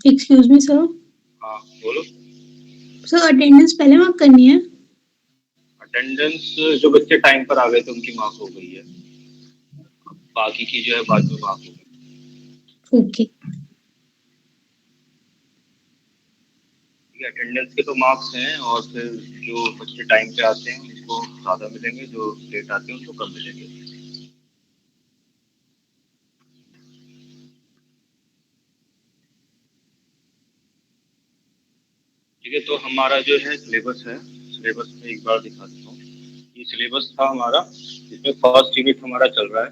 Excuse me sir. हाँ बोलो। Sir attendance पहले मार्क करनी है। अटेंडेंस जो बच्चे टाइम पर आ गए थे उनकी मार्क हो गई है, बाकी की जो है बाद में मार्क होगी। ओके। ठीक है, अटेंडेंस के तो मार्क्स हैं और फिर जो बच्चे टाइम पे आते हैं उनको ज़्यादा मिलेंगे, जो लेट आते हैं उनको कम मिलेंगे। ठीक है, तो हमारा जो है सिलेबस है, सिलेबस में एक बार दिखा देता हूँ। ये सिलेबस था हमारा, इसमें फर्स्ट यूनिट हमारा चल रहा है।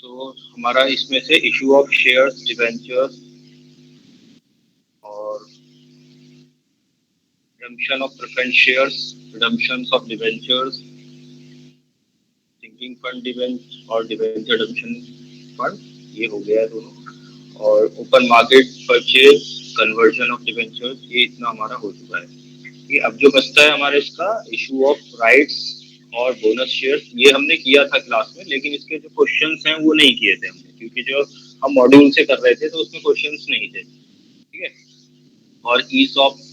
तो हमारा इसमें से इशू ऑफ शेयर्स, डिबेंचर्स और redemption of preference shares, redemptions of debentures, sinking fund debenture और डिबेंचर redemption फंड, ये हो गया है दोनों। और open market purchase, conversion of debentures, ये इतना हमारा हो चुका है। ये अब जो बचता है हमारे इसका इशू ऑफ राइट्स और बोनस शेयर्स, ये हमने किया था क्लास में, लेकिन इसके जो क्वेश्चंस हैं वो नहीं किए थे हमने, क्योंकि जो हम मॉड्यूल से कर रहे थे तो उसमें क्वेश्चंस नहीं थे। ठीक है, और ईसॉप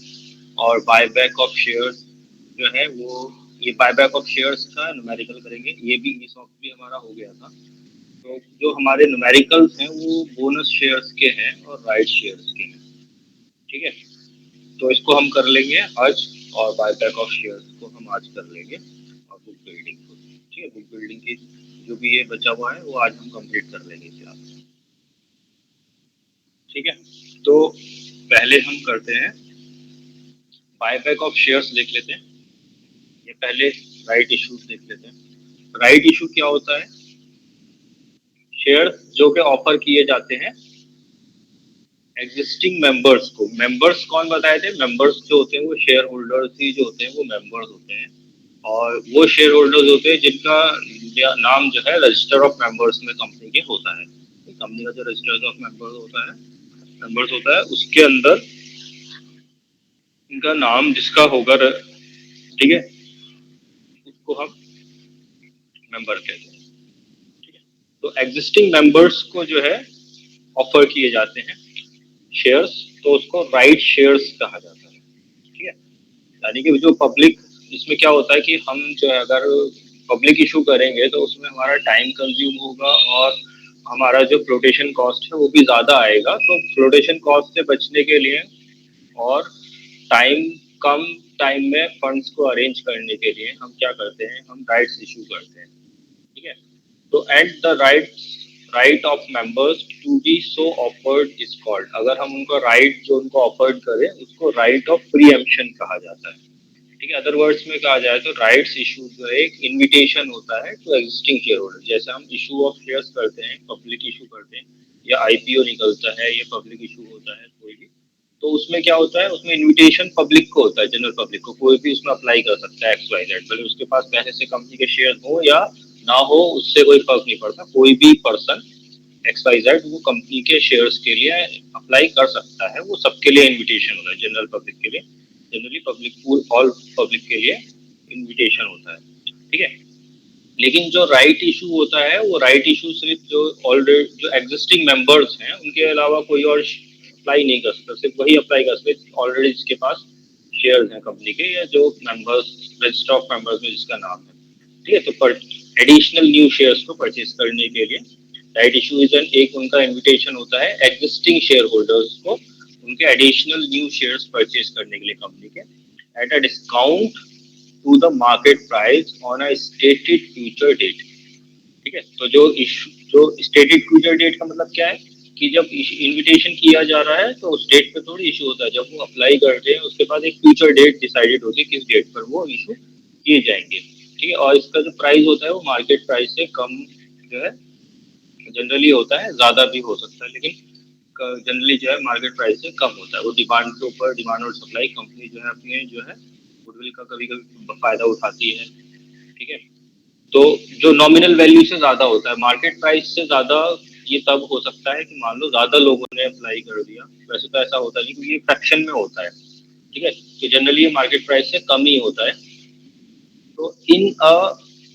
और बायबैक ऑफ शेयर्स जो है वो, ये बायबैक ऑफ शेयर्स का न्यूमेरिकल करेंगे, ये भी ईसॉप भी हमारा हो गया था। तो जो हमारे न्यूमेरिकल्स हैं वो बोनस शेयर्स के हैं और राइट शेयर्स के हैं। ठीक है, तो इसको हम कर लेंगे आज, और बायबैक ऑफ शेयर्स को हम आज कर लेंगे, और बुक बिल्डिंग को। ठीक है, बुक बिल्डिंग की जो भी ये बचा हुआ है वो आज हम कंप्लीट कर लेंगे इसे आज। ठीक है, तो पहले हम करते हैं बायबैक ऑफ शेयर्स, देख लेते हैं। ये पहले राइट इशूज देख लेते हैं। राइट इशू क्या होता है? शेयर जो कि ऑफर किए जाते हैं एग्जिस्टिंग मेंबर्स को। मेंबर्स कौन बताए थे? मेंबर्स जो होते हैं वो शेयर होल्डर्स ही जो होते हैं वो मेंबर्स होते हैं, और वो शेयर होल्डर्स होते हैं जिनका नाम जो है रजिस्टर ऑफ मेंबर्स में कंपनी के होता है। कंपनी का जो रजिस्टर ऑफ मेंबर्स होता है उसके अंदर इनका नाम जिसका होगा, ठीक है, उसको हम मेंबर कहते हैं। ठीक है, तो एग्जिस्टिंग मेंबर्स को जो है ऑफर किए जाते हैं शेयर्स, तो उसको राइट शेयर्स कहा जाता है। ठीक है, यानी कि जो पब्लिक, इसमें क्या होता है कि हम जो है अगर पब्लिक इशू करेंगे तो उसमें हमारा टाइम कंज्यूम होगा, और हमारा जो फ्लोटेशन कॉस्ट है वो भी ज़्यादा आएगा। तो फ्लोटेशन कॉस्ट से बचने के लिए और टाइम कम टाइम में फंड्स को अरेंज करने के लिए हम क्या करते हैं, हम राइट्स इशू करते हैं। ठीक है, तो at the right of members to be so offered is called, अगर हम उनको राइट जो उनको ऑफर्ड करें उसको राइट ऑफ प्रीएम्पशन कहा जाता है। ठीक है, अदर वर्ड्स में कहा जाए तो राइट्स इशू जो है एक इनविटेशन होता है टू एग्जिस्टिंग शेयर होल्डर। जैसे हम इशू ऑफ शेयर्स करते हैं, पब्लिक इशू करते हैं, या आईपीओ निकलता है, या पब्लिक इशू होता है कोई भी, तो उसमें क्या होता है, उसमें इनविटेशन पब्लिक को होता है, जनरल पब्लिक को। कोई भी उसमें अप्लाई कर सकता है, एक्स वाई जेड, भले उसके पास पहले से कंपनी के शेयर हो या ना हो, उससे कोई फर्क नहीं पड़ता। कोई भी पर्सन एक्स वाई जेड वो कंपनी के शेयर्स के लिए अप्लाई कर सकता है, वो सबके लिए इनविटेशन होता है, जनरल पब्लिक के लिए, generally public pool all public के लिए इनविटेशन होता है। ठीक है, लेकिन जो राइट इशू होता है वो राइट इशू सिर्फ जो ऑलरेडी जो एग्जिस्टिंग मेंबर्स हैं उनके अलावा कोई और अप्लाई नहीं कर सकता, सिर्फ वही अप्लाई कर सकते ऑलरेडी जिसके पास शेयर्स हैं कंपनी के, या जो मेंबर्स रजिस्टर ऑफ मेंबर्स में जिसका नाम है। ठीक है, तो पर एडिशनल न्यू शेयर्स को परचेज करने के लिए राइट इशू इज एन एक उनका इनविटेशन होता है एग्जिस्टिंग शेयर होल्डर्स को उनके एडिशनल न्यू शेयर्स परचेज करने के लिए कंपनी के at a discount to the market price on a stated future date. ठीक है, तो जो इशू जो स्टेटेड फ्यूचर डेट का मतलब क्या है कि जब इनविटेशन किया जा रहा है तो उस डेट पे थोड़ी इशू होता है, जब वो अप्लाई करते हैं उसके बाद एक फ्यूचर डेट डिसाइडेड होती है किस डेट पर वो इशू किए जाएंगे। ठीक है, और इसका जो प्राइस होता है वो मार्केट प्राइस से कम जो है जनरली होता है, ज्यादा भी हो सकता है, लेकिन जनरली जो है मार्केट प्राइस से कम होता है। वो डिमांड के ऊपर, डिमांड और सप्लाई, कंपनी जो है अपने जो है गुडविल का कभी कभी फायदा उठाती है। ठीक है, तो जो नॉमिनल वैल्यू से ज्यादा होता है, मार्केट प्राइस से ज्यादा ये तब हो सकता है कि मान लो ज्यादा लोगों ने अप्लाई कर दिया, वैसे तो ऐसा होता नहीं क्योंकि ये फ्रैक्शन में होता है। ठीक है, तो जनरली ये मार्केट प्राइस से कम ही होता है। तो in a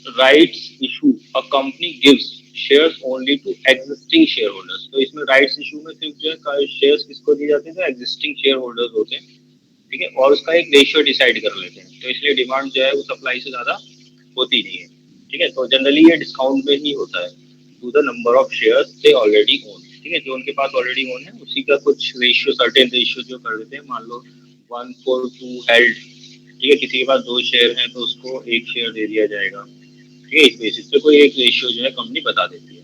rights issue a company gives, shares only to existing share holders. तो इसमें राइट्स इशू में सिर्फ जो है शेयर्स किसको दिए जाते हैं, जो एग्जिस्टिंग शेयर होल्डर्स होते हैं, ठीक है, और उसका एक रेशियो डिसाइड कर लेते हैं। तो इसलिए डिमांड जो है वो सप्लाई से ज्यादा होती नहीं है, ठीक है। तो जनरली ये डिस्काउंट में ही होता है to the number of shares they already own, ठीक है, जो उनके पास ऑलरेडी ओन है उसी का कुछ रेशियो, सर्टेन रेशियो जो कर देते हैं। मान लो 1:2 हेल्ड, ठीक है, किसी के पास 2 शेयर हैं तो उसको 1 शेयर दे दिया जाएगा, ठीक है। इस बेसिस पे कोई एक रेशियो जो है कंपनी बता देती है।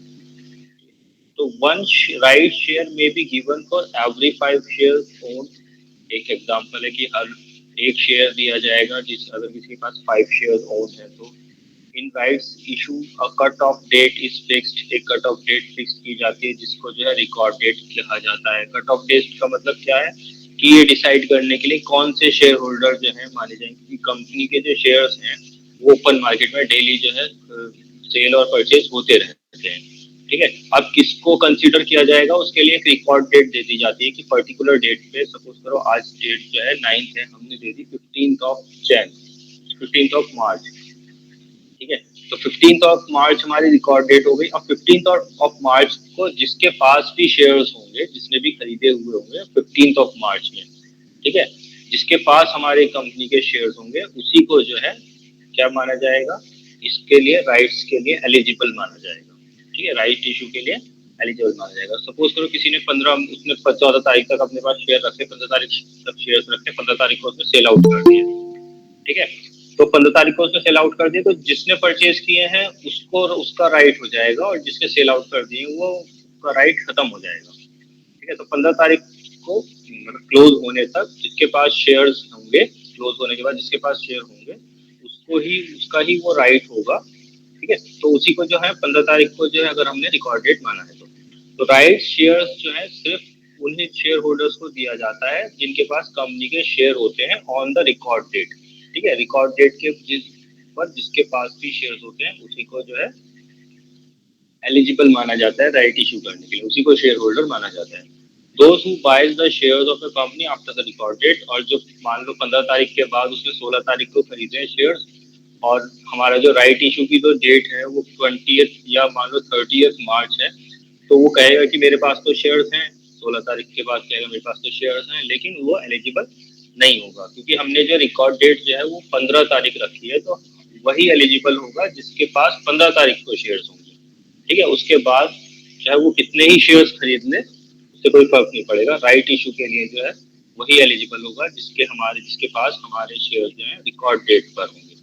तो वन राइट शेयर में be given for every 5 share own. एक एग्जांपल है कि हर एक शेयर दिया जाएगा जिस अगर किसी के पास 5 शेयर ओन है तो in rights issue a cut off date is fixed. एक कट ऑफ डेट फिक्स की जाती है जिसको जो है रिकॉर्ड डेट कहा जाता है। कट ऑफ डेट का मतलब क्या है कि ये डिसाइड करने के लिए कौन से शेयर होल्डर जो है माने जाएंगे, कि कंपनी के जो शेयर्स हैं वो ओपन मार्केट में डेली जो है सेल और परचेज होते रहते हैं, ठीक है। अब किसको कंसीडर किया जाएगा उसके लिए एक रिकॉर्ड डेट दे दी जाती है कि पर्टिकुलर डेट पे, सपोज करो आज डेट जो है 9th है, हमने दे दी 15th ऑफ मार्च, ठीक है। तो 15th ऑफ मार्च हमारी रिकॉर्ड डेट हो गई। अब 15th ऑफ मार्च को जिसके पास भी शेयर्स होंगे, जिसने भी खरीदे हुए होंगे 15th ऑफ मार्च में, ठीक है, जिसके पास हमारे कंपनी के शेयर्स होंगे उसी को जो है क्या माना जाएगा, इसके लिए राइट्स के लिए एलिजिबल माना जाएगा, ठीक है, राइट इशू के लिए एलिजिबल माना जाएगा। सपोज करो किसी ने 14 तारीख तक अपने पास शेयर रखे, 15 तारीख तक शेयर रखे, 15 तारीख को उसने सेल आउट कर दिया, ठीक है। तो 15 तारीख को उसने सेल आउट कर दिया तो जिसने परचेज किए हैं उसको उसका राइट हो जाएगा, और जिसने सेल आउट कर दिए वो उसका राइट खत्म हो जाएगा, ठीक है। तो 15 तारीख को मतलब क्लोज होने तक जिसके पास शेयर्स होंगे, क्लोज होने के बाद जिसके पास शेयर होंगे उसको ही उसका ही वो राइट होगा, ठीक है। तो उसी को जो है 15 तारीख को जो है अगर हमने रिकॉर्ड डेट माना है तो राइट शेयर्स जो है सिर्फ उन्हीं शेयर होल्डर्स को दिया जाता है जिनके पास कंपनी के शेयर होते हैं ऑन द रिकॉर्ड डेट, ठीक है। रिकॉर्ड डेट के जिसके पास भी शेयर्स होते हैं उसी को जो है एलिजिबल माना जाता है राइट इशू करने के लिए, उसी को शेयर होल्डर माना जाता है। Those who buys the shares of the company after the record date, और जो मान लो 15 तारीख के बाद उसने 16 तारीख को खरीदे हैं शेयर्स, और हमारा जो राइट इशू की जो डेट है वो 20th या मान लो 30th मार्च है, तो वो कहेगा कि मेरे पास तो शेयर्स हैं। 16 तारीख के बाद कहेगा मेरे पास तो शेयर्स हैं, लेकिन वो एलिजिबल नहीं होगा क्योंकि हमने जो रिकॉर्ड डेट जो है वो 15 तारीख रखी है। तो वही एलिजिबल होगा जिसके पास 15 तारीख को शेयर्स होंगे, ठीक है। उसके बाद चाहे वो कितने ही शेयर्स खरीद ले उससे कोई फर्क नहीं पड़ेगा। राइट इशू के लिए जो है वही एलिजिबल होगा जिसके पास हमारे शेयर्स जो है रिकॉर्ड डेट पर होंगे,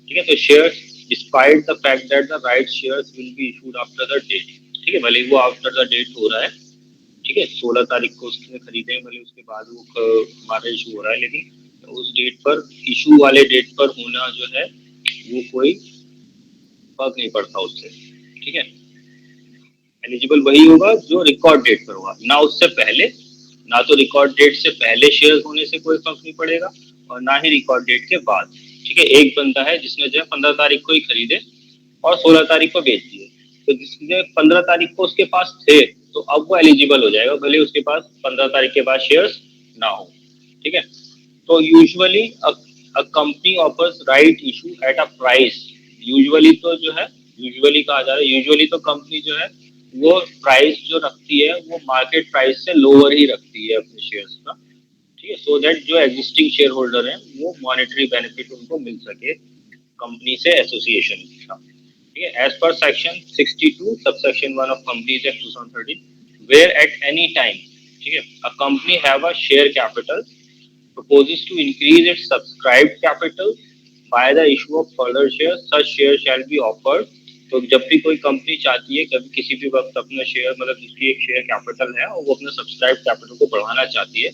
ठीक है। तो shares despite the fact that the right shares will be issued after the date, ठीक है, भले वो आफ्टर द डेट हो रहा है, ठीक है, 16 तारीख को उसने खरीदे हैं, भले उसके बाद वो हमारा इशू हो रहा है, लेकिन उस डेट पर इशू वाले डेट पर होना जो है वो कोई फर्क नहीं पड़ता उससे, ठीक है। एलिजिबल वही होगा जो रिकॉर्ड डेट पर होगा, ना उससे पहले, ना तो रिकॉर्ड डेट से पहले शेयर होने से कोई फर्क नहीं पड़ेगा और ना ही रिकॉर्ड डेट के बाद, ठीक है। एक बंदा है जिसने जो है 15 तारीख को ही खरीदे और 16 तारीख को बेच दिए, तो जिसने 15 तारीख को उसके पास थे तो अब वो एलिजिबल हो जाएगा भले उसके पास 15 तारीख के बाद शेयर्स ना हो, ठीक है। तो usually a company offers right issue at a price. Usually तो जो है, यूजुअली कहा जा रहा है, यूजुअली तो कंपनी जो है वो प्राइस जो रखती है वो मार्केट प्राइस से लोअर ही रखती है अपने शेयर्स का, ठीक है, सो दैट जो एग्जिस्टिंग शेयर होल्डर है वो मॉनेटरी बेनिफिट उनको मिल सके कंपनी से एसोसिएशन का, ठीक है। As per section 62 subsection 1 of companies act 2013 where at any time, ठीक है, a company have a share capital proposes to increase its subscribed capital by the issue of further shares, such shares shall be offered। तो जब भी कोई company चाहती है कभी किसी भी वक्त अपना शेयर मतलब जिसकी एक शेयर कैपिटल है और वो अपना सब्सक्राइब कैपिटल को बढ़ाना चाहती है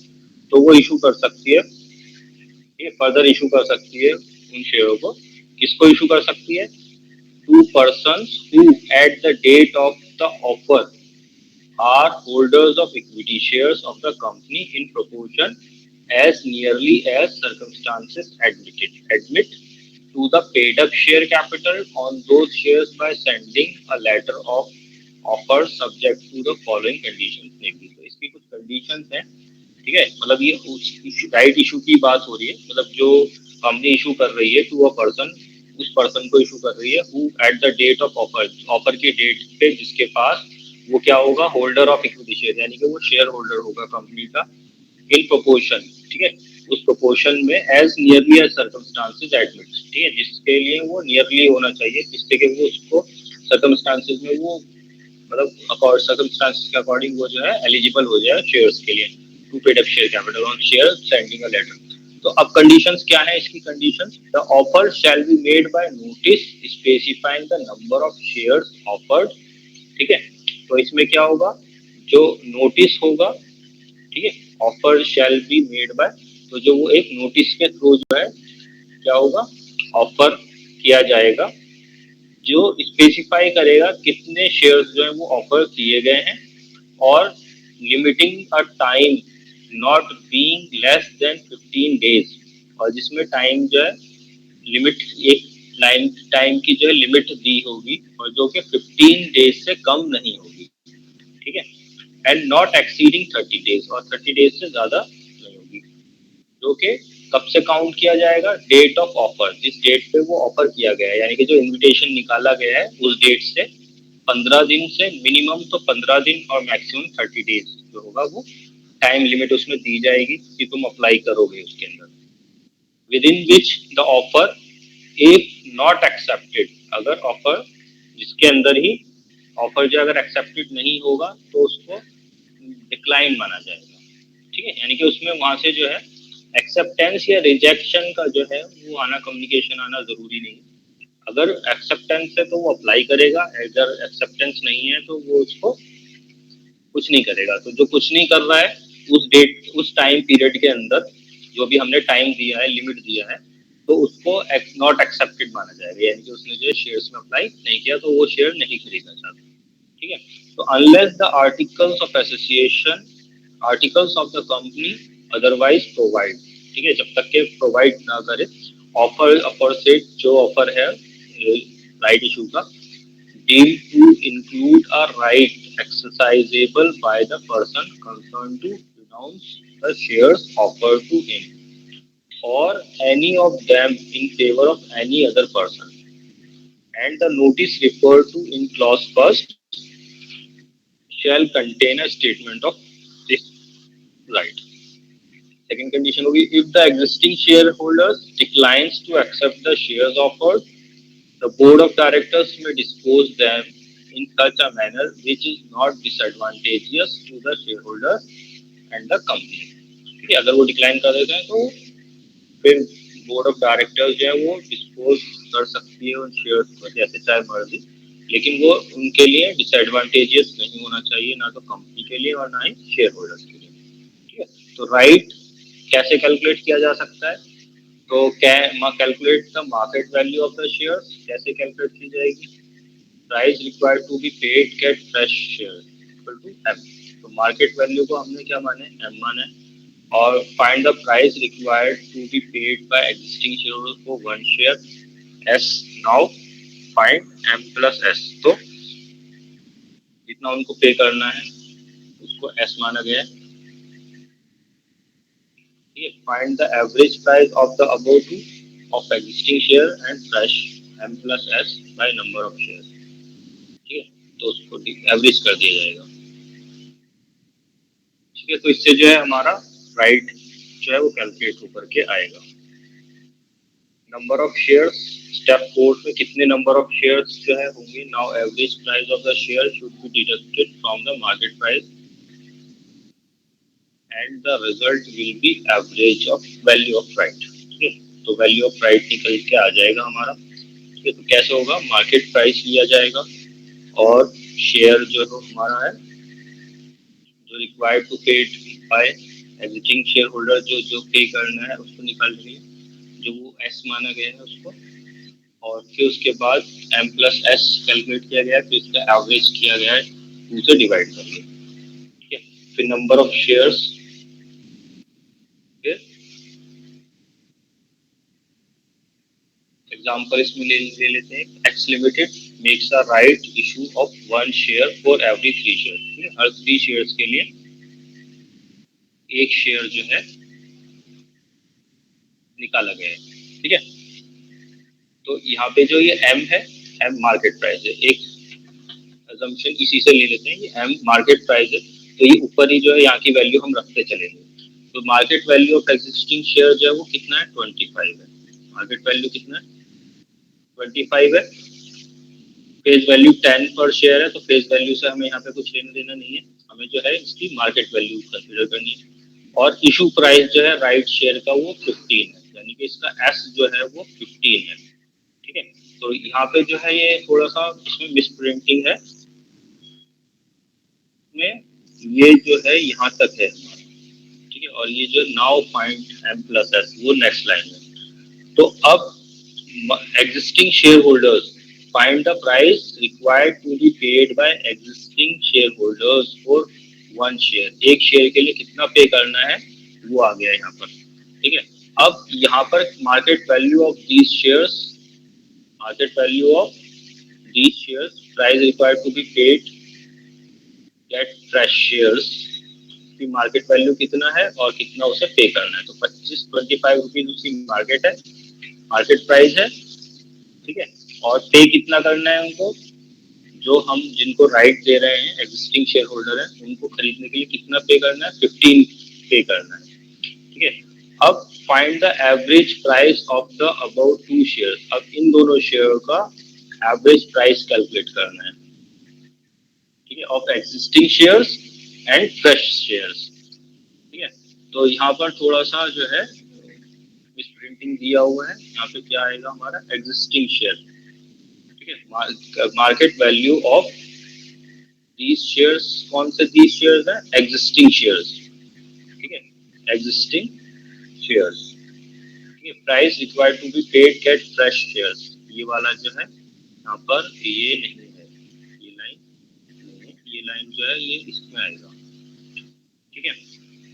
तो वो इशू कर सकती है, ये फर्दर इशू कर सकती है उन शेयरों को। किसको इशू कर सकती है? To persons who at the date of the offer are holders of equity shares of the company in proportion as nearly as circumstances admit to the paid up share capital on those shares by sending a letter of offer subject to the following conditions namely। तो इसकी कुछ conditions हैं, ठीक है, मतलब ये right issue की बात हो रही है, मतलब जो कंपनी इशू कर रही है टू अ पर्सन उस पर्सन को इशू कर रही है who at the date of offer की डेट पे जिसके पास वो क्या होगा, होल्डर ऑफ इक्विटी शेयर, यानी कि वो शेयर होल्डर होगा कंपनी का इन प्रोपोर्शन, ठीक है, उस प्रोपोर्शन में as nearly as circumstances admits, ठीक है, जिसके लिए वो नियरली होना चाहिए, जिससे कि वो उसको सर्कमस्टांसेस में वो मतलब सर्कमस्टांसेस के अकॉर्डिंग वो जो है एलिजिबल हो जाए शेयर्स के लिए to paid up share capital on share sending a letter. तो अब कंडीशंस क्या है इसकी, conditions the offer shall be made by notice specifying the number of shares offered, ठीक है। तो इसमें क्या होगा, जो नोटिस होगा, ठीक है, offer shall be made bye, तो जो वो एक नोटिस के थ्रू जो है क्या होगा, ऑफर किया जाएगा, जो स्पेसिफाई करेगा कितने शेयर्स जो है वो ऑफर किए गए हैं, और limiting a time not being less than 15 days, और जिसमें टाइम जो है लिमिट, एक लाइन टाइम की जो है लिमिट दी होगी, और जो कि 15 डेज से कम नहीं होगी, ठीक है, एंड नॉट एक्सीडिंग 30 डेज, और 30 डेज से ज्यादा नहीं होगी, जो कि कब से काउंट किया जाएगा, डेट ऑफ ऑफर, जिस डेट पे वो ऑफर किया गया है, यानी कि जो इनविटेशन निकाला गया है उस डेट से 15 दिन से मिनिमम, तो 15 दिन और मैक्सिमम 30 डेज जो होगा वो टाइम लिमिट उसमें दी जाएगी कि तुम अप्लाई करोगे उसके अंदर, with in which the offer if not accepted, अगर ऑफर जिसके अंदर ही ऑफर जो अगर एक्सेप्टेड नहीं होगा तो उसको डिक्लाइन माना जाएगा, ठीक है, यानी कि उसमें वहां से जो है एक्सेप्टेंस या रिजेक्शन का जो है वो आना, कम्युनिकेशन आना जरूरी नहीं, अगर एक्सेप्टेंस है तो वो अप्लाई करेगा, अगर एक्सेप्टेंस नहीं है तो वो उसको कुछ नहीं करेगा। तो जो कुछ नहीं कर रहा है उस डेट उस टाइम पीरियड के अंदर, जो भी हमने टाइम दिया है, लिमिट दिया है, तो उसको नॉट एक्सेप्टेड माना जाएगा, यानी कि उसने जो शेयर्स में अप्लाई नहीं किया तो वो शेयर नहीं खरीदना चाहता, ठीक है। तो unless the articles of association, articles of the company otherwise provide, ठीक है, जब तक के प्रोवाइड ना करे, ऑफर से जो ऑफर है राइट इशू का, deemed to include a right exercisable by the person concerned to renounce the shares offered to him or any of them in favor of any other person, and the notice referred to in clause first shall contain a statement of this right. Second condition will be if the existing shareholders declines to accept the shares offered, the board of directors may dispose them in such a manner which is not disadvantageous to the shareholder and the company. ठीक है, अगर वो decline कर देते हैं तो फिर board of directors जो है वो डिस्पोज कर सकती है उन शेयर्स को जैसे चाहे मर्जी, लेकिन वो उनके लिए डिसएडवांटेजियस नहीं होना चाहिए, ना तो कंपनी के लिए और ना ही शेयर होल्डर्स के लिए, ठीक है। तो राइट कैसे कैलकुलेट किया जा सकता है, तो calculate the market value of the shares, कैसे कैलकुलेट की जाएगी, price required to be paid get fresh share equal to M, तो मार्केट वैल्यू को हमने क्या माने, एम माने, और find the price required to be paid by existing share holder for one share S, now find M plus S, तो जितना उनको पे करना है उसको एस माना गया है, find the average price of the above two of existing share and fresh m plus s by number of shares, ठीक है, तो उसको एवरेज कर दिया जाएगा, ठीक है। तो इससे जो है हमारा राइट जो है वो कैलकुलेट होकर के आएगा। नंबर ऑफ शेयर्स स्टेप 4 में कितने नंबर ऑफ शेयर्स जो है होंगे, now average price of the share should be deducted from the market price and the result will be average of value of right, ठीक है। तो वैल्यू ऑफ राइट निकल के आ जाएगा हमारा, ठीक है। तो कैसे होगा, मार्केट प्राइस लिया जाएगा और शेयर जो है हमारा है जो रिक्वायर्ड टू पे बाय एग्जिस्टिंग शेयर होल्डर, जो जो पे करना है उसको निकाल लेंगे, जो वो एस माना गया है उसको, और फिर उसके बाद एम प्लस एस कैलकुलेट किया गया है, फिर उसका एवरेज किया गया है, उसे डिवाइड कर लिया, ठीक है। फिर नंबर ऑफ शेयर्स, फिर एग्जाम्पल इसमें ले लेते हैं, x limited makes a right issue of one share for every 3 share, her 3 shares के लिए एक शेयर जो है निकाला गया है, ठीक है। तो यहाँ पे जो ये m है, m मार्केट प्राइस है, एक assumption इसी से ले लेते हैं कि m मार्केट प्राइस है, तो ये ऊपर ही जो है यहाँ की वैल्यू हम रखते चलेंगे। तो market value of existing share जो है वो कितना है, 25 है। मार्केट वैल्यू कितना है, 25 है। फेस वैल्यू 10 पर शेयर है, तो फेस वैल्यू से हमें यहाँ पे कुछ लेना देना नहीं है, हमें जो है इसकी मार्केट वैल्यू कंसीडर करनी है। और इशू प्राइस जो है राइट शेयर का वो 15 है, यानी कि इसका एस जो है वो 15 है। ठीक है, तो यहाँ पे जो है ये थोड़ा सा इसमें मिसप्रिंटिंग है, में ये जो है यहाँ तक है हमारा। ठीक है, और ये जो now find M plus S वो नेक्स्ट लाइन है। तो अब existing shareholders find the price required to be paid by existing shareholders for one share, एक शेयर के लिए कितना पे करना है वो आ गया यहाँ पर। ठीक है, अब यहाँ पर market value of these shares, market value of these shares, price required to be paid get fresh shares की मार्केट वैल्यू कितना है और कितना उसे पे करना है। तो 25 रुपीज उसकी मार्केट है, मार्केट प्राइस है। ठीक है, और पे कितना करना है उनको, जो हम जिनको राइट दे रहे हैं एग्जिस्टिंग शेयर होल्डर है, उनको खरीदने के लिए कितना पे करना है, 15 पे करना है। ठीक है, अब find the average price of the about to share, अब इन दोनों शेयर का एवरेज प्राइस कैलकुलेट करना है। ठीक है, of existing shares and fresh shares. ठीक है, तो यहाँ पर थोड़ा सा जो है मिस प्रिंटिंग दिया हुआ है, यहाँ पे क्या आएगा हमारा एग्जिस्टिंग शेयर। ठीक है, market value of these shares, कौन से दीज शेयर्स है, एग्जिस्टिंग शेयर्स। ठीक है, एग्जिस्टिंग शेयर्स। ठीक है, price required to be paid get fresh shares, ये वाला जो है यहाँ पर ये नहीं है, ये लाइन नहीं है, ये लाइन जो है ये इसमें आएगा। ठीक है,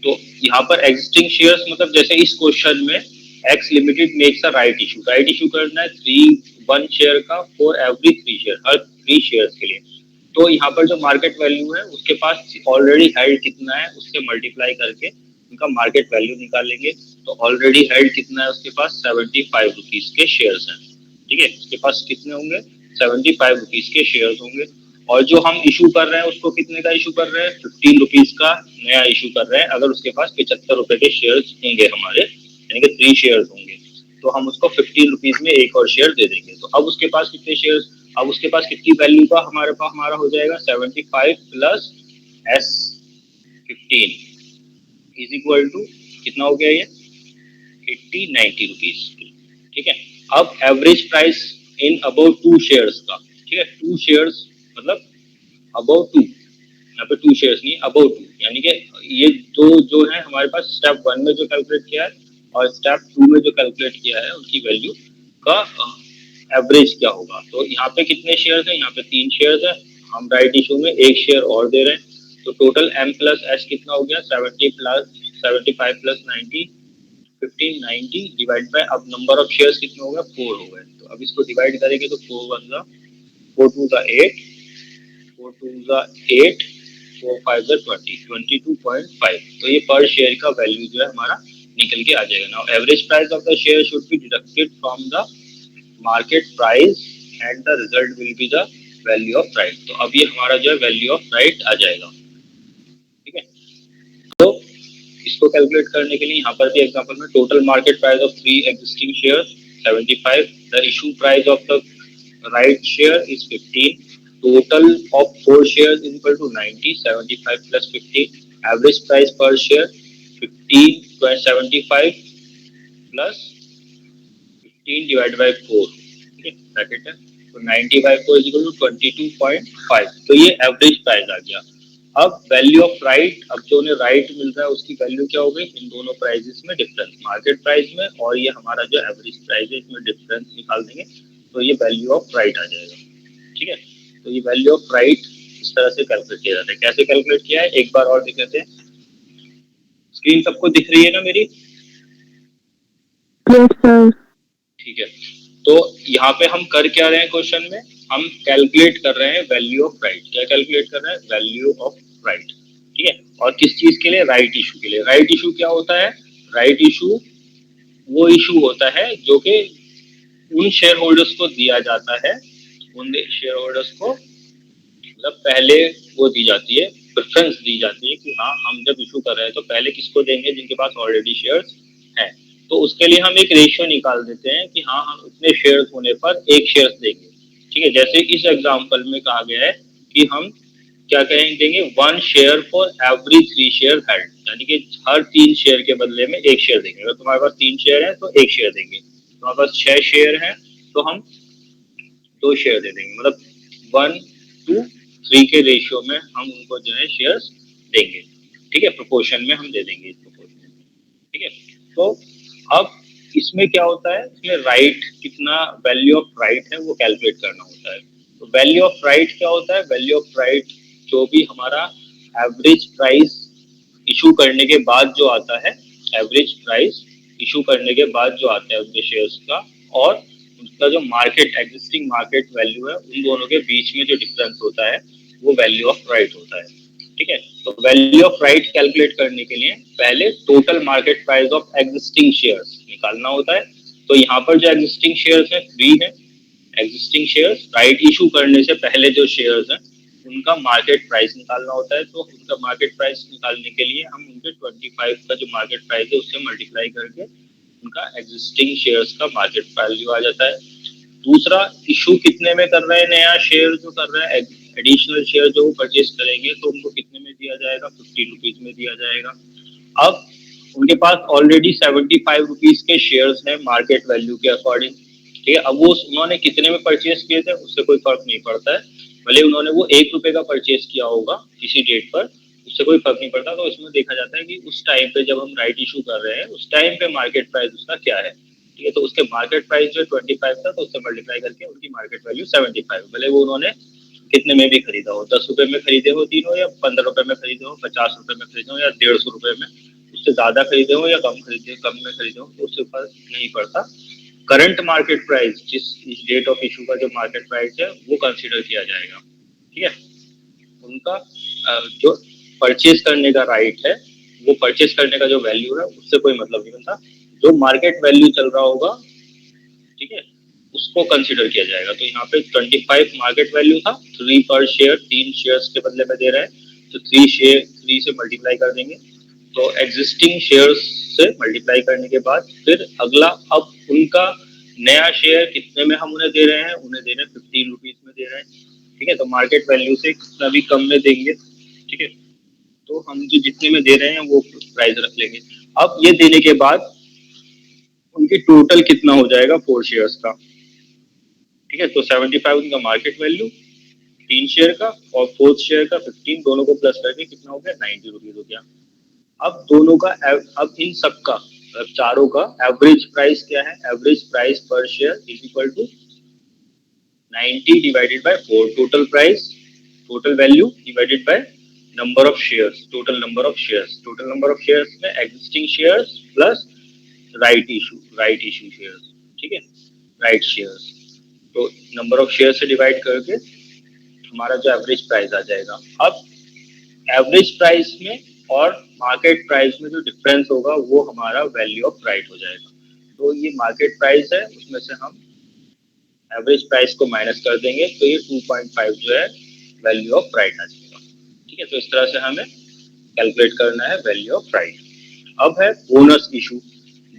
तो यहाँ पर एग्जिस्टिंग शेयर्स मतलब जैसे इस क्वेश्चन में x limited makes a right issue, right issue करना है 1 शेयर का for every 3 share, her 3 shares के लिए। तो यहाँ पर जो मार्केट वैल्यू है उसके पास ऑलरेडी हेल्ड कितना है उससे मल्टीप्लाई करके उनका मार्केट वैल्यू निकालेंगे। तो ऑलरेडी हेल्ड कितना है उसके पास, 75 रुपीज के शेयर्स हैं। ठीक है, उसके पास कितने होंगे, 75 रुपीज के शेयर्स होंगे। और जो हम इशू कर रहे हैं उसको कितने का इशू कर रहे हैं, 15 रुपीज का नया इशू कर रहे हैं। अगर उसके पास 75 रुपए के शेयर्स होंगे हमारे, यानी कि 3 शेयर्स होंगे, तो हम उसको 15 रुपीज में एक और शेयर दे देंगे। तो अब उसके पास कितने शेयर्स, अब उसके पास कितनी वैल्यू का हमारे पास हमारा हो जाएगा, 75 plus S 15 is equal to कितना हो गया ये 80-90 रुपीज। ठीक है, अब average price in about 2 shares का। ठीक है, 2 शेयर्स मतलब अबाउट 2, यहाँ पे 2 शेयर्स नहीं अबाउट 2, यानी कि ये दो जो है हमारे पास स्टेप 1 में जो कैलकुलेट किया है और स्टेप 2 में जो कैलकुलेट किया है उनकी वैल्यू का एवरेज क्या होगा। तो यहाँ पे कितने शेयर्स हैं, यहाँ पे 3 शेयर्स है, हम राइट इशू में एक शेयर और दे रहे हैं। तो टोटल m प्लस एस कितना हो गया, 75 प्लस 90 15 90 डिवाइड बाय, अब नंबर ऑफ शेयर्स कितने हो गए, 4 हो गए। तो अब इसको डिवाइड करेंगे तो 4 1 4 2 8 4 2 8 4 5 20 22.5। तो ये पर शेयर का वैल्यू जो है हमारा निकल के आ जाएगा। Now average price of the share should be deducted from the market price and the result will be the value of right. तो अब ये हमारा जो है वैल्यू ऑफ राइट आ जाएगा। ठीक है, तो इसको कैलकुलेट करने के लिए यहाँ पर भी एग्जांपल में total market price of 3 existing shares 75, the issue price of the right share is 15, total of 4 shares is equal to 90, 75 plus 15, average price per share 15.75 plus 15 divided by 4। ठीक है, ब्रैकेट है, तो 90 by 4 is equal to 22.5। तो ये average price आ गया। अब value of right, अब जो उन्हें राइट मिल रहा है उसकी वैल्यू क्या हो गई, इन दोनों प्राइसेस में डिफरेंस, मार्केट प्राइस में और ये हमारा जो एवरेज प्राइस है इसमें डिफरेंस निकाल देंगे, तो ये वैल्यू ऑफ राइट आ जाएगा। ठीक है, तो ये वैल्यू ऑफ राइट इस तरह से कैलकुलेट किया जाता है। कैसे कैलकुलेट किया है एक बार और देख लेते हैं। स्क्रीन सबको दिख रही है ना मेरी? Yes sir. ठीक है, तो यहाँ पे हम कर क्या रहे हैं क्वेश्चन में, हम कैलकुलेट कर रहे हैं वैल्यू ऑफ राइट। क्या कैलकुलेट कर रहे हैं, वैल्यू ऑफ राइट। ठीक है, और किस चीज के लिए, राइट इशू के लिए। राइट इशू क्या होता है, राइट इशू वो इशू होता है जो कि उन शेयर होल्डर्स को दिया जाता है, उन शेयर होल्डर्स को मतलब पहले वो दी जाती है, प्रेफरेंस दी जाती है कि हाँ हम जब इशू कर रहे हैं तो पहले किसको देंगे, जिनके पास ऑलरेडी शेयर्स हैं। तो उसके लिए हम एक रेशियो निकाल देते हैं कि हाँ हम इतने शेयर्स होने पर एक शेयर्स देंगे। ठीक है, जैसे इस एग्जांपल में कहा गया है कि हम क्या कहेंगे, 1 share for every 3 share held, यानी कि हर 3 शेयर के बदले में एक शेयर देंगे। अगर तुम्हारे पास 3 शेयर है तो एक शेयर देंगे, तुम्हारे पास 6 शेयर है तो हम 2 शेयर दे देंगे, मतलब 1:3 के रेशियो में हम उनको जो है शेयर्स देंगे। ठीक है, प्रोपोर्शन में हम दे देंगे इस प्रोपोर्शन में। ठीक है, तो अब इसमें क्या होता है, इसमें राइट कितना, वैल्यू ऑफ राइट है वो कैलकुलेट करना होता है। तो वैल्यू ऑफ राइट क्या होता है, वैल्यू ऑफ राइट जो भी हमारा एवरेज प्राइस इशू करने के बाद जो आता है, एवरेज प्राइस इशू करने के बाद जो आता है उनके शेयर्स का, और उसका जो मार्केट एग्जिस्टिंग मार्केट वैल्यू है, उन दोनों के बीच में जो डिफरेंस होता है वो वैल्यू ऑफ राइट होता है। ठीक है, तो वैल्यू ऑफ राइट कैलकुलेट करने के लिए पहले total market price of existing shares निकालना होता है। तो यहाँ पर जो एग्जिस्टिंग शेयर्स है 3 है, एग्जिस्टिंग शेयर्स राइट इशू करने से पहले जो शेयर्स हैं उनका मार्केट प्राइस निकालना होता है। तो उनका मार्केट प्राइस निकालने के लिए हम उनके 25 का जो मार्केट प्राइस है उससे मल्टीप्लाई करके उनका एग्जिस्टिंग शेयर्स का मार्केट वैल्यू आ जाता है। दूसरा, इशू कितने में कर रहे हैं, नया शेयर जो कर रहा है, एडिशनल शेयर जो वो परचेज करेंगे तो उनको कितने में दिया जाएगा, 50 रुपीज में दिया जाएगा। अब उनके पास ऑलरेडी 75 रुपीज के शेयर्स हैं मार्केट वैल्यू के अकॉर्डिंग। ठीक है, अब वो उन्होंने कितने में परचेज किए थे उससे कोई फर्क नहीं पड़ता है, भले उन्होंने वो 1 रुपए का परचेज किया होगा किसी डेट पर, उससे कोई फर्क नहीं पड़ता। तो इसमें देखा जाता है कि उस टाइम पे जब हम राइट इशू कर रहे हैं उस टाइम पे मार्केट प्राइस उसका क्या है। ठीक है, तो उसके मार्केट प्राइस जो 25 था तो उससे मल्टीप्लाई करके उनकी मार्केट वैल्यू 75, भले वो उन्होंने कितने में भी खरीदा हो, 10 रुपए में खरीदे हो तीनों, या 15 रुपए में खरीदे हो, 50 रुपए में खरीदे हो, या 150 रुपए में, उससे ज्यादा खरीदे हो या कम में खरीदे हो, तो उससे फर्क नहीं पड़ता। करंट मार्केट प्राइस, जिस डेट ऑफ इशू का जो मार्केट प्राइस है वो कंसीडर किया जाएगा। ठीक है, उनका जो परचेज करने का राइट है, वो परचेज करने का जो वैल्यू है उससे कोई मतलब नहीं बनता, जो मार्केट वैल्यू चल रहा होगा, ठीक है, उसको कंसीडर किया जाएगा। तो यहाँ पे 25 मार्केट वैल्यू था, 3 पर शेयर, 3 शेयर्स के बदले में दे रहे हैं, तो 3 से मल्टीप्लाई कर देंगे। तो एग्जिस्टिंग शेयर्स से मल्टीप्लाई करने के बाद फिर अगला, अब उनका नया शेयर कितने में हम उन्हें दे रहे हैं, उन्हें दे रहे हैं 15 रुपीज में दे रहे हैं। ठीक है, तो मार्केट वैल्यू से कितना भी कम में देंगे। ठीक है, तो हम जो जितने में दे रहे हैं वो प्राइस रख लेंगे। अब ये देने के बाद उनकी टोटल कितना हो जाएगा 4 शेयर्स का। ठीक है, तो 75 उनका मार्केट वैल्यू 3 शेयर का, और 4th शेयर का 15, दोनों को प्लस करके कितना हो गया, 90 रुपीज हो गया। अब दोनों का अब इन सब का, अब चारों का एवरेज प्राइस क्या है, average price per share is equal to 90 divided by 4, total price, total value divided by number of shares, total number of shares, total number of shares में existing shares plus right issue shares. ठीक है, right shares, तो number of share से divide करके हमारा जो average price आ जाएगा। अब एवरेज प्राइस में और मार्केट प्राइस में जो डिफरेंस होगा वो हमारा वैल्यू ऑफ राइट हो जाएगा। तो ये मार्केट प्राइस है, उसमें से हम एवरेज प्राइस को माइनस कर देंगे तो ये 2.5 जो है वैल्यू ऑफ राइट आ जाएगा। ठीक है, तो इस तरह से हमें कैलकुलेट करना है वैल्यू ऑफ राइट। अब है बोनस इशू।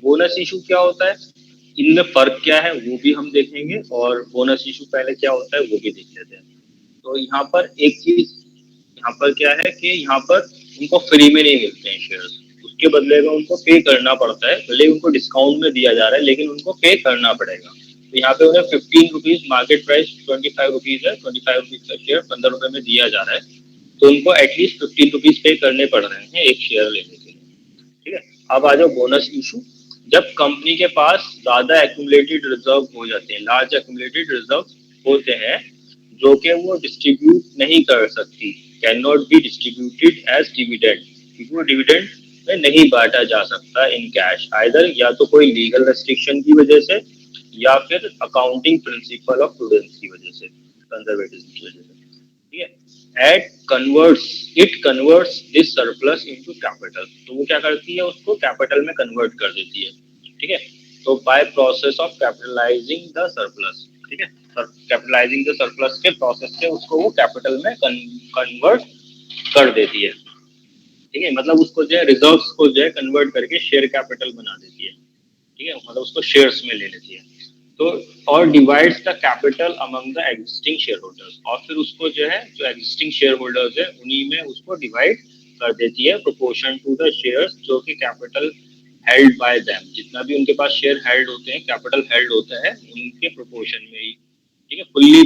बोनस इशू क्या होता है, इनमें फर्क क्या है वो भी हम देखेंगे, और बोनस इशू पहले क्या होता है वो भी देख लेते हैं। तो यहाँ पर एक चीज, यहाँ पर क्या है कि यहाँ पर उनको फ्री में नहीं मिलते हैं शेयर्स, उसके बदले में उनको पे करना पड़ता है, भले उनको डिस्काउंट में दिया जा रहा है लेकिन उनको पे करना पड़ेगा। तो यहाँ पे उन्हें 15 रुपीज, मार्केट प्राइस 25 रुपीज है, 25 रुपीज का शेयर 15 रुपए में दिया जा रहा है, तो उनको एटलीस्ट 15 रुपीज पे करने पड़ रहे हैं एक शेयर लेने के लिए। ठीक है, अब आ जाओ बोनस इशू। जब कंपनी के पास ज्यादा एक्यूमुलेटेड रिजर्व हो जाते हैं, लार्ज एक्यूमुलेटेड रिजर्व होते हैं जो कि वो डिस्ट्रीब्यूट नहीं कर सकती, can not be distributed as dividend, क्योंकि वो डिविडेंड में नहीं बांटा जा सकता इन कैश, आइदर या तो कोई लीगल रेस्ट्रिक्शन की वजह से या फिर अकाउंटिंग प्रिंसिपल ऑफ प्रूडेंस की वजह से, कंजर्वेटिज्म की वजह से। ठीक है, it converts this surplus into capital, तो वो क्या करती है, उसको कैपिटल में कन्वर्ट कर देती है। ठीक है, तो by process of capitalising the surplus, ठीक है, कैपिटलाइजिंग द सरप्लस के प्रोसेस से उसको वो कैपिटल में कन्वर्ट कर देती है, ठीक है, मतलब उसको जो है रिजर्व्स को जो है कन्वर्ट करके शेयर कैपिटल बना देती है, ठीक है, मतलब उसको शेयर्स में ले लेती है। तो और divides the capital among the existing share holders, और फिर उसको जो है जो एग्जिस्टिंग शेयर होल्डर्स है उन्हीं में उसको डिवाइड कर देती है प्रोपोर्शन टू द शेयर्स जो कि कैपिटल हेल्ड बाय देम, जितना भी उनके पास शेयर हेल्ड होते हैं, कैपिटल हेल्ड होता है उनके प्रोपोर्शन में ही, ठीक है, फुल्ली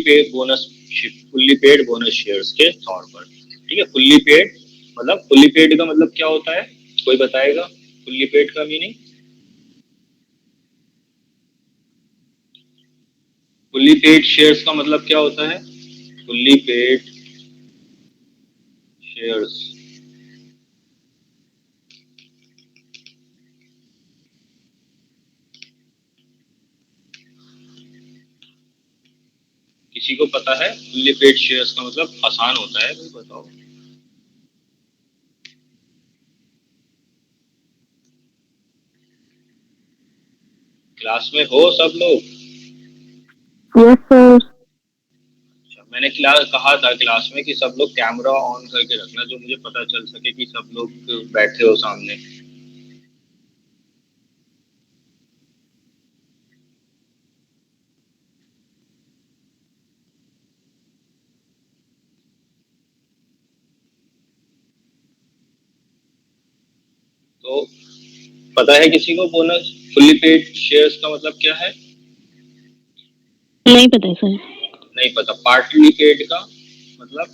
पेड बोनस शेयर्स के तौर पर, ठीक है। फुल्ली पेड मतलब फुल्ली पेड का मतलब क्या होता है, कोई बताएगा फुल्ली पेड का मीनिंग? फुल्ली पेड शेयर्स का मतलब क्या होता है? फुल्ली पेड शेयर्स, किसी को पता है फुल्ली पेड शेयर्स का मतलब? आसान होता है, कोई बताओ। क्लास में हो सब लोग? Yes sir. अच्छा, मैंने क्लास कहा था क्लास में कि सब लोग कैमरा ऑन करके रखना, जो मुझे पता चल सके कि सब लोग बैठे हो सामने। तो पता है किसी को बोनस फुल्ली पेड शेयर्स का मतलब क्या है? नहीं पता है सर। नहीं पता। पार्टली पेड का मतलब?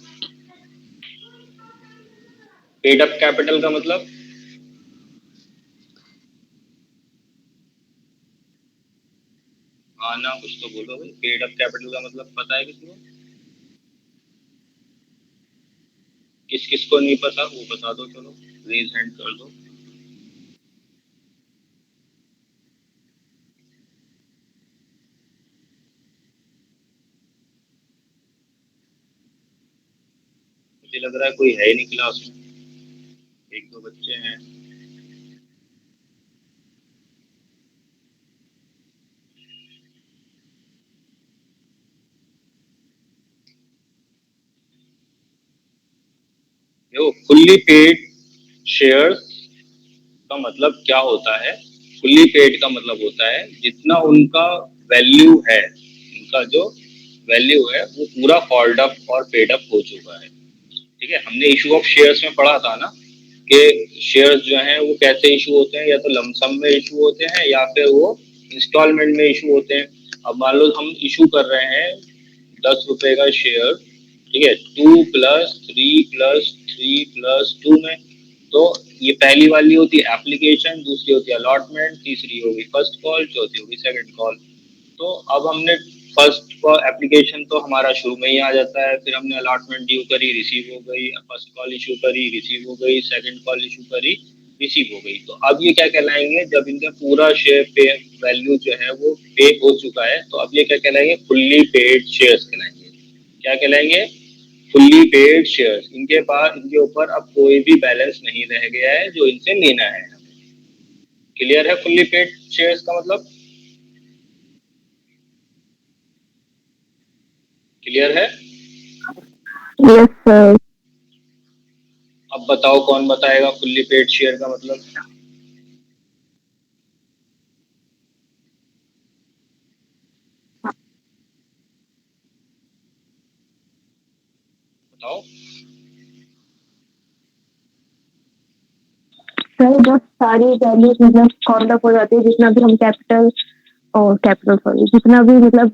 पेड अप कैपिटल का मतलब? हाँ ना, कुछ तो बोलो भाई। पेड अप कैपिटल का मतलब पता है किसी को? किस किस को नहीं पता वो बता दो, चलो रेज हैंड कर दो। मुझे लग रहा है कोई है ही नहीं क्लास में, एक दो बच्चे हैं। देखो फुल्ली पेड शेयर्स का मतलब क्या होता है? फुल्ली पेड का मतलब होता है जितना उनका वैल्यू है, उनका जो वैल्यू है वो पूरा कॉल्ड अप और पेड अप हो चुका है, ठीक है। हमने इशू ऑफ शेयर्स में पढ़ा था ना कि शेयर्स जो हैं वो कैसे इशू होते हैं, या तो लमसम में इशू होते हैं या फिर वो इंस्टॉलमेंट में इशू होते हैं। अब मान लो हम इशू कर रहे हैं 10 रुपए का शेयर, ठीक है, 2+3+3+2 में। तो ये पहली वाली होती है एप्लीकेशन, दूसरी होती है अलॉटमेंट, तीसरी होगी फर्स्ट कॉल, चौथी होगी सेकंड कॉल। तो अब हमने फर्स्ट एप्लीकेशन तो हमारा शुरू में ही आ जाता है, फिर हमने अलॉटमेंट ड्यू करी, रिसीव हो गई, फर्स्ट कॉल इशू करी, रिसीव हो गई, सेकंड कॉल इशू करी, रिसीव हो गई। तो अब ये क्या कहलाएंगे? जब इनका पूरा शेयर पे वैल्यू जो है वो पे हो चुका है, तो अब ये क्या कहलाएंगे? फुल्ली पेड शेयर्स कहलाएंगे। क्या कहलाएंगे? Fully paid shares. इनके पास, इनके ऊपर अब कोई भी बैलेंस नहीं रह गया है जो इनसे लेना है हमें। क्लियर है फुल्ली पेड शेयर्स का मतलब? क्लियर है? Yes sir. अब बताओ कौन बताएगा फुल्ली पेड शेयर का मतलब? बताओ। सर जब सारी वैल्यूज मतलब काउंट अप हो जाती है, जितना भी हम कैपिटल और कैपिटल सॉरी जितना भी मतलब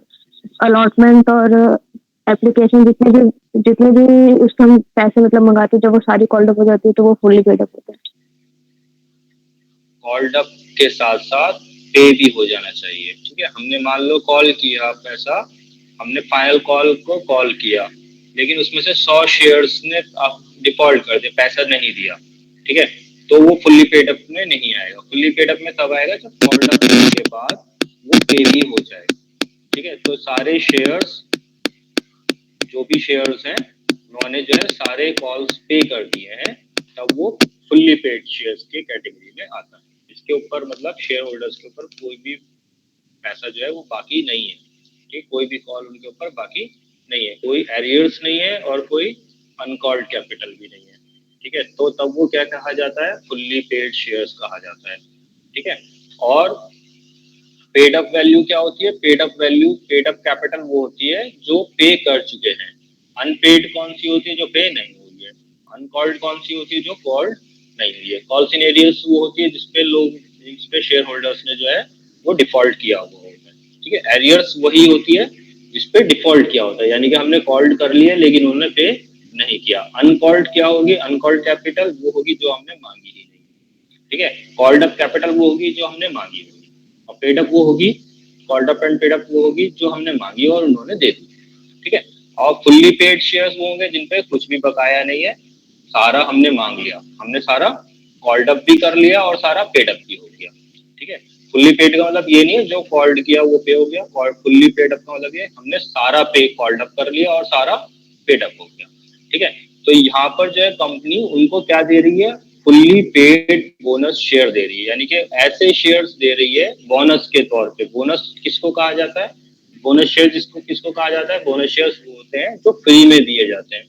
अलॉटमेंट और एप्लीकेशन जितने भी उसके हम पैसे मतलब मंगाते हैं, जब वो सारी कॉल्ड अप हो जाती है तो वो फुल्ली पेड अप होता है। कॉल्ड अप के साथ साथ पे भी हो जाना चाहिए, ठीक है। हमने मान लो कॉल किया पैसा, हमने फाइनल कॉल को कॉल किया, लेकिन उसमें से 100 शेयर्स ने डिफॉल्ट कर दिया, पैसा नहीं दिया, ठीक है, तो वो फुल्ली पेड अप में नहीं आएगा। फुल्ली पेड अप में तब आएगा जब कॉल्ड अप करने के बाद वो पे भी हो जाए, ठीक है। तो सारे शेयर्स, जो भी शेयर्स हैं, उन्होंने जो है सारे कॉल्स पे कर दिए हैं, तब वो फुल्ली पेड शेयर्स की कैटेगरी में आता है। इसके ऊपर मतलब शेयर होल्डर्स के ऊपर कोई भी पैसा जो है वो बाकी नहीं है, ठीक, कोई भी कॉल उनके ऊपर बाकी नहीं है, कोई एरियर्स नहीं है और कोई अनकॉल्ड कैपिटल भी नहीं है, ठीक है। तो तब वो क्या कहा जाता है, फुल्ली पेड शेयर्स कहा जाता है, ठीक है। और पेड अप वैल्यू क्या होती है, paid up value, paid up capital वो होती है जो पे कर चुके हैं, अनपेड कौन सी होती है, जो पे नहीं हुई है, अनकॉल्ड कौन सी होती है, जो कॉल्ड नहीं हुई है, कॉल सिनेरियोस वो होती है जिसपे लोग, जिसपे शेयर होल्डर्स ने जो है वो डिफॉल्ट किया हुआ होता है, ठीक है। एरियर्स वही होती है जिसपे डिफॉल्ट किया होता है, यानी कि हमने कॉल्ड कर लिया लेकिन उन्होंने पे नहीं किया। अनकॉल्ड क्या होगी, अनकॉल्ड कैपिटल वो होगी जो हमने मांगी ही नहीं, ठीक है। कॉल्ड अप कैपिटल वो होगी जो हमने मांगी होगी, और पेड अप वो होगी, called up and paid up वो होगी जो हमने मांगी और उन्होंने दे दी, ठीक है। और फुल्ली पेड शेयर्स वो होंगे जिन पे कुछ भी बकाया नहीं है, सारा हमने मांग लिया, हमने सारा कॉल्ड अप भी कर लिया और सारा पेड अप भी हो गया, ठीक है। फुल्ली पेड का मतलब ये नहीं है जो कॉल्ड किया वो पे हो गया, फुल्ली पेड अप का मतलब ये हमने सारा पे कॉल्ड अप कर लिया और सारा पेड अप हो गया, ठीक है। तो यहाँ पर जो है कंपनी उनको क्या दे रही है, फुल्ली पेड बोनस शेयर दे रही है, यानी कि ऐसे शेयर्स दे रही है बोनस के तौर पे। बोनस किसको कहा जाता है, बोनस शेयर जिसको किसको कहा जाता है, बोनस शेयर्स वो होते हैं जो फ्री में दिए जाते हैं,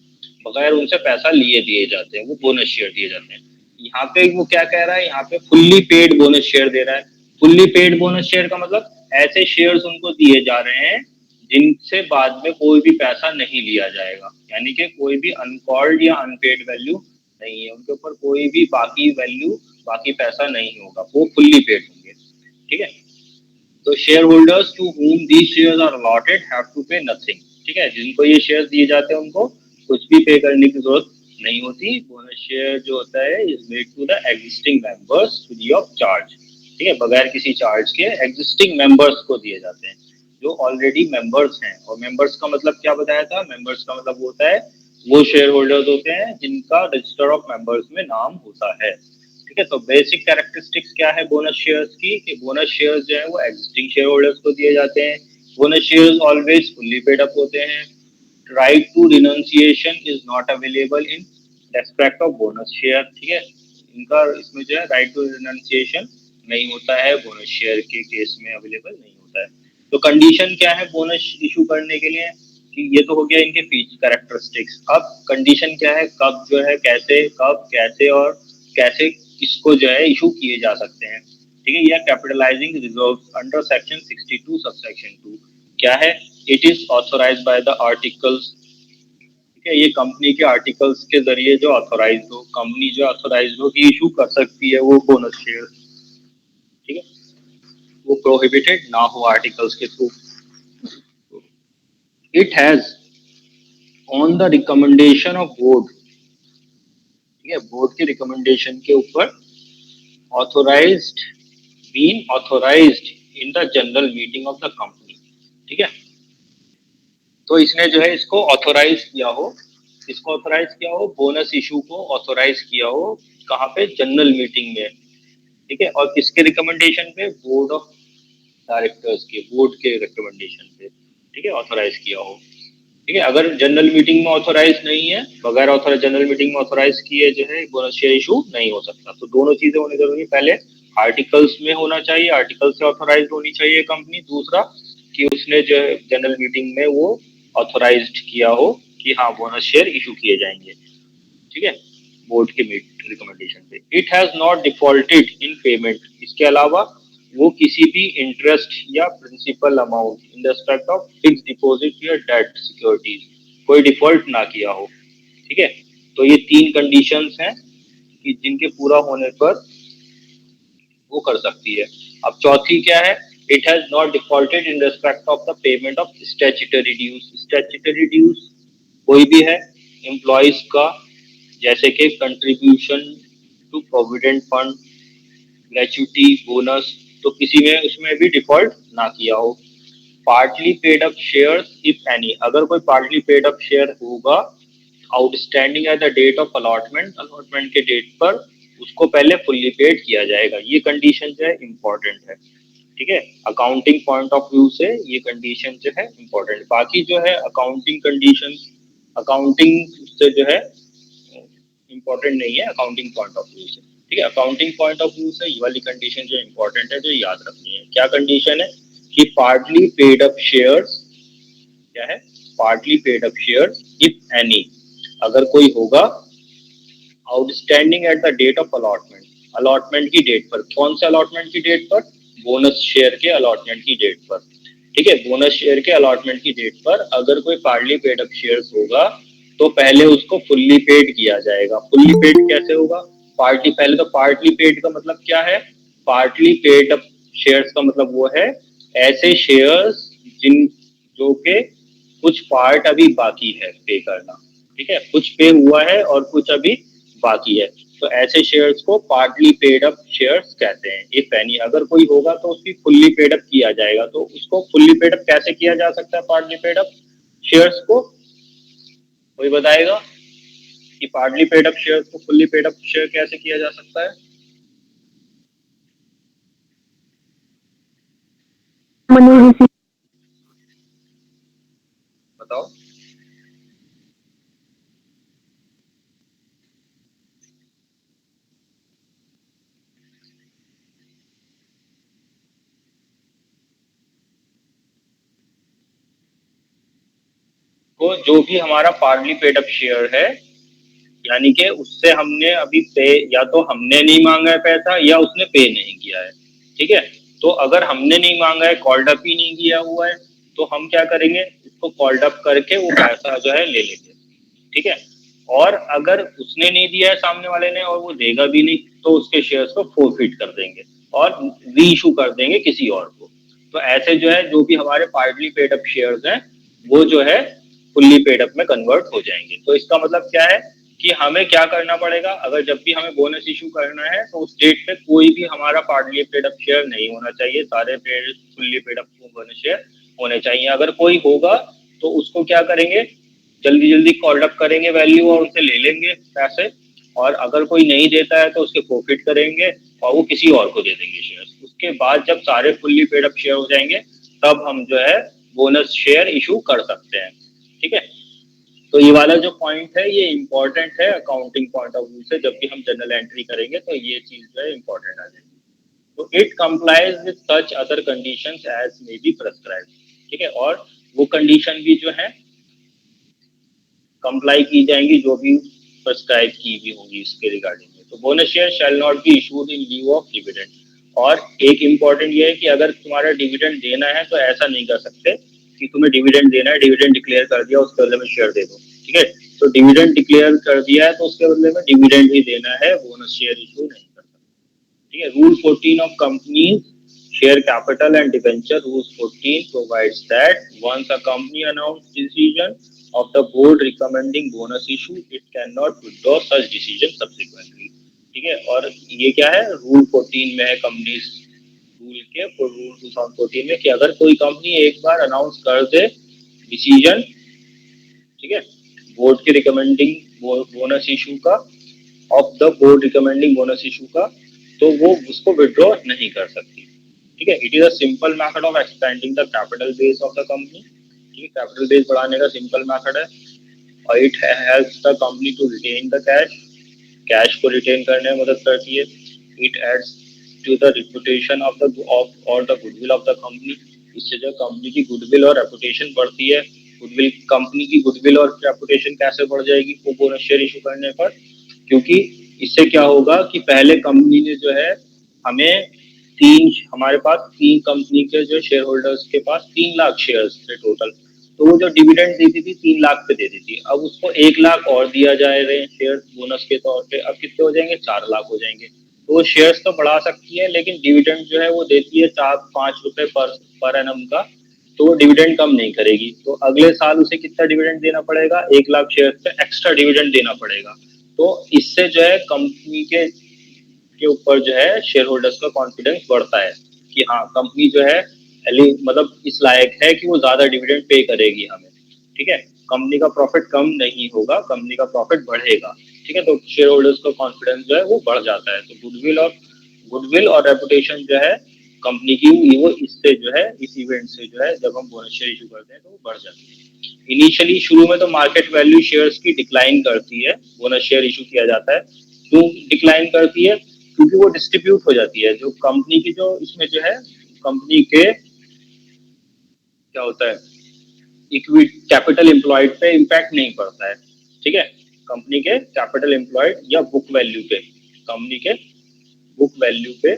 बगैर उनसे पैसा लिए दिए जाते हैं, वो बोनस शेयर दिए जाते हैं। यहाँ पे वो क्या कह रहा है, यहाँ पे फुल्ली पेड बोनस शेयर दे रहा है। फुल्ली पेड बोनस शेयर का मतलब ऐसे शेयर्स उनको दिए जा रहे हैं जिनसे बाद में कोई भी पैसा नहीं लिया जाएगा, यानी कि कोई भी अनकॉल्ड या अनपेड वैल्यू नहीं है, उनके ऊपर कोई भी बाकी वैल्यू, बाकी पैसा नहीं होगा, वो फुल्ली पेड होंगे, ठीक है। तो share holders to whom these shares are allotted have to pay nothing, ठीक है। जिनको ये शेयर दिए जाते हैं उनको कुछ भी पे करने की जरूरत नहीं होती। बोनस शेयर जो होता है is made to the existing members free of charge, ठीक है, बगैर किसी चार्ज के एग्जिस्टिंग मेंबर्स को दिए जाते हैं जो ऑलरेडी मेंबर्स हैं। और मेंबर्स का मतलब क्या बताया था, मेंबर्स का मतलब होता है वो शेयर होल्डर्स होते हैं जिनका रजिस्टर ऑफ मेंबर्स में नाम होता है, ठीक है। तो बेसिक कैरेक्टरिस्टिक्स क्या है बोनस शेयर्स की, कि बोनस शेयर्स जो है वो एग्जिस्टिंग शेयर होल्डर्स को दिए जाते हैं, bonus shares always fully paid up होते हैं, right to renunciation is not available in respect of bonus share, ठीक है। इनका इसमें जो है राइट टू रिनाउंसिएशन नहीं होता है, बोनस शेयर के केस में अवेलेबल नहीं होता है। तो कंडीशन क्या है बोनस इशू करने के लिए, कि ये तो हो गया इनके फीचर कैरेक्टरिस्टिक्स। अब कंडीशन क्या है, कब जो है कैसे, कब कैसे और कैसे किसको जो है इशू किए जा सकते हैं, ठीक है। या capitalising reserves under section 62 subsection 2 क्या है, it is authorised by the articles, ठीक है। ये कंपनी के आर्टिकल्स के जरिए जो ऑथोराइज हो, कंपनी जो ऑथोराइज हो कि इशू कर सकती है वो बोनस शेयर, ठीक है, वो प्रोहिबिटेड ना हो आर्टिकल्स के through. It has on the recommendation of board, ठीक है, बोर्ड के रिकमेंडेशन के ऊपर authorised, been authorised in the general meeting of the company, ठीक है। तो इसने जो है इसको ऑथोराइज किया हो, इसको ऑथोराइज किया हो, बोनस इशू को ऑथोराइज किया हो, कहाँ पे, जनरल मीटिंग में, ठीक है। और किसके रिकमेंडेशन पे, बोर्ड ऑफ डायरेक्टर्स के, बोर्ड के रिकमेंडेशन पे, ठीक है, ऑथोराइज किया हो, ठीक है। अगर जनरल मीटिंग में ऑथोराइज नहीं है, बगैर ऑथोराइज जनरल मीटिंग में ऑथोराइज किए जो है बोनस शेयर इशू नहीं हो सकता। तो दोनों चीजें होनी जरूरी, पहले आर्टिकल्स में होना चाहिए, आर्टिकल से ऑथोराइज होनी चाहिए कंपनी, दूसरा कि उसने जो है जनरल मीटिंग में वो ऑथोराइज्ड किया हो कि हाँ बोनस शेयर इशू किए जाएंगे, ठीक है, बोर्ड के रिकमेंडेशन पे। It has not defaulted in payment, इसके अलावा वो किसी भी इंटरेस्ट या principal amount in respect of fix deposit या डेट सिक्योरिटीज कोई डिफॉल्ट ना किया हो, ठीक है। तो ये तीन कंडीशंस हैं कि जिनके पूरा होने पर वो कर सकती है। अब चौथी क्या है, it has not defaulted in respect of the payment of statutory dues. Statutory dues कोई भी है एम्प्लॉयज का, जैसे कि contribution to provident fund, gratuity, bonus, तो किसी में उसमें भी डिफॉल्ट ना किया हो। Partly paid up shares if any, अगर कोई पार्टली पेड अप शेयर होगा outstanding at the date of allotment, allotment के डेट पर उसको पहले फुल्ली पेड किया जाएगा। ये कंडीशन जो है इम्पोर्टेंट है, ठीक है। अकाउंटिंग पॉइंट ऑफ व्यू से ये कंडीशन जो है इम्पोर्टेंट, बाकी जो है अकाउंटिंग कंडीशन, अकाउंटिंग से जो है इम्पोर्टेंट नहीं है अकाउंटिंग पॉइंट ऑफ व्यू से, ठीक है। अकाउंटिंग पॉइंट ऑफ व्यू से ये वाली कंडीशन जो इम्पोर्टेंट है, जो याद रखनी है। क्या कंडीशन है, कि पार्टली पेड अप शेयर्स क्या है, partly paid up shares if any, अगर कोई होगा outstanding at the date of allotment, allotment की डेट पर, कौन से अलॉटमेंट की डेट पर, बोनस शेयर के अलॉटमेंट की डेट पर, ठीक है, बोनस शेयर के अलॉटमेंट की डेट पर अगर कोई पार्टली पेड अप शेयर्स होगा तो पहले उसको फुल्ली पेड किया जाएगा। फुल्ली पेड कैसे होगा, पार्टली, पहले तो पार्टली पेड का मतलब क्या है, पार्टली पेड अप शेयर्स का मतलब वो है ऐसे शेयर्स जिन जो के कुछ पार्ट अभी बाकी है पे करना, ठीक है, कुछ पे हुआ है और कुछ अभी बाकी है, तो ऐसे शेयर्स को पार्टली पेड अप शेयर्स कहते हैं। इफ एनी, अगर कोई होगा तो उसकी फुल्ली पेड अप किया जाएगा। तो उसको फुल्ली पेड अप कैसे किया जा सकता है, पार्टली पेड अप शेयर्स को, कोई बताएगा कि पार्टली पेड अप शेयर्स को फुल्ली पेड अप शेयर कैसे किया जा सकता है? मनी रिसीव, बताओ। तो जो भी हमारा पार्टली पेड अप शेयर है, यानी कि उससे हमने अभी पे, या तो हमने नहीं मांगा है पैसा या उसने पे नहीं किया है, ठीक है, तो अगर हमने नहीं मांगा है, कॉल्ड अप ही नहीं किया हुआ है, तो हम क्या करेंगे, इसको कॉल्ड अप करके वो पैसा जो है ले लेंगे, ठीक है, और अगर उसने नहीं दिया है सामने वाले ने और वो देगा भी नहीं, तो उसके शेयर्स को फोरफिट कर देंगे और री इशू कर देंगे किसी और को। तो ऐसे जो है जो भी हमारे पार्टली पेड अप शेयर्स हैं वो जो है फुल्ली पेड अप में कन्वर्ट हो जाएंगे। तो इसका मतलब क्या है कि हमें क्या करना पड़ेगा, अगर जब भी हमें बोनस इशू करना है तो उस डेट पे कोई भी हमारा पार्टली पेड अप शेयर नहीं होना चाहिए, सारे paid fully paid up bonus share होने चाहिए। अगर कोई होगा तो उसको क्या करेंगे, जल्दी जल्दी कॉल अप करेंगे वैल्यू और उनसे ले लेंगे पैसे, और अगर कोई नहीं देता है तो उसके प्रॉफिट करेंगे और वो किसी और को दे देंगे शेयर्स। उसके बाद जब सारे फुल्ली पेड अप शेयर हो जाएंगे तब हम जो है बोनस शेयर इशू कर सकते हैं, ठीक है। तो ये वाला जो पॉइंट है ये इंपॉर्टेंट है अकाउंटिंग पॉइंट ऑफ व्यू से, जब भी हम जनरल एंट्री करेंगे तो ये चीज जो है इंपॉर्टेंट आ जाएगी। तो it complies with such other conditions as may be prescribe, ठीक है, और वो कंडीशन भी जो है कंप्लाई की जाएंगी जो भी प्रेस्क्राइब की भी होंगी इसके रिगार्डिंग में। तो bonus share shall not be issued in leave of dividend. और एक इम्पॉर्टेंट ये है कि अगर तुम्हारा डिविडेंड देना है तो ऐसा नहीं कर सकते कि तुम्हें डिविडेंड देना है, डिविडेंड डिक्लेयर कर दिया उसके बदले में शेयर दे दो, ठीक है, तो डिविडेंड डिक्लेयर कर दिया है तो उसके बदले में डिविडेंड ही देना है, बोनस शेयर इशू नहीं कर सकते, ठीक है। Rule 14 of companies share capital and debenture rules 14 provides that once a company announces decision of the board recommending bonus issue, it cannot withdraw such decision subsequently, ठीक है। और ये क्या है, रूल 14 में है कंपनीज रूल के, रूल 2014 में, कि अगर कोई कंपनी एक बार अनाउंस कर दे डिसीजन, ठीक है, बोर्ड के रिकमेंडिंग बोनस इशू का, of the board recommending bonus issue का, तो वो उसको विड्रॉ नहीं कर सकती, ठीक है। It is a simple method of expanding the capital base of the company, ठीक है, कैपिटल बेस बढ़ाने का सिंपल मेथड है। और it helps the company to retain the cash, cash को रिटेन करने में मदद करती है। It adds to the reputation of the और the goodwill of the company, इससे जो कंपनी की गुडविल और रेपुटेशन बढ़ती है। गुडविल, कंपनी की गुडविल और रेपुटेशन कैसे बढ़ जाएगी वो बोनस शेयर इशू करने पर, क्योंकि इससे क्या होगा कि पहले कंपनी ने जो है हमें हमारे पास तीन कंपनी के जो शेयर होल्डर्स के पास 3 लाख शेयर्स थे टोटल, तो वो जो डिविडेंड देती थी 3 लाख पे देती थी, अब उसको 1 लाख और दिया जा रहे हैं शेयर बोनस के तौर पे, अब कितने हो जाएंगे, 4 लाख हो जाएंगे। तो वो शेयर्स तो बढ़ा सकती है लेकिन डिविडेंड जो है वो देती है 4-5 रुपए पर एनम का, तो वो डिविडेंड कम नहीं करेगी। तो अगले साल उसे कितना डिविडेंड देना पड़ेगा, 1 लाख शेयर पे एक्स्ट्रा डिविडेंड देना पड़ेगा। तो इससे जो है कंपनी के ऊपर जो है शेयर होल्डर्स का कॉन्फिडेंस बढ़ता है कि हाँ कंपनी जो है मतलब इस लायक है कि वो ज्यादा डिविडेंड पे करेगी हमें, ठीक है, कंपनी का प्रॉफिट कम नहीं होगा, कंपनी का प्रॉफिट बढ़ेगा, ठीक है। तो शेयर होल्डर्स का कॉन्फिडेंस जो है वो बढ़ जाता है। तो गुडविल और रेपुटेशन जो है कंपनी की, वो इससे जो है, इस इवेंट से जो है, जब हम बोनस शेयर इशू करते हैं तो वो बढ़ जाती है। इनिशियली शुरू में तो मार्केट वैल्यू शेयर्स की डिक्लाइन करती है, बोनस शेयर इशू किया जाता है। क्यों डिक्लाइन करती है, क्योंकि वो डिस्ट्रीब्यूट हो जाती है, जो कंपनी की जो इसमें जो है कंपनी के क्या होता है, इक्विटी कैपिटल एम्प्लॉयड पे इम्पैक्ट नहीं पड़ता है, ठीक है। कंपनी के कैपिटल एम्प्लॉयड या बुक वैल्यू पे, कंपनी के बुक वैल्यू पे,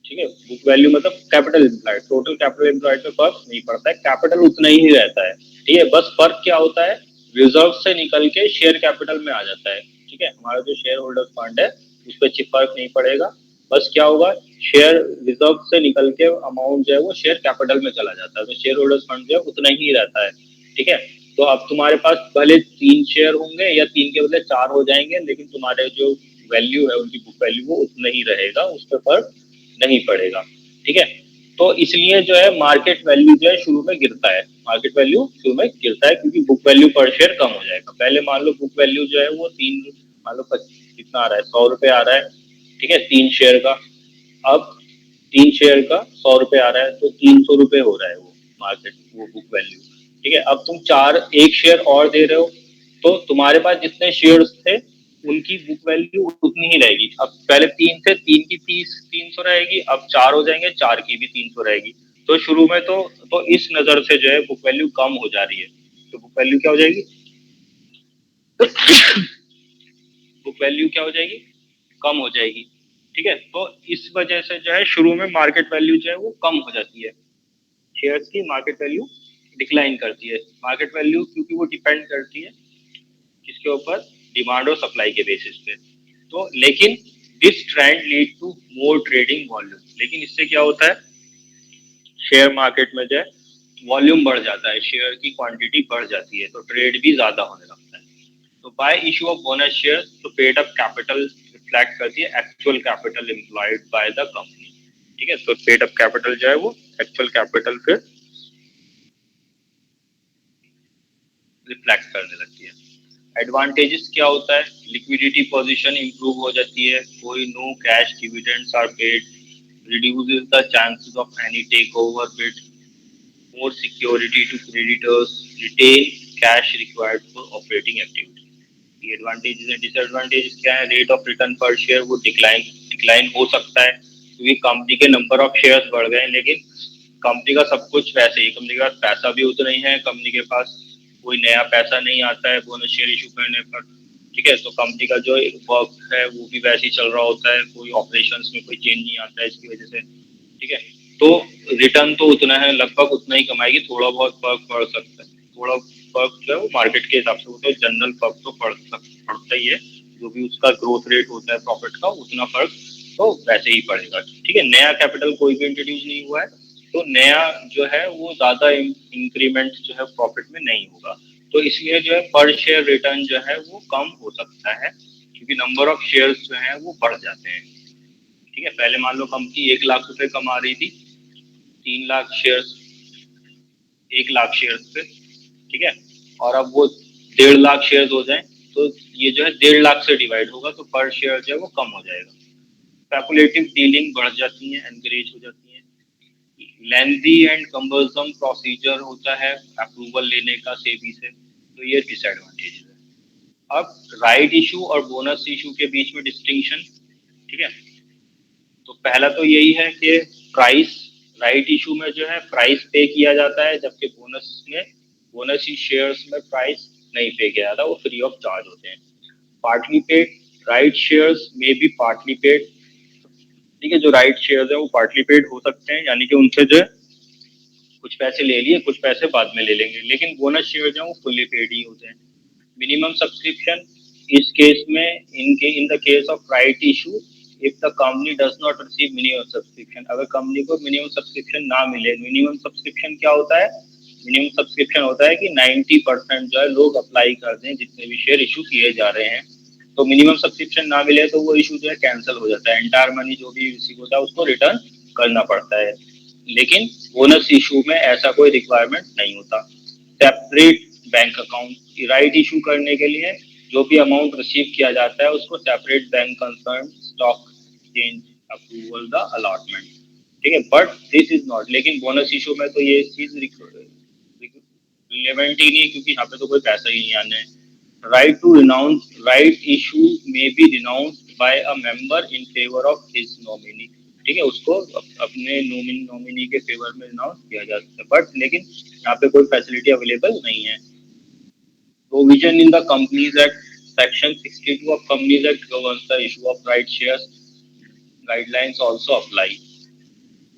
ठीक है। बुक वैल्यू मतलब capital employed, total capital employed पे फर्क नहीं पड़ता है, कैपिटल उतना ही रहता है, ठीक है। बस फर्क क्या होता है, रिजर्व से निकल के शेयर कैपिटल में आ जाता है, ठीक है। हमारा जो शेयर होल्डर फंड है उस पर फर्क नहीं पड़ेगा, बस क्या होगा, शेयर रिजर्व से निकल के अमाउंट जो है वो शेयर कैपिटल में चला जाता है, तो शेयर होल्डर फंड जो है उतना ही रहता है, ठीक है। तो अब तुम्हारे पास भले 3 शेयर होंगे या 3 के बदले 4 हो जाएंगे, लेकिन तुम्हारे जो वैल्यू है उनकी बुक वैल्यू वो उतना ही रहेगा, उस पर फर्क नहीं पड़ेगा, ठीक है। तो इसलिए जो है मार्केट वैल्यू जो है शुरू में गिरता है, मार्केट वैल्यू शुरू में गिरता है क्योंकि बुक वैल्यू पर शेयर कम हो जाएगा। पहले मान लो बुक वैल्यू जो है वो 3, मान लो कितना आ रहा है, 100 रुपए आ रहा है, ठीक है, 3 शेयर का। अब 3 शेयर का 100 रुपए आ रहा है तो 300 रुपए हो रहा है वो मार्केट, वो बुक वैल्यू, ठीक है। अब तुम 1 शेयर और दे रहे हो, तो तुम्हारे पास जितने शेयर्स थे उनकी बुक वैल्यू उतनी ही रहेगी। अब पहले 3 थे, 3 की 300 रहेगी, अब 4 हो जाएंगे, 4 की भी 300 रहेगी। तो शुरू में तो इस नजर से जो है बुक वैल्यू कम हो जा रही है, तो बुक वैल्यू क्या हो जाएगी, बुक वैल्यू क्या हो जाएगी, कम हो जाएगी, ठीक है। तो इस वजह से जो है शुरू में मार्केट वैल्यू जो है वो कम हो जाती है, शेयर्स की मार्केट वैल्यू डिक्लाइन करती है। मार्केट वैल्यू क्योंकि वो डिपेंड करती है किसके ऊपर, डिमांड और सप्लाई के बेसिस पे। तो लेकिन this trend lead to more trading volume, लेकिन इससे क्या होता है, शेयर मार्केट में जो है वॉल्यूम बढ़ जाता है, शेयर की क्वांटिटी बढ़ जाती है, तो ट्रेड भी ज्यादा होने लगता है। तो bye issue of bonus share तो पेड अप कैपिटल रिफ्लेक्ट करती है actual capital employed by the company, ठीक है। तो पेड अप कैपिटल जो है वो एक्चुअल कैपिटल फिर रिफ्लेक्ट करने लगती है। एडवांटेजेस क्या होता है, लिक्विडिटी पोजीशन इंप्रूव हो जाती है, कोई no cash dividends are paid, reduces the chances of any take over bid, more security to creditors, retain cash required for operating activity। ये एडवांटेजेस है। डिसएडवांटेजेस क्या है, रेट ऑफ रिटर्न पर share वो डिक्लाइन हो सकता है क्योंकि कंपनी के नंबर ऑफ शेयर्स बढ़ गए, लेकिन कंपनी का सब कुछ वैसे ही, कंपनी के पास पैसा भी उतना ही है, कंपनी के पास कोई नया पैसा नहीं आता है बोनस शेयर इशू करने पर, ठीक है। तो कंपनी का जो वर्क है वो भी वैसे ही चल रहा होता है, कोई ऑपरेशंस में कोई चेंज नहीं आता है इसकी वजह से, ठीक है। तो रिटर्न तो उतना है, लगभग उतना ही कमाएगी, थोड़ा बहुत फर्क पड़ सकता है, थोड़ा फर्क जो है वो मार्केट के हिसाब से होता है, जनरल फर्क तो पड़ता ही है, जो भी उसका ग्रोथ रेट होता है प्रॉफिट का उतना फर्क तो वैसे ही पड़ेगा, ठीक है। नया कैपिटल कोई भी इंट्रोड्यूस नहीं हुआ है, तो नया जो है वो ज्यादा इंक्रीमेंट जो है प्रॉफिट में नहीं होगा, तो इसलिए जो है पर शेयर रिटर्न जो है वो कम हो सकता है क्योंकि नंबर ऑफ शेयर्स जो है वो बढ़ जाते हैं, ठीक है। पहले मान लो कंपनी 1 लाख रुपए कमा रही थी, 3 लाख शेयर्स, 1 लाख शेयर्स पे, ठीक है, और अब वो 1.5 लाख शेयर्स हो जाए तो ये जो है 1.5 लाख से डिवाइड होगा, तो पर शेयर जो है वो कम हो जाएगा। स्पेकुलेटिव डीलिंग बढ़ जाती है, एनकरेज हो जाती है। लेंथी एंड कम्बर्सम प्रोसीजर होता है अप्रूवल लेने का सेबी से, तो ये डिसएडवांटेज है। अब राइट इशू और बोनस इशू के बीच में डिस्टिंक्शन, ठीक है। तो पहला तो यही है कि प्राइस, राइट इशू में जो है प्राइस पे किया जाता है, जबकि बोनस ही शेयर्स में प्राइस नहीं पे किया जाता, वो फ्री ऑफ चार्ज होते हैं। पार्टली पेड, राइट शेयर्स में भी पार्टली पेड, ठीक है। जो राइट शेयर्स है वो पार्टली पेड हो सकते हैं, यानी कि उनसे जो है कुछ पैसे ले लिए, कुछ पैसे बाद में ले लेंगे, लेकिन बोनस शेयर जो है वो फुल्ली पेड ही होते हैं। मिनिमम सब्सक्रिप्शन, इस केस में in the case of right issue, if the company does not receive minimum subscription, अगर कंपनी को मिनिमम सब्सक्रिप्शन ना मिले, मिनिमम सब्सक्रिप्शन क्या होता है, मिनिमम सब्सक्रिप्शन होता है कि 90% जो है लोग अप्लाई कर दें जितने भी शेयर इशू किए जा रहे हैं, तो मिनिमम सब्सक्रिप्शन ना मिले तो वो इशू जो है कैंसिल हो जाता है, एंटायर मनी जो भी रिसीव होता है उसको रिटर्न करना पड़ता है। लेकिन बोनस इशू में ऐसा कोई रिक्वायरमेंट नहीं होता। Separate bank account, right issue करने के लिए जो भी अमाउंट रिसीव किया जाता है उसको separate bank concern stock exchange approval the allotment, ठीक है। बट दिस इज नॉट, लेकिन बोनस इशू में तो ये चीज रिलेवेंट ही नहीं क्योंकि यहाँ पे तो कोई पैसा ही नहीं आना है। Right to renounce, right issue में be renounced by a member in favour of his nominee, ठीक है, उसको अपने नॉमिनी के फेवर में अनाउंस किया जा सकता है, बट लेकिन यहाँ पे कोई फैसिलिटी अवेलेबल नहीं है। Provision in the companies act section 62 of companies act governs the issue of right shares, guidelines also apply.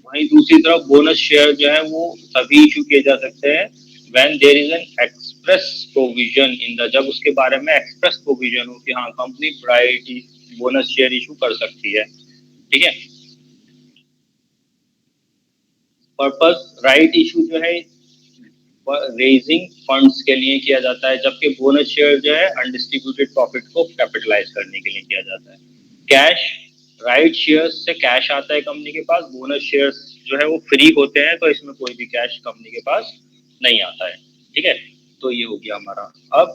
वहीं दूसरी तरफ बोनस शेयर जो है वो तभी इशू किए जा सकते हैं when there is an express provision in the, जब उसके बारे में एक्सप्रेस प्रोविजन हो कि हाँ company priority bonus share issue कर सकती है। ठीक है, पर्पस राइट इशू जो है रेजिंग फंड्स के लिए किया जाता है, जबकि बोनस शेयर जो है अनडिस्ट्रीब्यूटेड प्रॉफिट को कैपिटलाइज करने के लिए किया जाता है। कैश राइट शेयर्स से कैश आता है कंपनी के पास, बोनस शेयर्स जो है वो फ्री होते हैं, तो इसमें कोई भी कैश कंपनी के पास नहीं आता है। ठीक है, तो ये हो गया हमारा। अब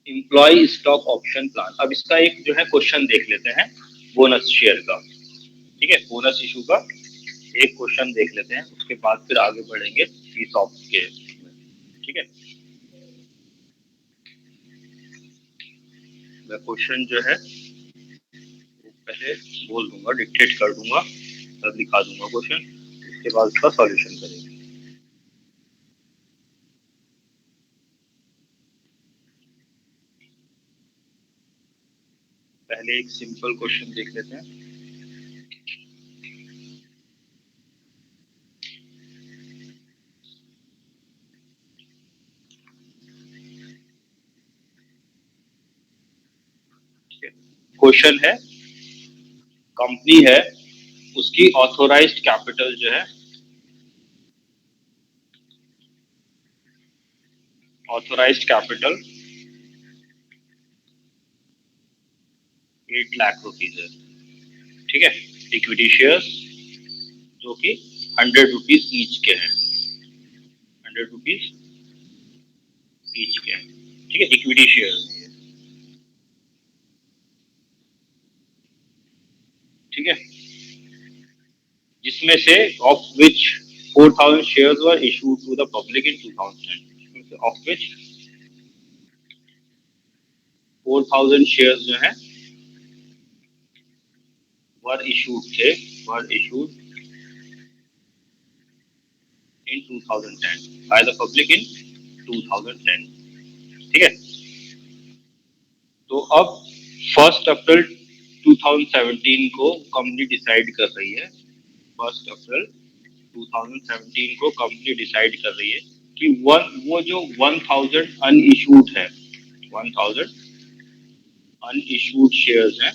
एम्प्लॉय स्टॉक ऑप्शन प्लान, अब इसका एक जो है क्वेश्चन देख लेते हैं बोनस शेयर का। ठीक है, बोनस इशू का एक क्वेश्चन देख लेते हैं, उसके बाद फिर आगे बढ़ेंगे ESOP के। ठीक है, मैं क्वेश्चन जो है पहले बोल दूंगा, डिक्टेट कर दूंगा, तब दिखा दूंगा क्वेश्चन, उसके बाद उसका सॉल्यूशन करेंगे। पहले एक सिंपल क्वेश्चन देख लेते हैं। क्वेश्चन है, कंपनी है उसकी ऑथोराइज्ड कैपिटल जो है, ऑथोराइज्ड कैपिटल 8 लाख रुपीज है। ठीक है, इक्विटी शेयर्स जो कि 100 रुपीज ईच के हैं, 100 रुपीज ईच के हैं। ठीक है, इक्विटी शेयर्स। ठीक है, जिसमें से of which 4000 shares were issued to the public in 2010, of which 4000 shares जो हैं were issued in 2010 by the public in 2010। ठीक है, तो अब 1 अप्रैल 2017 को कंपनी डिसाइड कर रही है, 1 अप्रैल 2017 को कंपनी डिसाइड कर रही है कि वो जो 1000 अनइशूड है, 1000 अनइशूड शेयर्स हैं,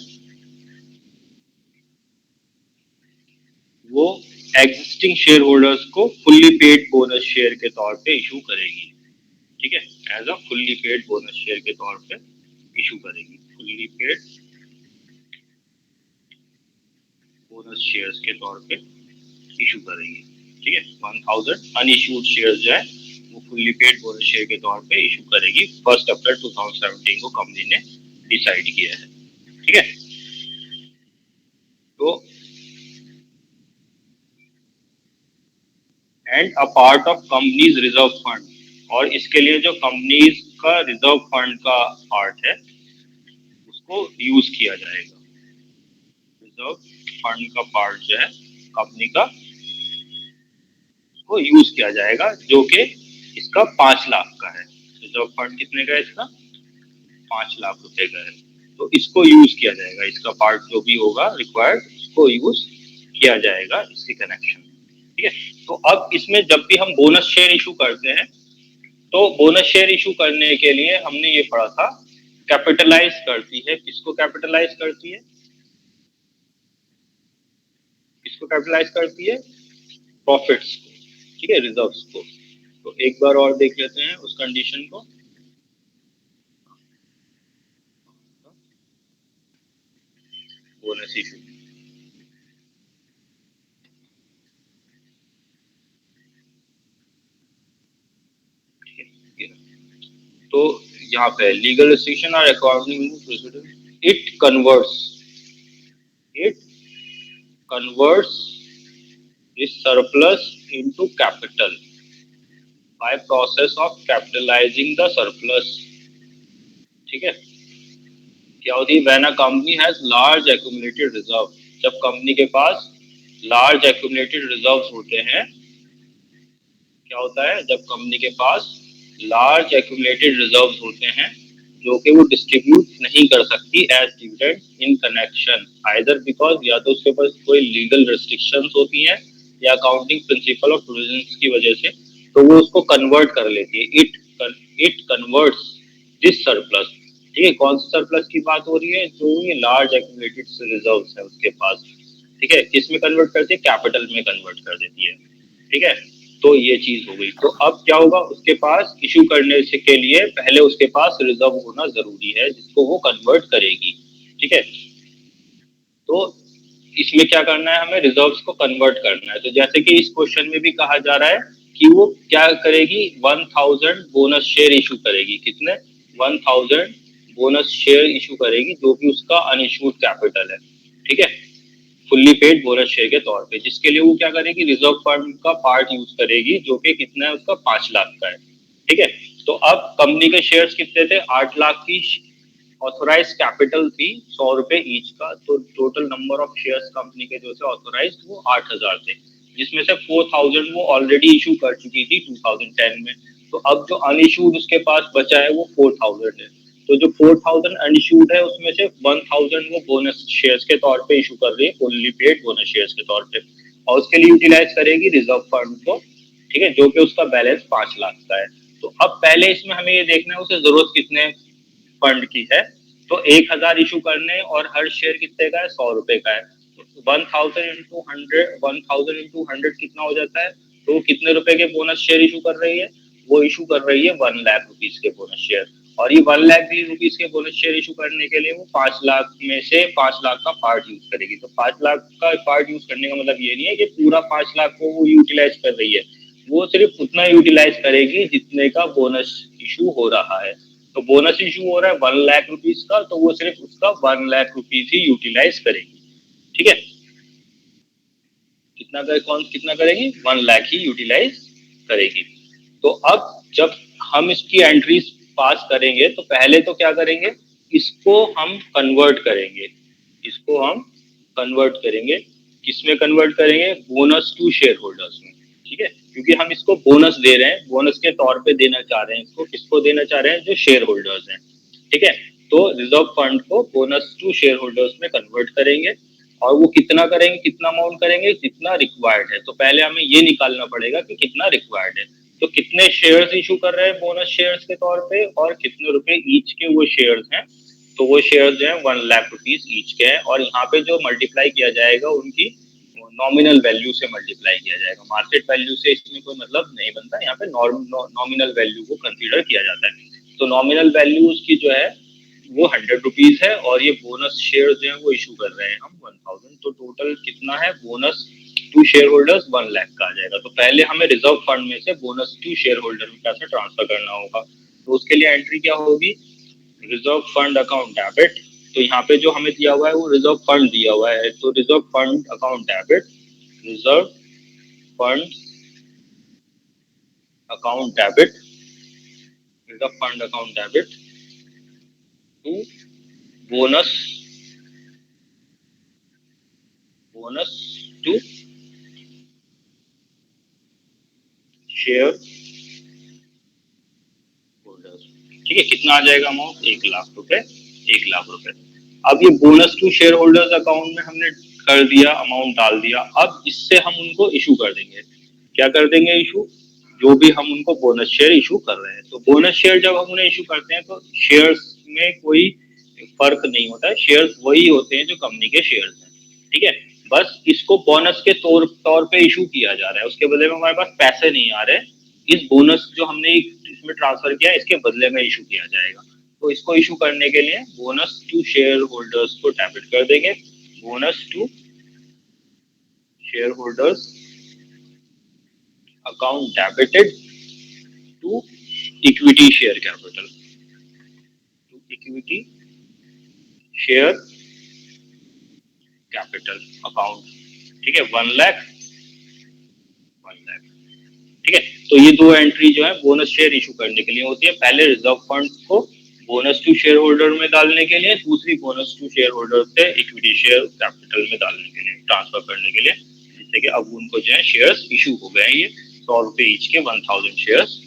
वो एग्जिस्टिंग शेयर होल्डर्स को फुल्ली पेड बोनस शेयर के तौर पे इशू करेगी। ठीक है, as a fully paid bonus share के तौर पे इशू करेगी, फुल्ली पेड बोनस शेयर्स के तौर पे इशू करेगी। ठीक है, 1000 अनइशूड शेयर्स जो है वो फुल्ली पेड बोनस शेयर के तौर पे इशू करेगी। 1 अप्रैल 2017 को कंपनी ने डिसाइड किया है। ठीक है, तो and a part of companies reserve fund, और इसके लिए जो कंपनीज का रिजर्व फंड का पार्ट है उसको यूज किया जाएगा। रिजर्व फंड का पार्ट जो है कंपनी का को यूज किया जाएगा, जो कि इसका 5 लाख का है। रिजर्व फंड कितने का है इसका? 5 लाख रुपए का है, तो इसको यूज किया जाएगा, इसका पार्ट जो भी होगा रिक्वायर्ड उसको यूज किया जाएगा इसके कनेक्शन में। ठीक है, तो अब इसमें जब भी हम बोनस शेयर इशू करते हैं, तो बोनस शेयर इशू करने के लिए हमने ये पढ़ा था, कैपिटलाइज करती है, किसको कैपिटलाइज करती है? किसको कैपिटलाइज करती है? प्रॉफिट्स को। ठीक है, रिजर्व्स को। तो एक बार और देख लेते हैं उस कंडीशन को। बोनस इशू, तो यहाँ पे लीगल रिस्ट्रिक्शन और according it converts this surplus into capital by process of capitalising the surplus. ठीक है, क्या होती है? When a company has large accumulated reserve, जब कंपनी के पास लार्ज एक्यूमुलेटेड रिजर्व्स होते हैं, क्या होता है जब कंपनी के पास लार्ज एक्यूमुलेटेड रिजर्व्स होते हैं जो कि वो डिस्ट्रीब्यूट नहीं कर सकती as dividend in connection, either because या तो उसके पास कोई लीगल रेस्ट्रिक्शंस होती हैं या अकाउंटिंग प्रिंसिपल ऑफ प्रोविजंस की वजह से, तो वो उसको कन्वर्ट कर लेती है। It converts this surplus. ठीक है, कौन सा सरप्लस की बात हो रही है? जो ये लार्ज एक्यूमुलेटेड रिजर्व्स है उसके पास, ठीक है, किस में कन्वर्ट करती है? कैपिटल में कन्वर्ट कर देती है। ठीक है, तो ये चीज हो गई। तो अब क्या होगा, उसके पास इशू करने से के लिए पहले उसके पास रिजर्व होना जरूरी है जिसको वो कन्वर्ट करेगी। ठीक है, तो इसमें क्या करना है, हमें रिजर्व्स को कन्वर्ट करना है। तो जैसे कि इस क्वेश्चन में भी कहा जा रहा है कि वो क्या करेगी, 1000 बोनस शेयर इशू करेगी। कितने? 1000 बोनस शेयर इशू करेगी जो कि उसका अनइशूड कैपिटल है। ठीक है, फुल्ली पेड बोनस शेयर के तौर पे, जिसके लिए वो क्या करेगी, रिजर्व फंड का पार्ट यूज करेगी जो कि कितना है उसका 5 लाख का है। ठीक है, तो अब कंपनी के शेयर्स कितने थे? 8 लाख की ऑथोराइज कैपिटल थी, 100 रुपए ईच का। तो total number of shares company के जो थे ऑथोराइज वो 8000 थे, जिसमें से 4000 वो ऑलरेडी इशू कर चुकी थी 2010 में। तो अब जो अनइशूड उसके पास बचा है वो 4000 है। तो जो 4000 अनइशूड है उसमें से 1000 वो बोनस शेयर्स के तौर पे इशू कर रही है, फुल्ली पेड बोनस शेयर्स के तौर पे, और उसके लिए यूटिलाइज करेगी रिजर्व फंड को। ठीक है, जो कि उसका बैलेंस 5 लाख का है। तो अब पहले इसमें हमें ये देखना है उसे जरूरत कितने फंड की है। तो 1000 इशू करने और हर शेयर कितने का है? 100 रुपए का है। तो 1000 इंटू 100 कितना हो जाता है? तो कितने रुपए के बोनस शेयर इशू कर रही है? वो इशू कर रही है 1 लाख रुपीज के बोनस शेयर। और ये 1 लाख रुपीज के बोनस शेयर इशू करने के लिए वो 5 लाख में से 5 लाख का पार्ट यूज करेगी। तो 5 लाख का पार्ट यूज करने का मतलब ये नहीं है कि पूरा 5 लाख को वो यूटिलाइज कर रही है, वो सिर्फ उतना यूटिलाइज करेगी जितने का बोनस इशू हो रहा है। तो बोनस इशू हो रहा है 1 लाख रुपीज का, तो वो सिर्फ उसका 1 लाख रुपीज ही यूटिलाइज करेगी। ठीक है, कितना करेगी? 1 लाख ही यूटिलाइज करेगी। तो अब जब हम इसकी एंट्रीज पास करेंगे तो पहले तो क्या करेंगे, इसको हम कन्वर्ट करेंगे। इसको हम कन्वर्ट करेंगे, किसमें कन्वर्ट करेंगे? बोनस टू शेयर होल्डर्स में। ठीक है, क्योंकि हम इसको बोनस दे रहे हैं, बोनस के तौर पे देना चाह रहे हैं इसको। किसको देना चाह रहे हैं? जो शेयर होल्डर्स हैं। ठीक है, तो रिजर्व फंड को बोनस टू शेयर होल्डर्स में कन्वर्ट करेंगे, और वो कितना करेंगे, कितना अमाउंट करेंगे? जितना रिक्वायर्ड है। तो पहले हमें ये निकालना पड़ेगा कि कितना रिक्वायर्ड है। तो कितने शेयर्स इशू कर रहे हैं बोनस शेयर्स के तौर पे, और कितने रुपए ईच के वो शेयर्स हैं? तो वो शेयर्स जो है 1 लाख रुपीज ईच के हैं, और यहाँ पे जो मल्टीप्लाई किया जाएगा उनकी नॉमिनल वैल्यू से मल्टीप्लाई किया जाएगा। मार्केट वैल्यू से इसमें कोई मतलब नहीं बनता, यहाँ पे नॉमिनल वैल्यू को कंसीडर किया जाता है। तो नॉमिनल वैल्यू उसकी जो है वो 100 रुपीज है, और ये बोनस शेयर जो है वो इशू कर रहे हैं हम 1000। तो टोटल कितना है bonus to share holders? 1 lakh का आ जाएगा। तो पहले हमें रिजर्व फंड में से बोनस टू शेयर होल्डर में पैसा ट्रांसफर करना होगा। तो उसके लिए एंट्री क्या होगी? Reserve fund account debit. तो यहाँ पे जो हमें दिया हुआ है वो रिजर्व फंड दिया हुआ है, तो reserve fund account debit, reserve fund account debit, reserve fund account debit to bonus to share holders. ठीक है, कितना आ जाएगा अमाउंट? 1 लाख रुपए। 1 लाख रुपए। अब ये bonus to share holders account में हमने कर दिया, अमाउंट डाल दिया। अब इससे हम उनको इशू कर देंगे। क्या कर देंगे इशू? जो भी हम उनको बोनस शेयर इशू कर रहे हैं। तो बोनस शेयर जब हम उन्हें इशू करते हैं तो शेयर्स में कोई फर्क नहीं होता है, शेयर्स वही होते हैं जो कंपनी के शेयर्स हैं। ठीक है, बस इसको बोनस के तौर पे इशू किया जा रहा है, उसके बदले में हमारे पास पैसे नहीं आ रहे। इस बोनस जो हमने इसमें ट्रांसफर किया इसके बदले में इशू किया जाएगा। तो इसको इशू करने के लिए बोनस टू शेयर होल्डर्स को डेबिट कर देंगे। Bonus to share holders account debited to equity share capital, to equity share capital account. ठीक है, 1 लाख 1 लाख। ठीक है, तो ये दो एंट्री जो है बोनस शेयर इशू करने के लिए होती है। पहले रिजर्व फंड को बोनस टू शेयर होल्डर में डालने के लिए, दूसरी बोनस टू शेयर होल्डर से इक्विटी शेयर कैपिटल में डालने के लिए, ट्रांसफर करने के लिए, जिससे कि अब उनको जो है शेयर्स इशू हो गए हैं, ये 100 रुपए ईच के 1000 शेयर्स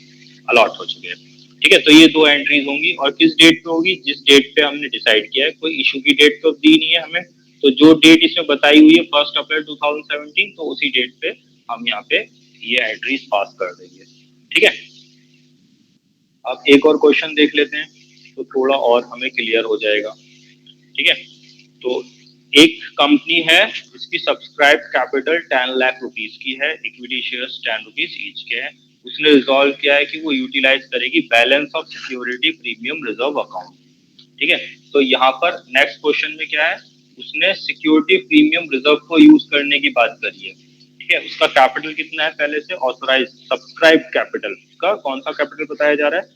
अलॉट हो चुके हैं। ठीक है, तो ये दो एंट्रीज होंगी और किस डेट पे होगी, जिस डेट पे हमने डिसाइड किया है, कोई इशू की डेट तो दी नहीं है हमें, तो जो डेट इसमें बताई हुई है 1 अप्रैल 2017, तो उसी डेट पे हम यहाँ पे ये एंट्रीज पास कर देंगे। ठीक है, अब एक और क्वेश्चन देख लेते हैं तो थोड़ा और हमें क्लियर हो जाएगा। ठीक है, तो एक कंपनी है जिसकी सब्सक्राइब कैपिटल 10 लाख रुपीस की है, इक्विटी शेयर्स 10 रुपीस ईच के हैं। उसने रिजॉल्व किया है कि वो यूटिलाइज करेगी balance of security premium reserve account. ठीक है, तो यहाँ पर नेक्स्ट क्वेश्चन में क्या है, उसने सिक्योरिटी प्रीमियम रिजर्व को यूज करने की बात करी है। ठीक है, उसका कैपिटल कितना है पहले से, ऑथराइज सब्सक्राइब कैपिटल, उसका कौन सा कैपिटल बताया जा रहा है,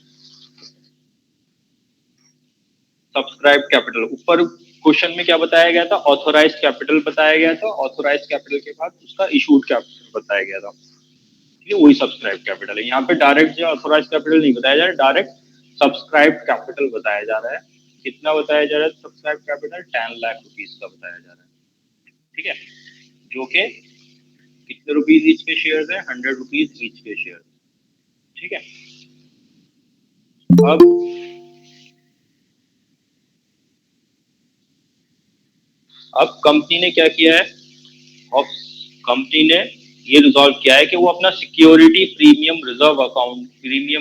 सब्सक्राइब कैपिटल। ऊपर क्वेश्चन में क्या बताया गया था, ऑथोराइज कैपिटल बताया गया था, ऑथोराइज कैपिटल के बाद उसका इशूड कैपिटल बताया गया था। ठीक है, वही सब्सक्राइब कैपिटल है। यहाँ पे डायरेक्ट जो ऑथोराइज कैपिटल नहीं बताया जा रहा, डायरेक्ट सब्सक्राइब कैपिटल बताया जा रहा है। कितना बताया जा रहा है सब्सक्राइब कैपिटल, 10 लाख रुपीज का बताया जा रहा है। ठीक है, जो कि कितने रुपीज ईच के शेयर है, 100 रुपीज ईच के शेयर। ठीक है, अब कंपनी ने क्या किया है, और कंपनी ने ये रिजॉल्व किया है कि वो अपना सिक्योरिटी प्रीमियम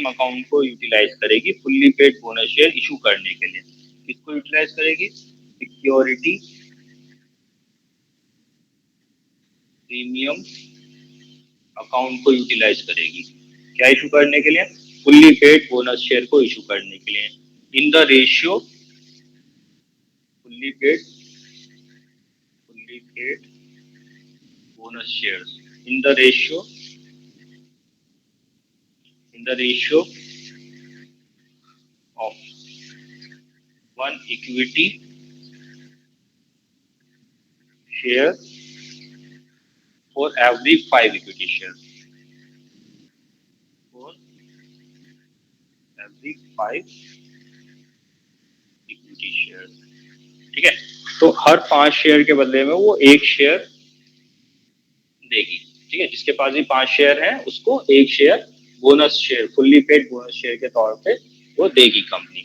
अकाउंट को यूटिलाइज करेगी fully paid bonus share issue करने के लिए। किसको यूटिलाइज करेगी, सिक्योरिटी प्रीमियम अकाउंट को यूटिलाइज करेगी, क्या इशू करने के लिए, फुल्ली पेड बोनस शेयर को इशू करने के लिए, in the ratio fully paid bonus shares in the ratio of one equity share for every 5 equity shares, for every 5 equity shares। ठीक है, तो हर 5 शेयर के बदले में वो 1 शेयर देगी। ठीक है, जिसके पास भी 5 शेयर हैं उसको 1 share bonus share, fully paid bonus share के तौर पे वो देगी कंपनी।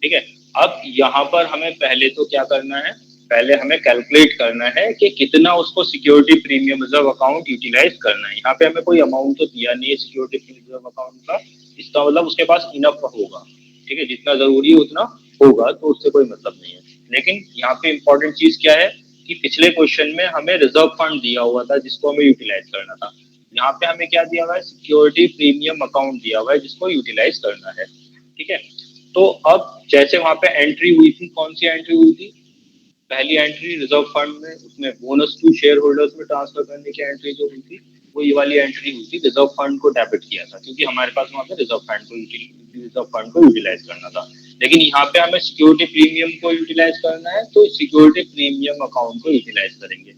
ठीक है, अब यहाँ पर हमें पहले तो क्या करना है, पहले हमें कैलकुलेट करना है कि कितना उसको security premium reserve account utilise करना है। यहाँ पे हमें कोई अमाउंट तो दिया नहीं है सिक्योरिटी प्रीमियम रिजर्व अकाउंट का, इसका मतलब उसके पास इनफ होगा। ठीक है, जितना जरूरी उतना होगा, तो उससे कोई मतलब नहीं है। लेकिन यहाँ पे इंपॉर्टेंट चीज क्या है कि पिछले क्वेश्चन में हमें रिजर्व फंड दिया हुआ था जिसको हमें यूटिलाइज करना था। यहाँ पे हमें क्या दिया हुआ है, सिक्योरिटी प्रीमियम अकाउंट दिया हुआ है जिसको यूटिलाइज करना है। ठीक है, तो अब जैसे वहां पे एंट्री हुई थी, कौन सी एंट्री हुई थी, पहली एंट्री रिजर्व फंड में, उसमें बोनस टू शेयर होल्डर्स में ट्रांसफर करने की एंट्री जो हुई थी, वो ये वाली एंट्री हुई थी, रिजर्व फंड को डेबिट किया था, क्योंकि हमारे पास वहां पे रिजर्व फंड को यूटिलाइज करना था। लेकिन यहाँ पे हमें सिक्योरिटी प्रीमियम को यूटिलाइज करना है, तो सिक्योरिटी प्रीमियम अकाउंट को यूटिलाइज करेंगे।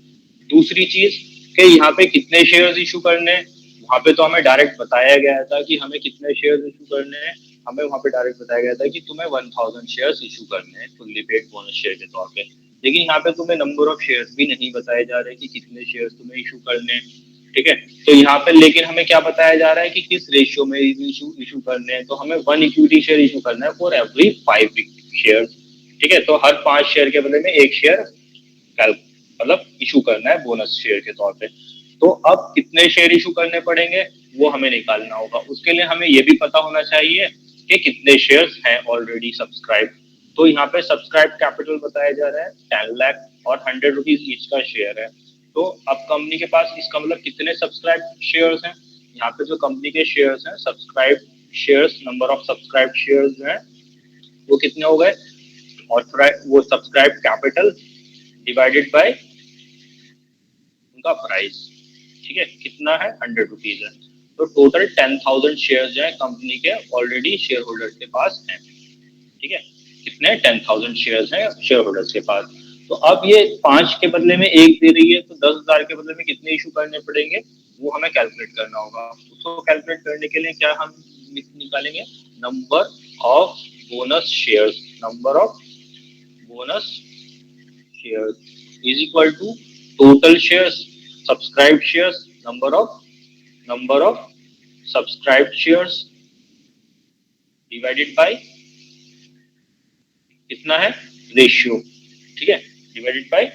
दूसरी चीज कि यहाँ पे कितने शेयर्स इशू करने हैं, वहां पे तो हमें डायरेक्ट बताया गया था कि हमें कितने शेयर्स इशू करने हैं। हमें वहां पे डायरेक्ट बताया गया था कि तुम्हें 1000 शेयर्स इशू करने हैं फुल्ली पेड बोनस शेयर के तौर पे। लेकिन यहाँ पे तुम्हें नंबर ऑफ शेयर्स भी नहीं बताए जा रहे कि कितने शेयर्स तुम्हें इशू करने हैं। ठीक है, तो यहाँ पे लेकिन हमें क्या बताया जा रहा है कि किस रेशियो में इशू करने हैं, तो हमें 1 इक्विटी शेयर इशू करना है फॉर एवरी 5 शेयर। ठीक है, तो हर 5 शेयर के बदले में 1 शेयर मतलब इशू करना है बोनस शेयर के तौर पे। तो अब कितने शेयर इशू करने पड़ेंगे वो हमें निकालना होगा। उसके लिए हमें ये भी पता होना चाहिए कि कितने शेयर्स हैं ऑलरेडी सब्सक्राइब। तो यहाँ पे सब्सक्राइब कैपिटल बताया जा रहा है 10 लाख और 100 रुपीज ईच का शेयर है। तो अब कंपनी के पास इसका मतलब कितने सब्सक्राइब शेयर्स हैं, यहाँ पे जो कंपनी के शेयर्स हैं subscribe shares, number of subscribe shares हैं वो कितने हो गए, और वो सब्सक्राइब कैपिटल डिवाइडेड बाय उनका प्राइस। ठीक है, कितना है, 100 रुपीज है। तो टोटल 10,000 शेयर जो है कंपनी के ऑलरेडी शेयर होल्डर्स के पास हैं। ठीक है, कितने 10,000 शेयर्स हैं शेयर होल्डर्स के पास। तो अब ये 5 के बदले में 1 दे रही है, तो 10,000 के बदले में कितने इशू करने पड़ेंगे वो हमें कैलकुलेट करना होगा। उसको कैलकुलेट करने के लिए क्या हम निकालेंगे, number of bonus shares, number of bonus shares is equal to total shares, subscribed shares, number of subscribed shares divided by कितना है रेशियो, ठीक है, डिवाइडेड बाय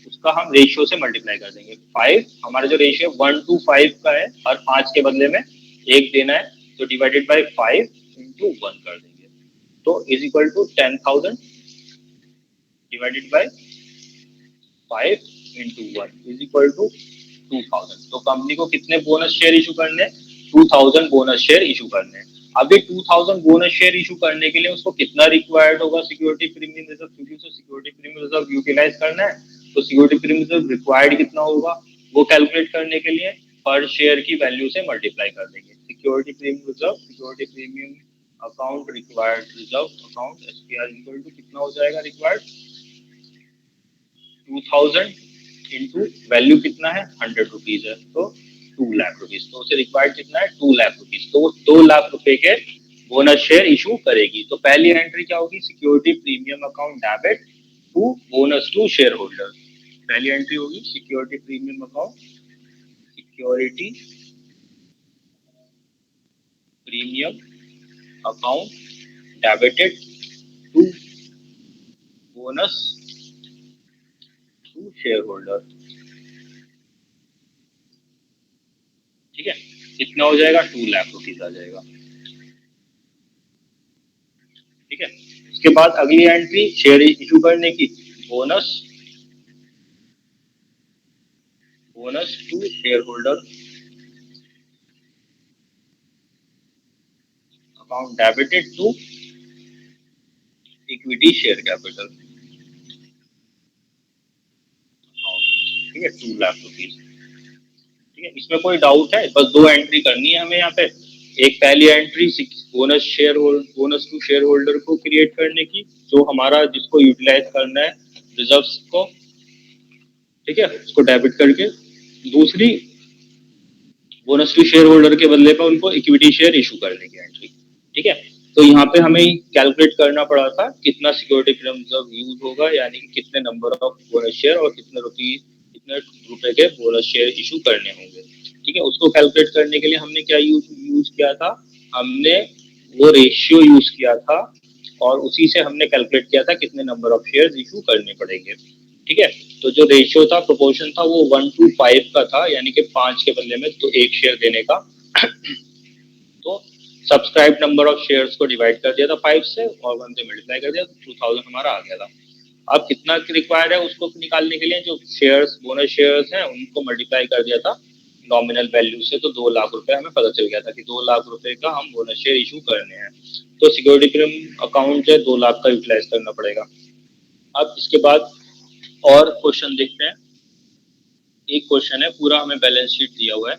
उसका हम रेशियो से मल्टीप्लाई कर देंगे। 5 हमारा जो रेशियो 1:5 का है, हर 5 के बदले में 1 देना है, तो डिवाइडेड बाय 5 into 1 कर देंगे, तो is equal to 10,000 divided by 5 into 1 is equal to 2,000। तो कंपनी को कितने बोनस शेयर इशू करने हैं? 2,000 बोनस शेयर इशू करने हैं। अभी 2,000 बोनस शेयर इशू करने के लिए उसको कितना रिक्वायर्ड होगा सिक्योरिटी प्रीमियम रिजर्व, क्योंकि उसको सिक्योरिटी प्रीमियम रिजर्व यूटिलाइज करना है, तो सिक्योरिटी प्रीमियम रिजर्व रिक्वायर्ड कितना होगा वो कैलकुलेट करने के लिए पर शेयर की वैल्यू से मल्टीप्लाई कर देंगे। Security premium reserve, security premium account required reserve account SPR equal to कितना हो जाएगा रिक्वायर्ड 2000 इंटू वैल्यू कितना है 100 रुपीज है, तो 2 लाख रुपीज, तो उसे रिक्वायर्ड कितना है 2 लाख रुपीज, तो वो 2 लाख रुपए के बोनस शेयर इशू करेगी। तो पहली एंट्री क्या होगी? Security premium account debit to bonus to share holder. पहली एंट्री होगी security premium account, security premium account debited to bonus to share holder, ठीक है, कितना हो जाएगा 2 लाख रुपीज आ जाएगा, ठीक है। इसके बाद अगली एंट्री शेयर इशू करने की, bonus to share holder account debited to equity share capital, ठीक है, 2 लाख रुपीज, ठीक है। इसमें कोई डाउट है? बस 2 एंट्री करनी है हमें यहाँ पे। एक पहली entry bonus to share holder को क्रिएट करने की, जो हमारा जिसको यूटिलाइज करना है रिजर्व्स को, ठीक है, उसको डेबिट करके। दूसरी बोनस टू शेयर होल्डर के बदले पर उनको इक्विटी शेयर इशू करने की एंट्री, ठीक है। तो यहाँ पे हमें कैलकुलेट करना पड़ा था कितना सिक्योरिटी प्रीमियम रिजर्व यूज होगा, यानी कि कितने नंबर ऑफ बोनस शेयर और कितने रुपए के बोनस शेयर इशू करने होंगे, ठीक है। उसको कैलकुलेट करने के लिए हमने क्या यूज किया था? हमने वो रेशियो यूज किया था और उसी से हमने कैलकुलेट किया था कितने नंबर ऑफ शेयर इशू करने पड़ेंगे, ठीक है। तो जो रेशियो था, प्रोपोर्शन था, वो 1:5 का था, यानी कि 5 के बदले में तो 1 शेयर देने का। तो सब्सक्राइब नंबर ऑफ शेयर्स को डिवाइड कर दिया था 5 से और 1 से मल्टीप्लाई कर दिया, तो 2000 हमारा आ गया था। अब कितना रिक्वायर्ड है उसको निकालने के लिए, जो शेयर्स बोनस शेयर्स हैं उनको मल्टीप्लाई कर दिया था नॉमिनल वैल्यू से, तो 2 लाख रुपए हमें पता चल गया था कि 2 लाख रुपए का हम बोनस शेयर इशू करने हैं। तो सिक्योरिटी प्रीमियम अकाउंट जो 2 लाख का यूटिलाइज करना पड़ेगा। अब इसके बाद और क्वेश्चन देखते हैं। एक क्वेश्चन है, पूरा हमें बैलेंस शीट दिया हुआ है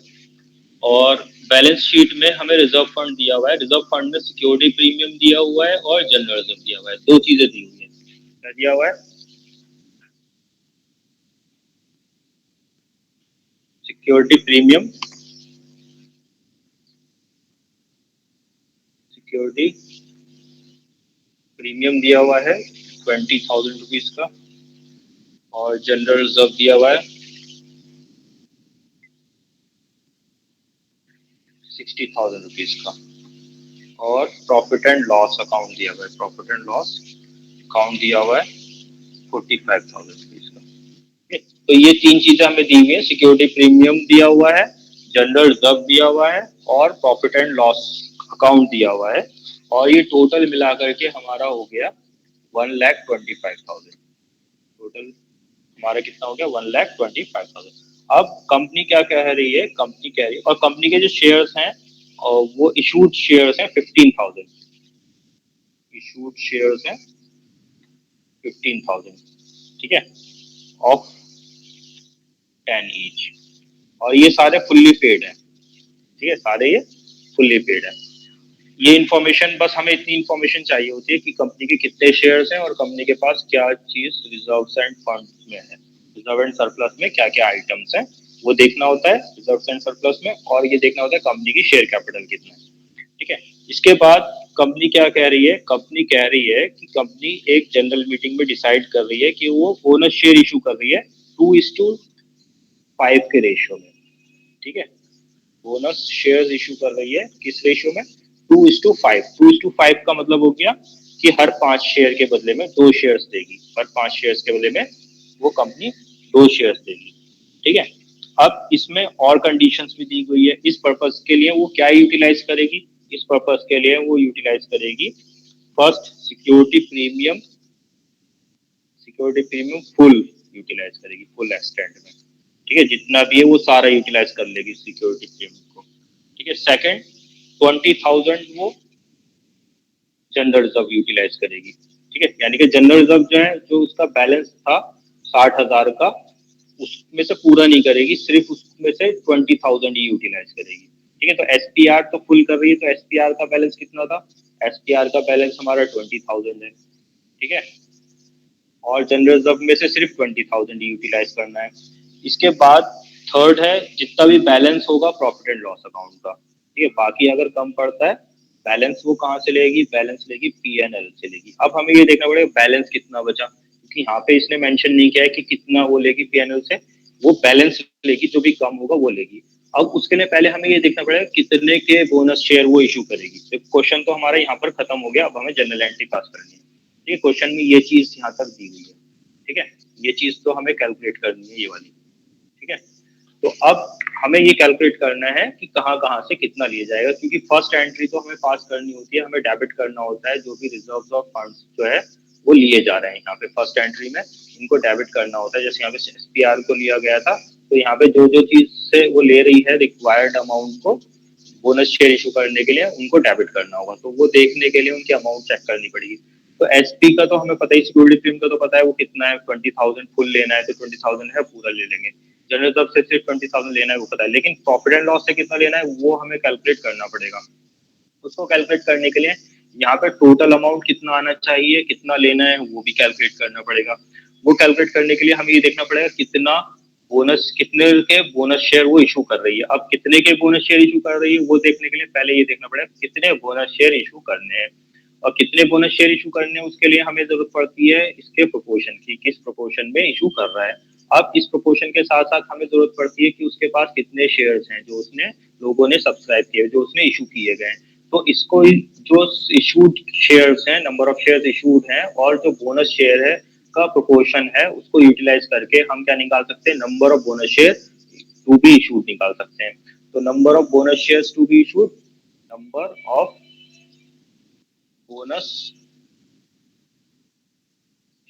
और बैलेंस शीट में हमें रिजर्व फंड दिया हुआ है। रिजर्व फंड में सिक्योरिटी प्रीमियम दिया हुआ है और जनरल रिजर्व दिया हुआ है, 2 चीजें दी हुई है। क्या दिया हुआ है? सिक्योरिटी प्रीमियम, सिक्योरिटी प्रीमियम दिया हुआ है 20,000 रुपीज का और जनरल रिजर्व दिया हुआ है 60,000 रुपीज का और प्रॉफिट एंड लॉस अकाउंट दिया हुआ है, प्रॉफिट एंड लॉस अकाउंट दिया हुआ है 45,000 रुपीज का, ठीक है। तो ये 3 चीजें हमें दी हुई है, सिक्योरिटी प्रीमियम दिया हुआ है, जनरल रिजर्व दिया हुआ है और प्रॉफिट एंड लॉस अकाउंट दिया हुआ है, और ये टोटल मिला करके हमारा हो गया 1,25,000। टोटल हमारा कितना हो गया 1,25,000। अब कंपनी क्या कह रही है? कंपनी कह रही है, और कंपनी के जो शेयर्स हैं और वो इशूड शेयर्स हैं 15,000, इशूड शेयर्स हैं 15,000, ठीक है, ऑफ 10 ईच, और ये सारे फुल्ली पेड हैं, ठीक है, सारे ये फुल्ली पेड है। ये इन्फॉर्मेशन, बस हमें इतनी इन्फॉर्मेशन चाहिए होती है कि कंपनी के कितने शेयर्स हैं और कंपनी के पास क्या चीज रिजर्व्स एंड फंड्स में है, रिजर्व एंड सरप्लस में क्या क्या आइटम्स हैं वो देखना होता है रिजर्व एंड सरप्लस में, और ये देखना होता है कंपनी की शेयर कैपिटल कितना है, ठीक है। इसके बाद कंपनी क्या कह रही है? कंपनी कह रही है कि कंपनी एक जनरल मीटिंग में डिसाइड कर रही है कि वो बोनस शेयर इशू कर रही है 2:5 के रेशियो में, ठीक है। बोनस शेयर्स इशू कर रही है किस रेशियो में? 2:5। 2:5 का मतलब हो गया कि हर 5 शेयर के बदले में 2 शेयर्स देगी। हर 5 शेयर्स के बदले में वो कंपनी 2 शेयर्स देगी, ठीक है। अब इसमें और कंडीशंस भी दी गई है। इस पर्पस के लिए वो क्या यूटिलाइज करेगी? इस पर्पस के लिए वो यूटिलाइज करेगी first security premium full utilise करेगी, फुल एक्सटेंट में, ठीक है। जितना भी है वो सारा यूटिलाइज कर लेगी सिक्योरिटी प्रीमियम को, ठीक है। सेकंड 20,000 वो जनरल रिजर्व यूटिलाइज करेगी, ठीक है। यानी कि जनरल रिजर्व जो है, जो उसका बैलेंस था 60,000 का, उसमें से पूरा नहीं करेगी, सिर्फ उसमें से 20,000 ही यूटिलाइज करेगी, ठीक है। तो एसपीआर तो फुल कर रही है, तो एसपीआर का बैलेंस कितना था? एसपीआर का बैलेंस हमारा 20,000 है, ठीक है। और जनरल रिजर्व में से सिर्फ 20,000 यूटिलाइज करना है। इसके बाद थर्ड है जितना भी बैलेंस होगा प्रॉफिट एंड लॉस अकाउंट का, ठीक है। बाकी अगर कम पड़ता है बैलेंस वो कहाँ से लेगी? बैलेंस लेगी पीएनएल से लेगी। अब हमें ये देखना पड़ेगा बैलेंस कितना बचा, क्योंकि यहाँ पे इसने मेंशन नहीं किया है कि कितना वो लेगी पीएनएल से। वो बैलेंस लेगी, जो भी कम होगा वो लेगी। अब उसके लिए पहले हमें ये देखना पड़ेगा कितने के बोनस शेयर वो इशू करेगी। तो क्वेश्चन तो हमारा यहाँ पर खत्म हो गया, अब हमें जनरल एंट्री पास करनी है, ठीक है। क्वेश्चन में ये चीज यहाँ तक दी हुई है, ठीक है। ये चीज तो हमें कैलकुलेट करनी है, ये वाली, ठीक है। तो अब हमें ये कैलकुलेट करना है कि कहाँ कहाँ से कितना लिया जाएगा, क्योंकि फर्स्ट एंट्री तो हमें पास करनी होती है, हमें डेबिट करना होता है जो भी रिजर्व्स ऑफ फंड्स जो है वो लिए जा रहे हैं यहाँ पे फर्स्ट एंट्री में, इनको डेबिट करना होता है। जैसे यहाँ पे एसपीआर को लिया गया था, तो यहाँ पे जो जो चीज से वो ले रही है रिक्वायर्ड अमाउंट को बोनस शेयर इशू करने के लिए, उनको डेबिट करना होगा। तो वो देखने के लिए उनकी अमाउंट चेक करनी पड़ेगी। तो एसपी का तो हमें पता ही, सिक्योरिटी प्रीमियम का तो पता है वो कितना है, 20,000 फुल लेना है तो 20,000 है, पूरा ले लेंगे। जनरल रिजर्व से सिर्फ 20,000 लेना है वो पता है, लेकिन प्रॉफिट एंड लॉस से कितना लेना है वो हमें कैलकुलेट करना पड़ेगा। उसको कैलकुलेट करने के लिए यहाँ पे टोटल अमाउंट कितना आना चाहिए, कितना लेना है, वो भी कैलकुलेट करना पड़ेगा। वो कैलकुलेट करने के लिए हमें ये देखना पड़ेगा कितने के बोनस शेयर वो इशू कर रही है। अब कितने के बोनस शेयर इशू कर रही है वो देखने के लिए पहले ये देखना पड़ेगा कितने बोनस शेयर इशू करने हैं, और कितने बोनस शेयर इशू करने हैं उसके लिए हमें जरूरत पड़ती है इसके प्रोपोर्शन की, किस प्रोपोर्शन में इशू कर रहा है। अब इस प्रोपोर्शन के साथ साथ हमें जरूरत पड़ती है कि उसके पास कितने शेयर्स हैं जो उसने लोगों ने सब्सक्राइब किए, जो उसने इशू किए गए। तो इसको जो इशूड शेयर्स हैं, नंबर ऑफ शेयर्स इशूड हैं, और जो बोनस शेयर है का प्रोपोर्शन है, उसको यूटिलाइज करके हम क्या निकाल सकते हैं? Number of bonus share to be issued निकाल सकते हैं। तो number of bonus shares to be issued, number of bonus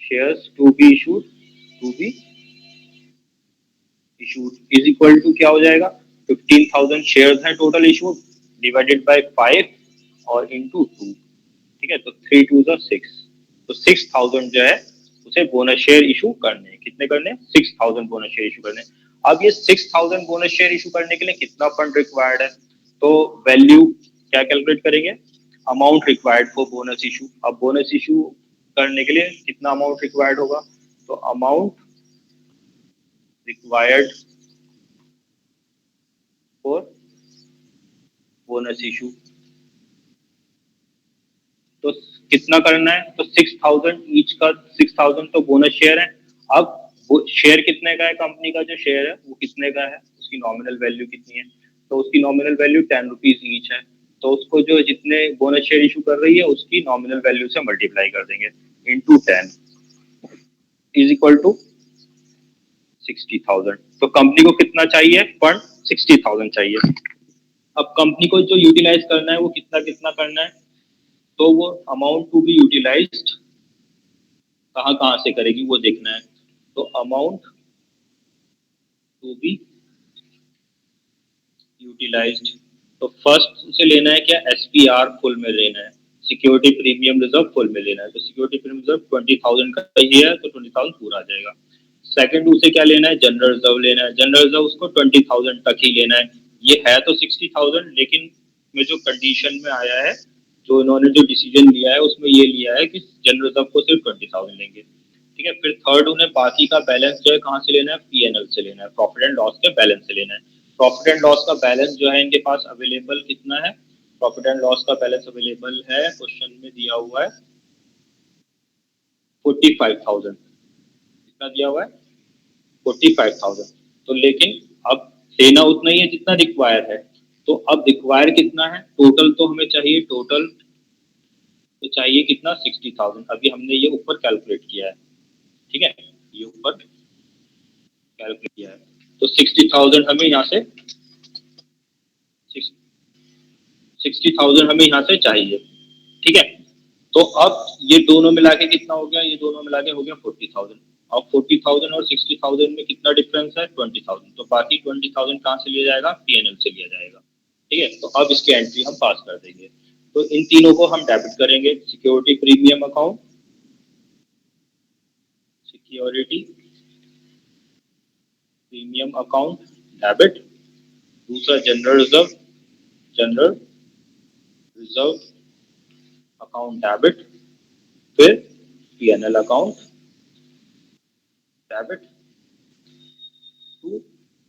shares to be issued is equal to क्या हो जाएगा? 15,000 शेयर्स हैं टोटल इशूड, डिवाइडेड बाय 5 और इनटू 2, ठीक है। तो 3 2 6, तो 6,000 जो है उसे बोनस शेयर इशू करने हैं। कितने करने? 6,000 बोनस शेयर इशू करने। अब ये 6,000 बोनस शेयर इशू करने के लिए कितना फंड रिक्वायर्ड है? तो वैल्यू क्या कैलकुलेट करेंगे? Amount required for bonus issue. अब बोनस इशू करने के लिए कितना अमाउंट रिक्वायर्ड होगा? तो amount required for bonus issue, तो कितना करना है? तो 6,000 ईच का, 6,000 तो बोनस शेयर है। अब वो शेयर कितने का है? कंपनी का जो शेयर है वो कितने का है, उसकी नॉमिनल वैल्यू कितनी है? तो उसकी नॉमिनल वैल्यू 10 रुपीज ईच है। तो उसको जो जितने बोनस शेयर इशू कर रही है उसकी नॉमिनल वैल्यू से मल्टीप्लाई कर देंगे इंटू 10 इज इक्वल टू 60,000। तो कंपनी को कितना चाहिए फंड? 60,000 चाहिए। अब कंपनी को जो यूटिलाइज करना है वो कितना कितना करना है? तो वो अमाउंट टू बी यूटिलाइज्ड कहाँ कहाँ से करेगी वो देखना है। तो अमाउंट टू बी यूटिलाइज्ड, तो फर्स्ट से लेना है क्या? एसपीआर फुल में लेना है, सिक्योरिटी प्रीमियम रिजर्व फुल में लेना है। तो सिक्योरिटी प्रीमियम रिजर्व 20,000 का ही है, तो 20,000 पूरा आ जाएगा। सेकंड उसे क्या लेना है? जनरल रिजर्व लेना है। जनरल रिजर्व उसको 20,000 तक ही लेना है। ये है तो 60,000, लेकिन में जो कंडीशन में आया है, जो इन्होंने जो डिसीजन लिया है उसमें ये लिया है कि जनरल रिजर्व को सिर्फ 20,000 लेंगे, ठीक है। फिर थर्ड उन्हें बाकी का बैलेंस जो है कहाँ से लेना है? पीएनएल से लेना है, प्रॉफिट एंड लॉस के बैलेंस से लेना है। प्रॉफिट एंड लॉस का बैलेंस जो है इनके पास अवेलेबल कितना है? प्रॉफिट एंड लॉस का बैलेंस अवेलेबल है, क्वेश्चन में दिया हुआ है 45,000। कितना दिया हुआ है? 45,000। तो लेकिन अब लेना उतना ही है जितना रिक्वायर है, तो अब रिक्वायर कितना है? टोटल तो हमें चाहिए, टोटल तो चाहिए कितना? 60,000। अभी हमने ये ऊपर कैलकुलेट किया है, ठीक है, ये ऊपर कैलकुलेट किया है। तो 60,000 हमें यहाँ से 60,000 हमें यहाँ से चाहिए, ठीक है। तो अब ये दोनों मिला के कितना हो गया? ये दोनों मिला के हो गया 40,000। अब 40,000 और 60,000 में कितना डिफरेंस है? 20,000। तो बाकी 20,000 कहाँ से लिया जाएगा? पीएनएल से लिया जाएगा, ठीक है। तो अब इसकी एंट्री हम पास कर देंगे। तो इन तीनों को हम डेबिट करेंगे। Security premium account, security premium account debit. दूसरा general reserve, general reserve account debit. फिर PNL account debit to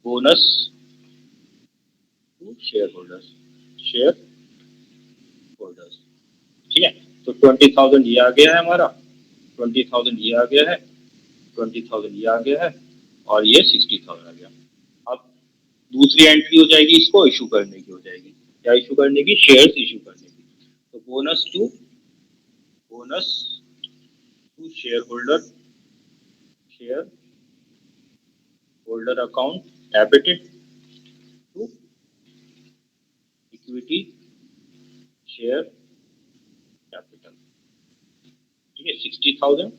bonus to share holders, share holders, ठीक है। तो 20,000 ये आ गया है हमारा, 20,000 ये आ गया है, 20,000 ये आ गया है, और ये 60,000 आ गया। अब दूसरी एंट्री हो जाएगी, इसको इशू करने की हो जाएगी। क्या इशू करने की? शेयर्स इशू करने की। तो bonus to share holder account debited to equity share capital, ठीक है। 60,000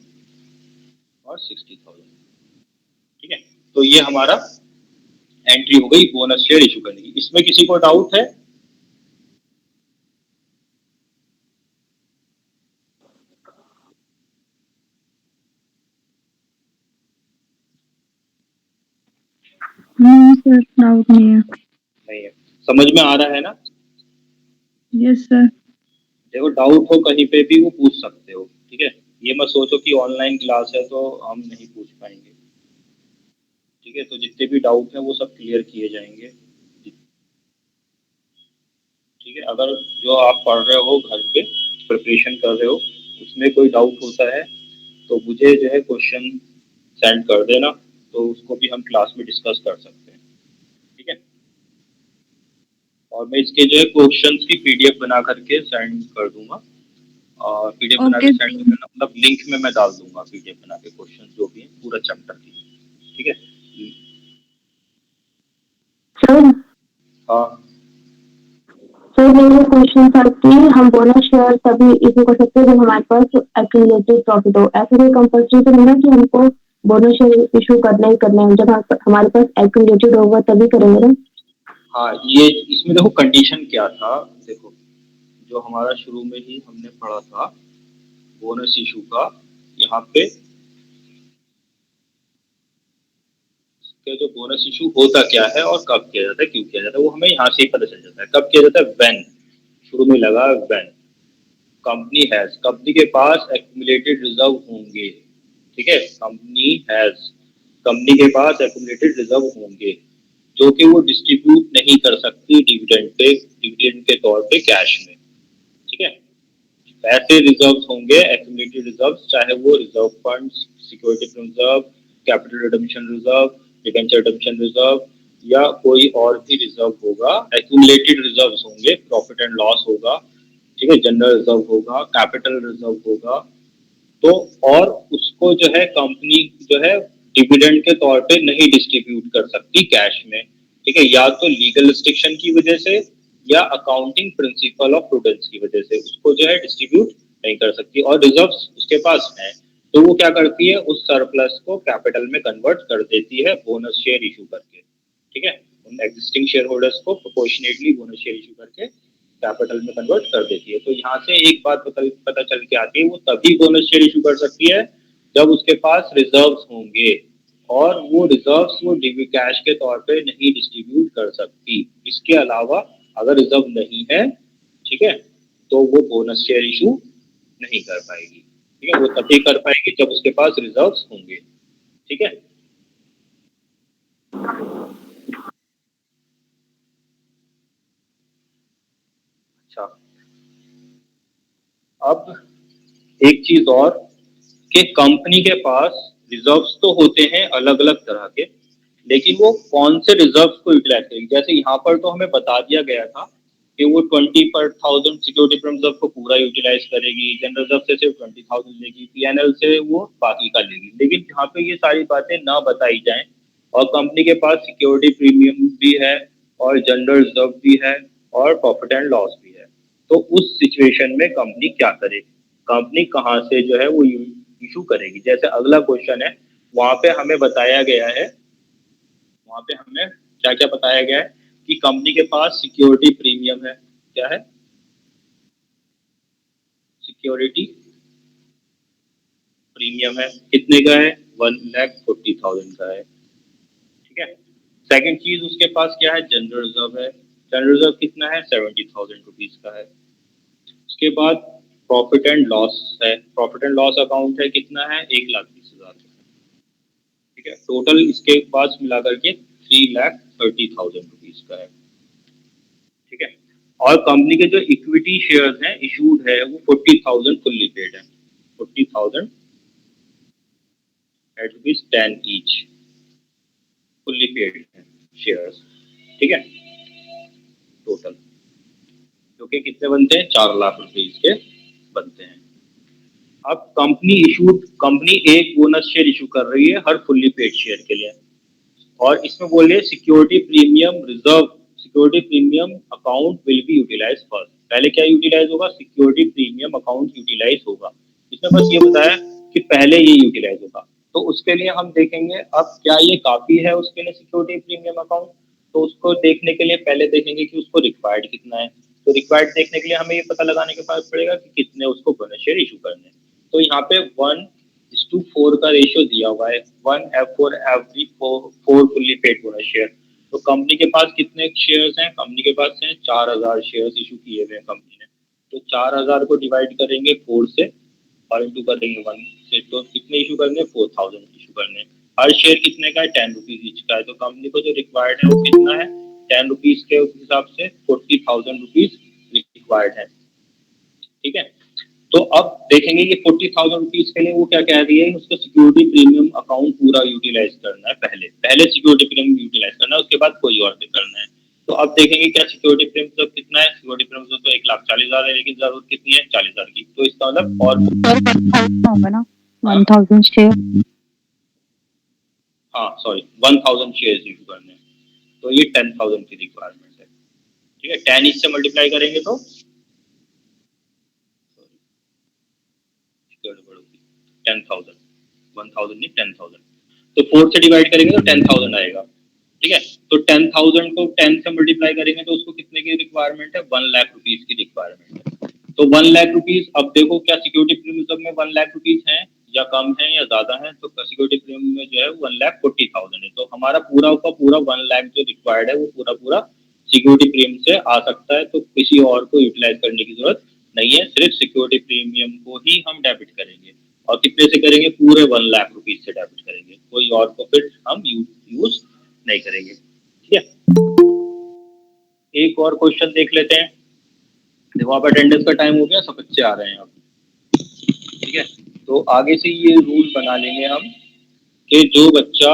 और 60,000, ठीक है। तो ये हमारा एंट्री हो गई बोनस शेयर इशू करने की। इसमें किसी को डाउट है? नहीं सर, डाउट नहीं है। नहीं है। समझ में आ रहा है ना? Yes sir. देखो, डाउट हो कहीं पे भी वो पूछ सकते हो, ठीक है। ये मत सोचो कि ऑनलाइन क्लास है तो हम नहीं पूछ पाएंगे, ठीक है। तो जितने भी डाउट हैं वो सब क्लियर किए जाएंगे, ठीक है। अगर जो आप पढ़ रहे हो घर पे प्रिपरेशन कर रहे हो उसमें कोई डाउट होता है तो मुझे जो है क्वेश्चन सेंड कर देना, तो उसको भी हम क्लास में डिस्कस कर सकते हैं, ठीक है। और मैं इसके जो है क्वेश्चंस की पीडीएफ बना करके सेंड कर दूंगा, और पीडीएफ बना के ओके सेंड करना मतलब लिंक में मैं डाल दूंगा पीडीएफ बना के, क्वेश्चन जो भी है पूरा चैप्टर की, ठीक है। सर हाँ, सर मेरे क्वेश्चन था कि हम बोनस शेयर तभी इशू कर सकते हैं जब हमारे पास एक्यूमुलेटेड प्रॉफिट हो। ऐसा कोई कंपल्सरी तो नहीं ना कि हमको बोनस शेयर इशू करना ही करना है? जब हमारे पास एक्यूमुलेटेड होगा तभी करेंगे ना? हाँ, ये इसमें देखो कंडीशन क्या था। देखो, जो हमारा शुरू में ही हमने पढ़ा था बोनस इशू का, यहाँ पे कि जो बोनस इशू होता क्या है और कब किया जाता है, क्यों किया जाता है, वो हमें यहाँ से ही पता चल जाता है। कब किया जाता है? व्हेन, शुरू में लगा व्हेन कंपनी हैज, कंपनी के पास एक्यूमुलेटेड रिजर्व होंगे, ठीक है। कंपनी हैज, कंपनी के पास एक्यूमुलेटेड रिजर्व होंगे जो कि वो डिस्ट्रीब्यूट नहीं कर सकती डिविडेंड पे, डिविडेंड के तौर पे कैश में, ठीक है। ऐसे रिजर्व्स होंगे एक्यूमुलेटेड रिजर्व, चाहे वो reserve fund, security reserve, capital redemption reserve, debenture redemption reserve, या कोई और भी रिजर्व होगा। एक्यूमुलेटेड रिजर्व्स होंगे, प्रॉफिट एंड लॉस होगा, ठीक है, जनरल रिजर्व होगा, कैपिटल रिजर्व होगा। तो और उसको जो है कंपनी जो है डिविडेंड के तौर पे नहीं डिस्ट्रीब्यूट कर सकती कैश में, ठीक है। या तो लीगल रिस्ट्रिक्शन की वजह से या अकाउंटिंग प्रिंसिपल ऑफ प्रूडेंस की वजह से उसको जो है डिस्ट्रीब्यूट नहीं कर सकती। और रिजर्व्स उसके पास है तो वो क्या करती है, उस सरप्लस को कैपिटल में कन्वर्ट कर देती है बोनस शेयर इशू करके, ठीक है। उन एग्जिस्टिंग शेयर होल्डर्स को प्रोपोर्शनेटली बोनस शेयर इशू करके कैपिटल में कन्वर्ट कर देती है। तो यहाँ से एक बात पता चल के आती है, वो तभी बोनस शेयर इशू कर सकती है जब उसके पास रिजर्व्स होंगे, और वो रिजर्व्स वो डिवी कैश के तौर पे नहीं डिस्ट्रीब्यूट कर सकती। इसके अलावा अगर रिजर्व नहीं है, ठीक है, तो वो बोनस शेयर इशू नहीं कर पाएगी, ठीक है। वो तभी कर पाएगी जब उसके पास रिजर्व्स होंगे, ठीक है। अच्छा, अब एक चीज और कि कंपनी के पास रिजर्व्स तो होते हैं अलग अलग तरह के, लेकिन वो कौन से रिजर्व्स को यूटिलाइज करेगी। जैसे यहाँ पर तो हमें बता दिया गया था कि वो 20,000 सिक्योरिटी रिजर्व को पूरा यूटिलाइज करेगी, जनरल रिजर्व से सिर्फ 20,000 लेगी, पीएनएल से वो बाकी का लेगी। लेकिन जहाँ पे ये सारी बातें ना बताई जाएं और कंपनी के पास सिक्योरिटी प्रीमियम भी है और जनरल रिजर्व भी है और प्रॉफिट एंड लॉस भी है, तो उस सिचुएशन में कंपनी क्या करे, कंपनी कहाँ से जो है वो इशू करेगी। जैसे अगला क्वेश्चन है, वहां पे हमें बताया गया है, वहां पे हमें क्या क्या बताया गया है कि कंपनी के पास सिक्योरिटी प्रीमियम है। क्या है? सिक्योरिटी प्रीमियम है, कितने का है? 1,40,000 का है। ठीक है। सेकंड चीज उसके पास क्या है? जनरल रिजर्व है। जनरल रिजर्व कितना है? 70,000 रुपीज का है। उसके बाद प्रॉफिट एंड लॉस है, प्रॉफिट एंड लॉस अकाउंट है, कितना है? 1,20,000। ठीक है, टोटल इसके पास मिला करके 3,30,000 रुपीज का है। ठीक है। और कंपनी के जो इक्विटी शेयर्स हैं इशूड है वो 40,000 फुल्ली पेड है, 40,000 at rupees 10 each fully paid है शेयर्स। ठीक है, टोटल जो कि कितने बनते हैं? 4 लाख रुपए इसके बनते हैं। अब कंपनी एक बोनस शेयर इशू कर रही है हर फुल्ली पेड शेयर के लिए, और इसमें बोल रहे security premium reserve, security premium account will be utilise first. पहले क्या यूटिलाइज होगा? सिक्योरिटी प्रीमियम अकाउंट यूटिलाइज होगा। इसमें बस ये बताया कि पहले ये यूटिलाइज होगा। तो उसके लिए हम देखेंगे अब क्या ये काफी है उसके लिए सिक्योरिटी प्रीमियम अकाउंट। तो उसको देखने के लिए पहले देखेंगे कि उसको रिक्वायर्ड कितना है। तो रिक्वायर्ड देखने के लिए हमें ये पता लगाने के बाद पड़ेगा कि कितने उसको बोनस शेयर इशू करने हैं। तो यहाँ पे 1:4 का रेशियो दिया हुआ है, 1 for every four fully paid bonus share. तो कंपनी के पास कितने शेयर्स हैं? कंपनी के पास हैं 4,000 शेयर्स इशू किए हुए हैं कंपनी ने। तो 4,000 को डिवाइड करेंगे 4 से और इंटू करेंगे 1 से, तो कितने इशू करने? 4,000 इशू करने। हर शेयर कितने का है? 10 रुपीज इच का है। तो कंपनी को जो रिक्वायर्ड है वो कितना है? 10 रुपीज के हिसाब से 40,000 रुपीज रिक्वायर्ड है। ठीक है। तो अब देखेंगे कि 40,000 रुपीज के लिए वो क्या कह रही है, उसको सिक्योरिटी प्रीमियम अकाउंट पूरा यूटिलाइज करना है। पहले पहले सिक्योरिटी प्रीमियम यूटिलाइज करना है, उसके बाद कोई और भी करना है। तो अब देखेंगे क्या सिक्योरिटी प्रीमियम कितना है। सिक्योरिटी प्रीमियम तो 1,40,000 है, लेकिन जरूरत कितनी है? 40,000 की। तो इसका मतलब और होगा ना 1,000 शेयर। हाँ सॉरी 1,000 शेयर इशू करने हैं। तो ये 10,000 की रिक्वायरमेंट है। ठीक है, 10 इससे मल्टीप्लाई करेंगे तो 10,000, 1,000 नहीं 10,000। तो 4 से डिवाइड करेंगे तो 10,000 आएगा। ठीक है, तो 10,000 को 10 से मल्टीप्लाई करेंगे तो उसको कितने की रिक्वायरमेंट है? 1 लाख रुपीज की रिक्वायरमेंट है। तो 1 लाख रुपीज, अब देखो क्या सिक्योरिटी प्रीमियम में 1 लाख रुपीज है या कम है या ज्यादा है? तो सिक्योरिटी प्रीमियम में जो है 1,40,000 है। तो हमारा पूरा का पूरा 1 लाख जो रिक्वायर्ड है वो पूरा पूरा सिक्योरिटी प्रीमियम से आ सकता है। तो किसी और को यूटिलाइज करने की जरूरत नहीं है, सिर्फ सिक्योरिटी प्रीमियम को ही हम डेबिट करेंगे। और कितने से करेंगे? पूरे 1 लाख रुपीज से डेबिट करेंगे, कोई और प्रॉफिट हम यूज नहीं करेंगे। ठीक है, एक और क्वेश्चन देख लेते हैं। देखो आप अटेंडेंस का टाइम हो गया, सब बच्चे आ रहे हैं अब। ठीक है, तो आगे से ये रूल बना लेंगे हम कि जो बच्चा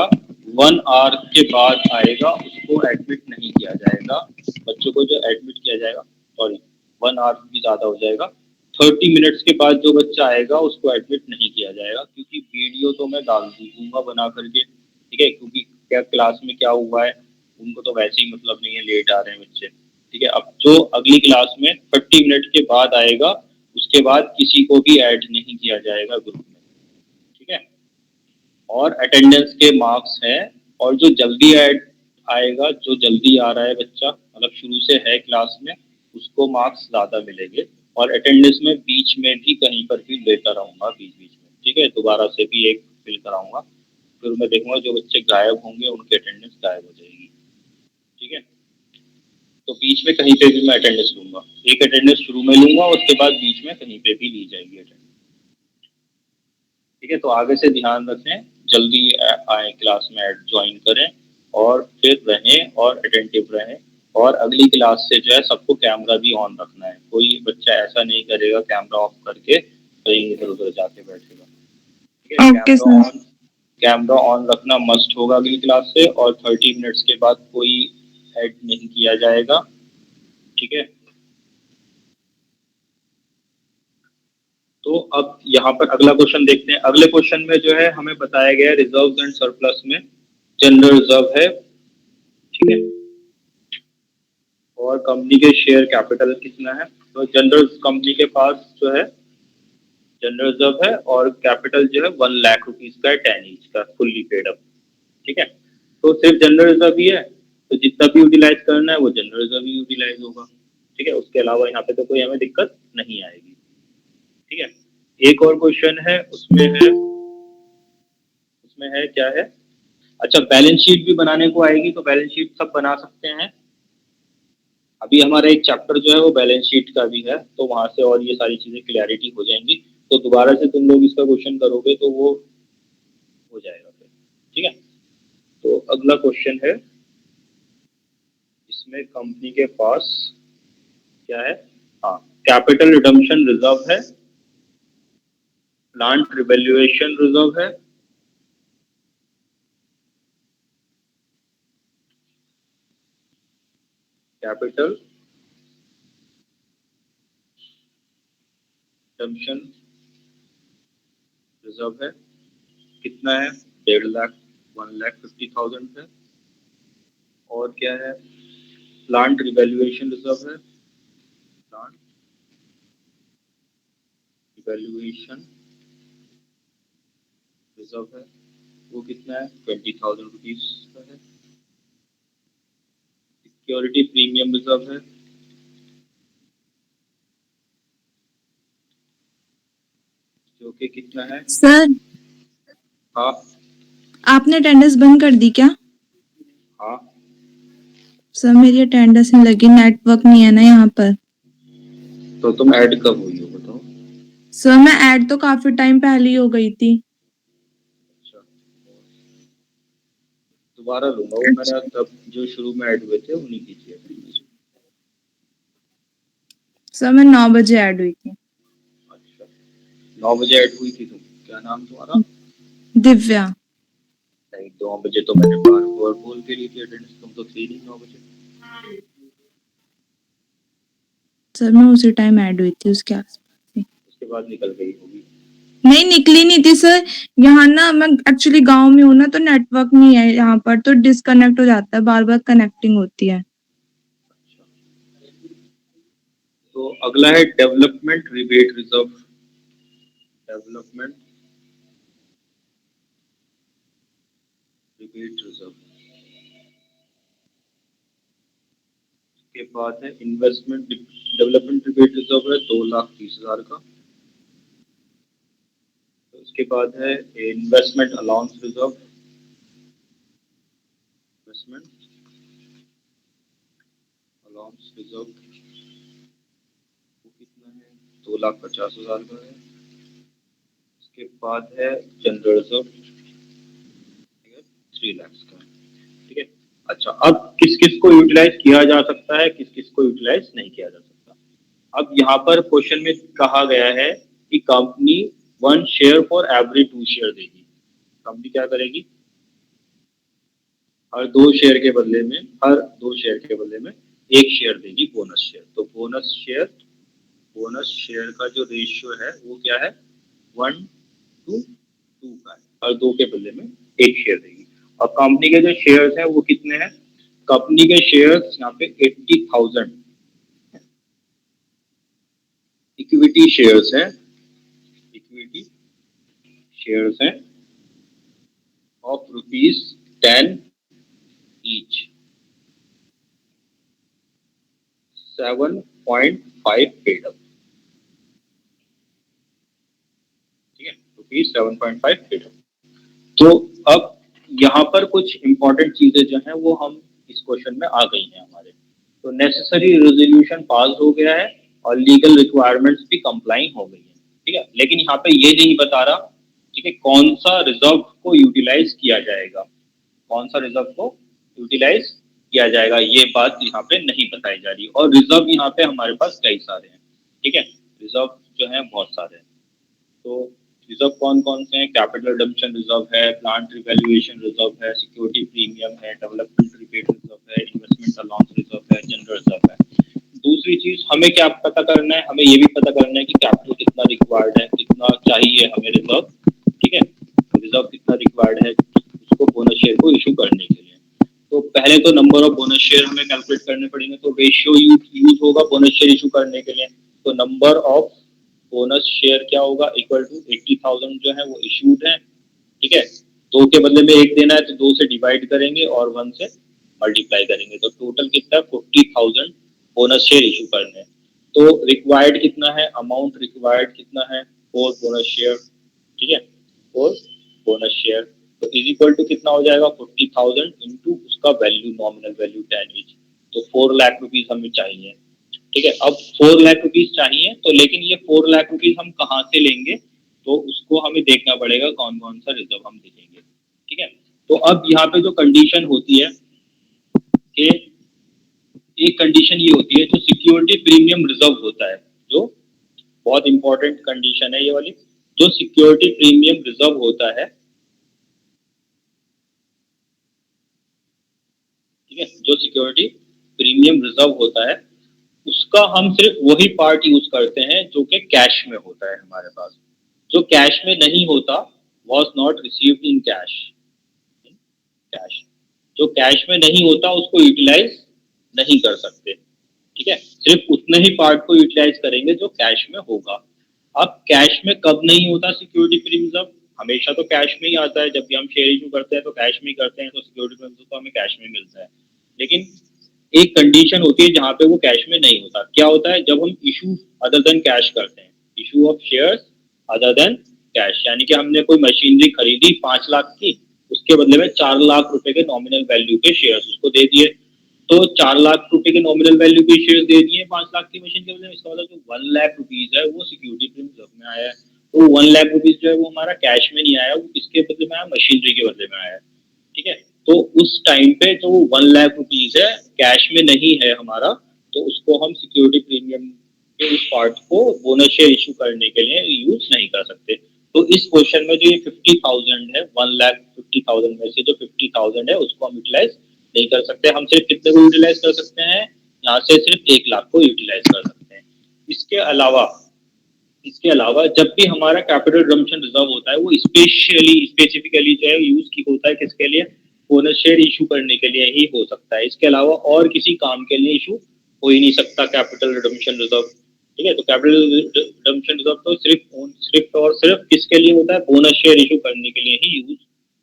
1 आवर के बाद आएगा उसको एडमिट नहीं किया जाएगा। बच्चों को जो एडमिट किया जाएगा, सॉरी 1 आवर भी ज़्यादा हो जाएगा, 30 मिनट्स के बाद जो बच्चा आएगा उसको एडमिट नहीं किया जाएगा। क्योंकि वीडियो तो मैं डाल दूंगा बना करके। ठीक है, क्योंकि क्या क्लास में क्या हुआ है उनको तो वैसे ही मतलब नहीं है, लेट आ रहे हैं बच्चे। ठीक है, अब जो अगली क्लास में 30 मिनट के बाद आएगा उसके बाद किसी को भी ऐड नहीं किया जाएगा ग्रुप में। ठीक है, और अटेंडेंस के मार्क्स हैं, और जो जल्दी ऐड आएगा, जो जल्दी आ रहा है बच्चा मतलब शुरू से है क्लास में, उसको मार्क्स ज़्यादा मिलेंगे। और अटेंडेंस में बीच में भी कहीं पर भी लेता रहूँगा बीच बीच में। ठीक है, दोबारा से भी एक फिल कराऊंगा, फिर मैं देखूंगा जो बच्चे गायब होंगे उनकी अटेंडेंस गायब हो जाएगी। ठीक है, तो बीच में कहीं पे भी मैं अटेंडेंस लूंगा, एक अटेंडेंस शुरू में लूंगा उसके बाद बीच में कहीं पे भी ली जाएगी अटेंडेंस। ठीक है, तो आगे से ध्यान रखें, जल्दी आए क्लास में ज्वाइन करें और फिर रहें और अटेंटिव रहें। और अगली क्लास से जो है सबको कैमरा भी ऑन रखना है। कोई बच्चा ऐसा नहीं करेगा कैमरा ऑफ करके कहीं इधर उधर जाके बैठेगा। ठीक है, ओके सर। कैमरा ऑन रखना मस्ट होगा अगली क्लास से, और 30 मिनट्स के बाद कोई ऐड नहीं किया जाएगा। ठीक है, तो अब यहाँ पर अगला क्वेश्चन देखते हैं। अगले क्वेश्चन में जो है हमें बताया गया है रिजर्व एंड सरप्लस में जनरल रिजर्व है। ठीक है, और कंपनी के शेयर कैपिटल कितना है। तो जनरल कंपनी के पास जो है जनरल रिजर्व है और कैपिटल जो है 1 लाख रुपीज का है, 10 ईच का, फुल्ली पेड अप। ठीक है, तो सिर्फ जनरल रिजर्व ही है, तो जितना भी यूटिलाइज करना है वो जनरल रिजर्व ही यूटिलाइज होगा। ठीक है, उसके अलावा यहाँ पे तो कोई हमें दिक्कत नहीं आएगी। ठीक है, एक और क्वेश्चन है, उसमें है क्या है, अच्छा बैलेंस शीट भी बनाने को आएगी, तो बैलेंस शीट सब बना सकते हैं। अभी हमारा एक चैप्टर जो है वो बैलेंस शीट का भी है, तो वहां से और ये सारी चीजें क्लियरिटी हो जाएंगी, तो दोबारा से तुम लोग इसका क्वेश्चन करोगे तो वो हो जाएगा फिर। ठीक है, तो अगला क्वेश्चन है, इसमें कंपनी के पास क्या है, हाँ कैपिटल रिडम्पशन रिजर्व है, प्लांट रिवैल्यूएशन रिजर्व है, कैपिटल रिडम्पशन रिजर्व है, कितना है, 1.5 लाख, 1,50,000 है। और क्या है, प्लांट रिवैल्यूएशन रिजर्व है, प्लांट रिवैल्यूएशन रिजर्व है, वो कितना है, 20,000 रुपीज का है। सिक्योरिटी प्रीमियम रिजर्व है, जो कि कितना है, सर हाँ आपने अटेंडेंस बंद कर दी क्या? हाँ, सर मेरी अटेंडेंस नहीं लगी, नेटवर्क नहीं है ना यहाँ पर। तो तुम ऐड कब हुई हो बताओ। सर मैं ऐड तो काफी टाइम पहले ही हो गई थी। अच्छा, दोबारा लूंगा वो, मैंने तब जो शुरू में ऐड हुए थे उन्हीं की थी। सर मैं 9 बजे ऐड हुई थी। अच्छा, 9 बजे ऐड हुई थी तुम, क्या नाम तुम्हारा। दिव्या। नहीं, 9 बजे तो मैंने बार बार बोल के ली थी अटेंडेंस, तुम तो थी नहीं 9 बजे। सर मैं उसी टाइम ऐड हुई थी, उसके आसपास। उसके बाद निकल गई होगी। नहीं निकली नहीं थी सर, यहाँ ना मैं एक्चुअली गांव में हूँ ना, तो नेटवर्क नहीं है यहाँ पर, तो डिस्कनेक्ट हो जाता है, बार बार कनेक्टिंग होती है। अच्छा, तो अगला है development rebate reserve, development rebate reserve के बाद है इन्वेस्टमेंट डेवलपमेंट रिबेट रिजर्व है 2,30,000 का। तो उसके बाद है investment allowance reserve, investment allowance reserve वो कितना है, 2,50,000 का है। उसके बाद है जनरल रिजर्व, 3 लाख का। ठीक है, अच्छा अब किस किस को यूटिलाइज किया जा सकता है, किस किस को यूटिलाइज नहीं किया जा सकता। अब यहाँ पर क्वेश्चन में कहा गया है कि company 1 share for every 2 share देगी। कंपनी क्या करेगी, हर 2 शेयर के बदले में, हर 2 शेयर के बदले में 1 शेयर देगी बोनस शेयर। तो बोनस शेयर का जो रेशियो है वो क्या है, 1:2 का है, हर 2 के बदले में 1 शेयर देगी। और कंपनी के जो शेयर्स हैं वो कितने हैं, कंपनी के शेयर्स यहाँ पे 80,000 इक्विटी शेयर्स हैं, इक्विटी शेयर्स हैं ऑफ ₹10 ईच, 7.5 पेड अप। ठीक है, ₹7.5 पेड अप। तो अब यहाँ पर कुछ इंपॉर्टेंट चीजें जो हैं वो हम इस क्वेश्चन में आ गई हैं हमारे। तो नेसेसरी रेजोल्यूशन पास हो गया है और लीगल रिक्वायरमेंट्स भी कंप्लाई हो गई है। ठीक है, लेकिन यहाँ पे ये नहीं बता रहा, ठीक है, कौन सा रिजर्व को यूटिलाइज किया जाएगा, कौन सा रिजर्व को यूटिलाइज किया जाएगा, ये बात यहाँ पे नहीं बताई जा रही। और रिजर्व यहाँ पे हमारे पास कई सारे हैं, ठीक है, रिजर्व जो है बहुत सारे हैं। तो रिजर्व कौन कौन से हैं? कैपिटल रिडम्पशन रिजर्व है, प्लांट रिवैल्यूएशन रिजर्व है, सिक्योरिटी प्रीमियम है, डेवलपमेंट रिबेट रिजर्व है, इन्वेस्टमेंट अलाउंस रिजर्व है, जनरल रिजर्व है। दूसरी चीज हमें क्या पता करना है, हमें ये भी पता करना है कि कैपिटल कितना रिक्वायर्ड है, कितना चाहिए हमें रिजर्व, ठीक है, रिजर्व कितना रिक्वायर्ड है उसको बोनस शेयर को इशू करने के लिए। तो पहले तो नंबर ऑफ बोनस शेयर हमें कैलकुलेट करने पड़ेंगे, तो रेशियो यूज होगा बोनस शेयर इशू करने के लिए। तो नंबर ऑफ बोनस शेयर क्या होगा, इक्वल टू 80,000 जो है वो इशूड है, ठीक है, 2 के बदले में 1 देना है तो 2 से डिवाइड करेंगे और 1 से मल्टीप्लाई करेंगे, तो टोटल कितना 40,000 बोनस शेयर इशू करने हैं। तो रिक्वायर्ड कितना है, अमाउंट रिक्वायर्ड कितना है, 4 बोनस शेयर, ठीक है, 4 बोनस शेयर, तो इज इक्वल टू कितना हो जाएगा 40,000 इंटू उसका वैल्यू, नॉमिनल वैल्यू 10 ईच, तो 4 लाख रुपीज हमें चाहिए, ठीक है। अब 4 लाख रुपीज चाहिए, तो लेकिन ये 4 लाख रुपीज हम कहाँ से लेंगे, तो उसको हमें देखना पड़ेगा कौन कौन सा रिजर्व हम देखेंगे, ठीक है। तो अब यहाँ पे जो कंडीशन होती है कि एक कंडीशन ये होती है, जो सिक्योरिटी प्रीमियम रिजर्व होता है, जो बहुत इंपॉर्टेंट कंडीशन है ये वाली, जो सिक्योरिटी प्रीमियम रिजर्व होता है, ठीक है, जो सिक्योरिटी प्रीमियम रिजर्व होता है उसका हम सिर्फ वही पार्ट यूज करते हैं जो कि कैश में होता है हमारे पास। जो कैश में नहीं होता, was not received in cash, cash, जो कैश में नहीं होता उसको यूटिलाइज नहीं कर सकते, ठीक है, सिर्फ उतने ही पार्ट को यूटिलाइज करेंगे जो कैश में होगा। अब कैश में कब नहीं होता सिक्योरिटी प्रीमियम, हमेशा तो कैश में ही आता है, जब भी हम शेयर इशू करते हैं तो कैश में ही करते हैं, तो सिक्योरिटी प्रीमियम तो हमें कैश में मिलता है। लेकिन एक कंडीशन होती है जहां पे वो कैश में नहीं होता, क्या होता है, जब हम इशू अदर देन कैश करते हैं, issue of shares other than cash, यानी कि हमने कोई मशीनरी खरीदी 5 लाख की, उसके बदले में 4 लाख रुपए के नॉमिनल वैल्यू के शेयर्स उसको दे दिए, तो 4 लाख रुपए के नॉमिनल वैल्यू के शेयर दे दिए 5 लाख की मशीन के बदले में, इसका मतलब जो 1 लाख रुपीज है वो सिक्योरिटी प्रीमियम में आया है। तो 1 लाख रुपीज जो है वो हमारा कैश में नहीं आया, वो किसके बदले में आया, मशीनरी के बदले में आया, ठीक है। तो उस टाइम पे जो 1 लाख रुपीज है कैश में नहीं है हमारा, तो उसको हम सिक्योरिटी प्रीमियम के उस पार्ट को बोनस शेयर इशू करने के लिए यूज नहीं कर सकते। तो इस क्वेश्चन में जो ये 50,000 है, 1,50,000 में से जो 50,000 है उसको हम यूटिलाइज नहीं कर सकते। हम सिर्फ कितने को यूटिलाइज कर सकते हैं, यहाँ से सिर्फ 1 लाख को यूटिलाइज कर सकते हैं। इसके अलावा जब भी हमारा कैपिटल रिडम्पशन रिजर्व होता है, वो स्पेसिफिकली जो है यूज की होता है किसके लिए, बोनस शेयर इशू करने के लिए ही हो सकता है। इसके अलावा और किसी काम के लिए इशू हो ही नहीं सकता कैपिटल रिडम्पशन रिजर्व, ठीक है। तो कैपिटल रिडम्पशन रिजर्व तो सिर्फ और सिर्फ किसके लिए होता है, बोनस शेयर इशू करने के लिए ही यूज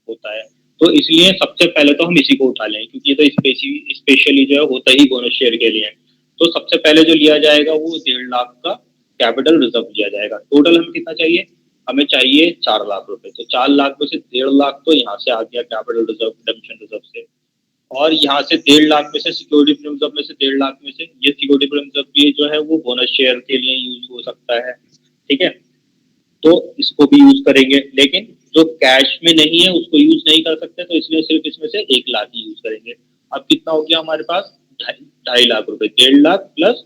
होता है। तो इसलिए सबसे पहले तो हम इसी को उठा लें, क्योंकि ये तो स्पेशली जो है होता ही बोनस शेयर के लिए है। तो सबसे पहले जो लिया जाएगा वो 1.5 लाख का कैपिटल रिजर्व लिया जाएगा। टोटल हमें कितना चाहिए, हमें चाहिए 4 लाख रुपए, तो 4 लाख में से 1.5 लाख तो यहाँ से आ गया कैपिटल रिजर्व रिडम्पशन रिजर्व से, और यहाँ से 1.5 लाख में से सिक्योरिटी प्रीमियम में से 1.5 लाख में से ये सिक्योरिटी प्रीमियम भी जो है वो बोनस शेयर के लिए यूज हो सकता है, ठीक है, तो इसको भी यूज करेंगे। लेकिन जो कैश में नहीं है उसको यूज नहीं कर सकते, तो इसलिए सिर्फ इसमें से 1 लाख ही यूज करेंगे। अब कितना हो गया हमारे पास, 2.5 लाख रुपए, 1.5 लाख प्लस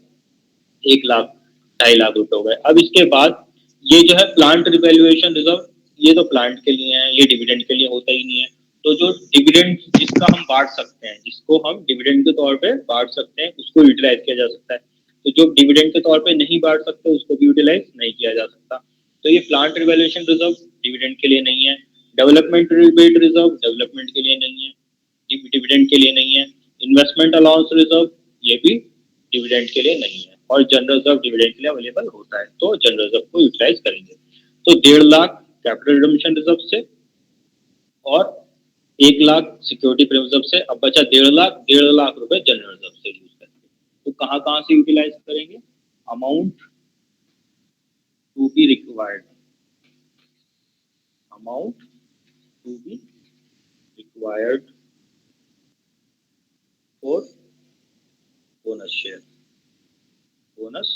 1 लाख, 2.5 लाख रुपए हो गए। अब इसके बाद ये जो है प्लांट रिवैल्यूएशन रिजर्व, ये तो प्लांट के लिए है, ये डिविडेंड के लिए होता ही नहीं है। तो जो डिविडेंड जिसका हम बांट सकते हैं, जिसको हम डिविडेंड के तौर पे बांट सकते हैं, उसको यूटिलाइज किया जा सकता है। तो जो डिविडेंड के तौर पे नहीं बांट सकते उसको भी यूटिलाइज नहीं किया जा सकता। तो ये प्लांट रिवैल्यूएशन रिजर्व डिविडेंड के लिए नहीं है, डेवलपमेंट रिबेट रिजर्व डेवलपमेंट के लिए नहीं है, डिविडेंड के लिए नहीं है, इन्वेस्टमेंट अलाउंस रिजर्व ये भी डिविडेंड के लिए नहीं है, और जनरल रिजर्व डिविडेंड के लिए अवेलेबल होता है, तो जनरल रिजर्व को यूटिलाइज करेंगे। तो 1.5 लाख कैपिटल रिडम्पशन रिजर्व से और 1 लाख सिक्योरिटी प्रीमियम से, अब बचा 1.5 लाख रुपए जनरल रिजर्व से यूज करेंगे। तो कहाँ कहाँ से यूटिलाइज करेंगे, amount to be required, amount to be required for bonus share, bonus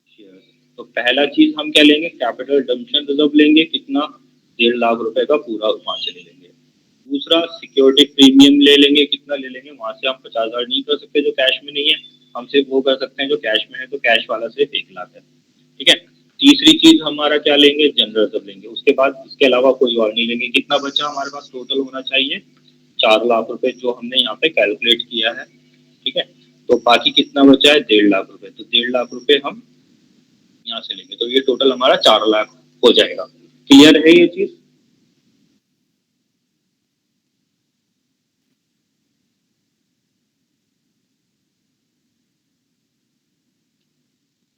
share. तो पहला चीज हम क्या लेंगे, कैपिटल रिडम्पशन रिजर्व लेंगे, कितना 1.5 लाख रुपए का पूरा वहां से ले लेंगे। दूसरा सिक्योरिटी प्रीमियम ले लेंगे, कितना ले लेंगे, वहां से हम 50,000 नहीं कर सकते जो कैश में नहीं है, हम सिर्फ वो कर सकते हैं जो कैश में है, तो कैश वाला सिर्फ 1 लाख है। ठीक है। तीसरी चीज हमारा क्या लेंगे, जनरल रिजर्व लेंगे। उसके बाद इसके अलावा कोई और नहीं लेंगे। कितना बचा हमारे पास टोटल होना चाहिए, 4 लाख रुपए जो हमने यहाँ पे कैलकुलेट किया है। ठीक है। तो बाकी कितना बचा है, 1.5 लाख रुपए। तो 1.5 लाख रुपए हम यहाँ से लेंगे, तो ये टोटल हमारा 4 लाख हो जाएगा। क्लियर है ये चीज?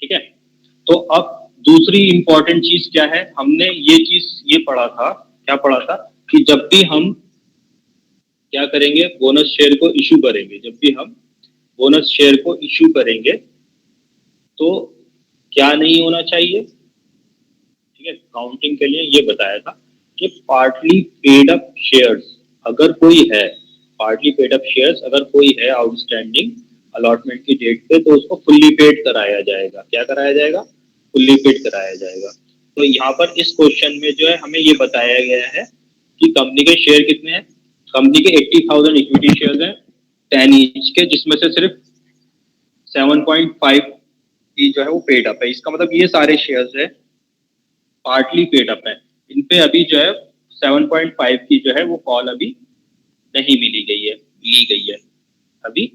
ठीक है। तो अब दूसरी इंपॉर्टेंट चीज क्या है, हमने ये चीज ये पढ़ा था, क्या पढ़ा था कि जब भी हम क्या करेंगे, बोनस शेयर को इशू करेंगे, जब भी हम बोनस शेयर को इशू करेंगे तो क्या नहीं होना चाहिए। ठीक है। काउंटिंग के लिए ये बताया था कि पार्टली पेड अप शेयर्स अगर कोई है, पार्टली पेड अप शेयर्स अगर कोई है आउटस्टैंडिंग अलॉटमेंट की डेट पे, तो उसको फुल्ली पेड कराया जाएगा। क्या कराया जाएगा, फुल्ली पेड कराया जाएगा। तो यहाँ पर इस क्वेश्चन में जो है हमें ये बताया गया है कि कंपनी के शेयर कितने हैं, कंपनी के 80,000 इक्विटी शेयर्स हैं 10 ईच के, जिसमें से सिर्फ 7.5 की जो है वो पेड अप है। इसका मतलब ये सारे शेयर्स है पार्टली पेड अप है, इन पे अभी जो है 7.5 की जो है वो कॉल अभी नहीं मिली गई है, ली गई है। अभी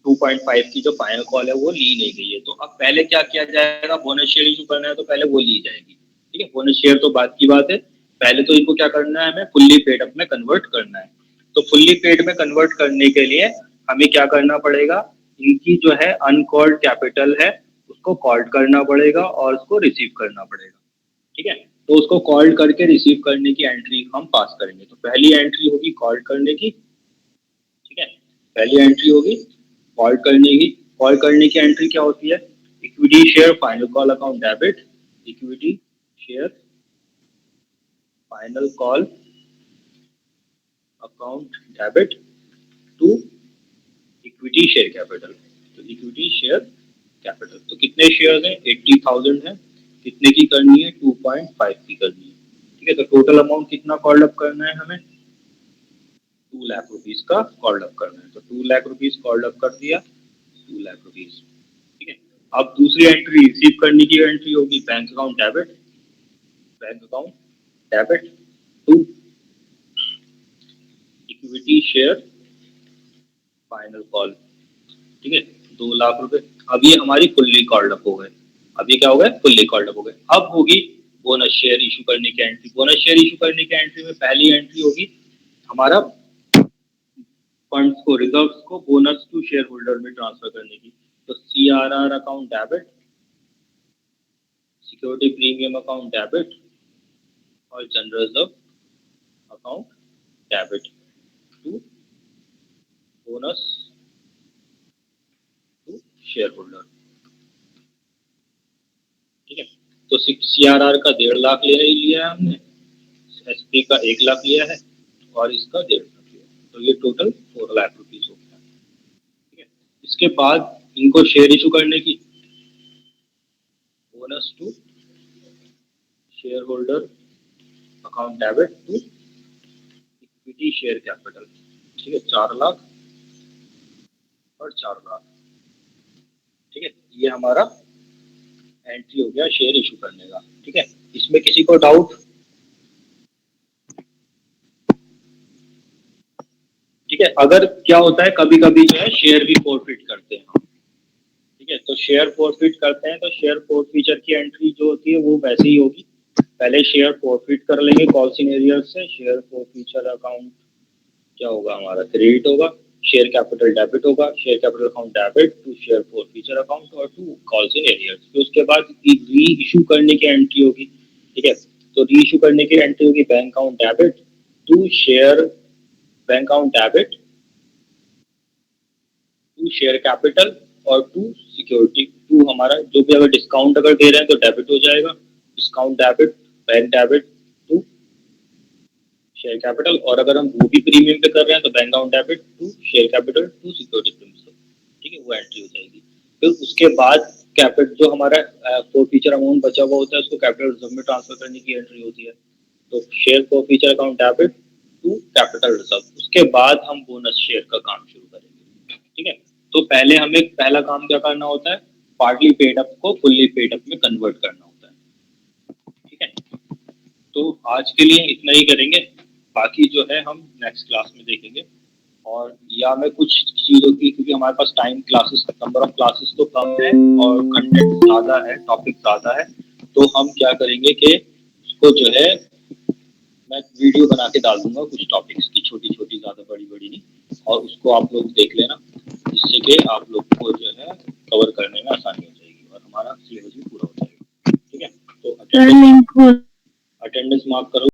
2.5 की जो फाइनल कॉल है वो ली नहीं गई है। तो अब पहले क्या किया जाएगा, बोनस शेयर इशू करना है तो पहले वो ली जाएगी। ठीक है। बोनस शेयर तो बात की बात है, पहले तो इनको क्या करना है, हमें फुल्ली पेड अप में कन्वर्ट करना है। तो फुल्ली पेड में कन्वर्ट करने के लिए हमें क्या करना पड़ेगा, इनकी जो है अनकॉल्ड कैपिटल है उसको कॉल्ड करना पड़ेगा और उसको रिसीव करना पड़ेगा। ठीक है। तो उसको कॉल्ड करके रिसीव करने की एंट्री हम पास करेंगे। तो पहली एंट्री होगी कॉल्ड करने की। ठीक है। पहली एंट्री होगी कॉल्ड करने की। कॉल करने की एंट्री क्या होती है, equity share final call account debit, equity share final call account debit to equity share capital. तो इक्विटी शेयर कैपिटल, तो कितने शेयर्स हैं, 80,000 है, कितने की करनी है, 2.5 की करनी है। ठीक है। तो टोटल अमाउंट कितना कॉल्ड अप करना है हमें, 2 लाख रुपीज का कॉल्ड अप करना है। तो 2 लाख रुपीज कॉल्ड अप कर दिया, 2 लाख रुपीज। ठीक है। अब दूसरी एंट्री रिसीव करने की एंट्री होगी bank account debit, bank account debit to equity share final call. ठीक है। 2 लाख रुपए। अब ये हमारी फुल्ली कॉल्ड अप हो गए, अब ये क्या हो गए, फुल्ली कॉल्ड अप हो गए। अब होगी बोनस शेयर इशू करने की एंट्री। बोनस शेयर इशू करने की एंट्री में पहली एंट्री होगी हमारा फंड्स को, रिजर्व्स को बोनस टू शेयर होल्डर में ट्रांसफर करने की। तो CRR account debit, security premium account debit और general reserve account debit to bonus to share holder. ठीक है। तो CRR का 1.5 लाख ले लिया है हमने, SP का 1 लाख लिया है और इसका 1.5 लाख लिया है। तो ये टोटल 4 लाख रुपीज हो गया। ठीक है। इसके बाद इनको शेयर इशू करने की, bonus to share holder account debit to equity share capital. ठीक है। 4 लाख और 4 लाख। ठीक है। ये हमारा एंट्री हो गया शेयर इशू करने का। ठीक है। इसमें किसी को डाउट? ठीक है। अगर क्या होता है, कभी कभी जो है शेयर भी फॉरफिट करते हैं हम। ठीक है। तो शेयर फॉरफिट करते हैं तो शेयर फॉरफीचर की एंट्री जो होती है वो वैसे ही होगी, पहले शेयर फॉरफिट कर लेंगे कॉल सिनेरियो से, शेयर फॉरफीचर अकाउंट क्या होगा हमारा, क्रेडिट होगा, शेयर कैपिटल डेबिट होगा, share capital account debit to share forfeiture account और टू कॉल्स इन एरियर्स। फिर उसके बाद री इशू करने की एंट्री होगी। ठीक है। तो री इशू करने की एंट्री होगी bank account debit to share, bank account debit to share capital और टू सिक्योरिटी, टू हमारा जो भी अगर डिस्काउंट अगर दे रहे हैं तो डेबिट हो जाएगा, discount debit, bank debit to share capital, और अगर हम वो भी प्रीमियम पे कर रहे हैं तो bank account debit to share capital to security premium. ठीक है। वो एंट्री हो जाएगी। फिर उसके बाद कैपिटल जो हमारा फॉरफीचर अमाउंट बचा हुआ होता है उसको कैपिटल रिजर्व में ट्रांसफर करने की एंट्री होती है। तो share forfeiture account debit to capital reserve. उसके बाद हम बोनस शेयर का काम शुरू करेंगे, ठीक है। तो पहले हमें पहला काम क्या करना होता है, पार्टली पेड अप को फुल्ली पेड अप में कन्वर्ट करना होता है, ठीक है। तो आज के लिए इतना ही करेंगे, बाकी जो है हम नेक्स्ट क्लास में देखेंगे। और या मैं कुछ चीज़ों की, क्योंकि हमारे पास time classes, number of classes तो कम है और कंटेंट ज़्यादा है, टॉपिक ज़्यादा है, तो हम क्या करेंगे कि उसको जो है मैं वीडियो बना के डाल दूंगा कुछ टॉपिक्स की, छोटी छोटी, ज़्यादा बड़ी बड़ी नहीं, और उसको आप लोग देख लेना, जिससे कि आप लोग को जो है कवर करने में आसानी हो जाएगी और हमारा सिलेबस भी पूरा हो जाएगा, ठीक है। तो लिंक हो अटेंडेंस मार्क करो।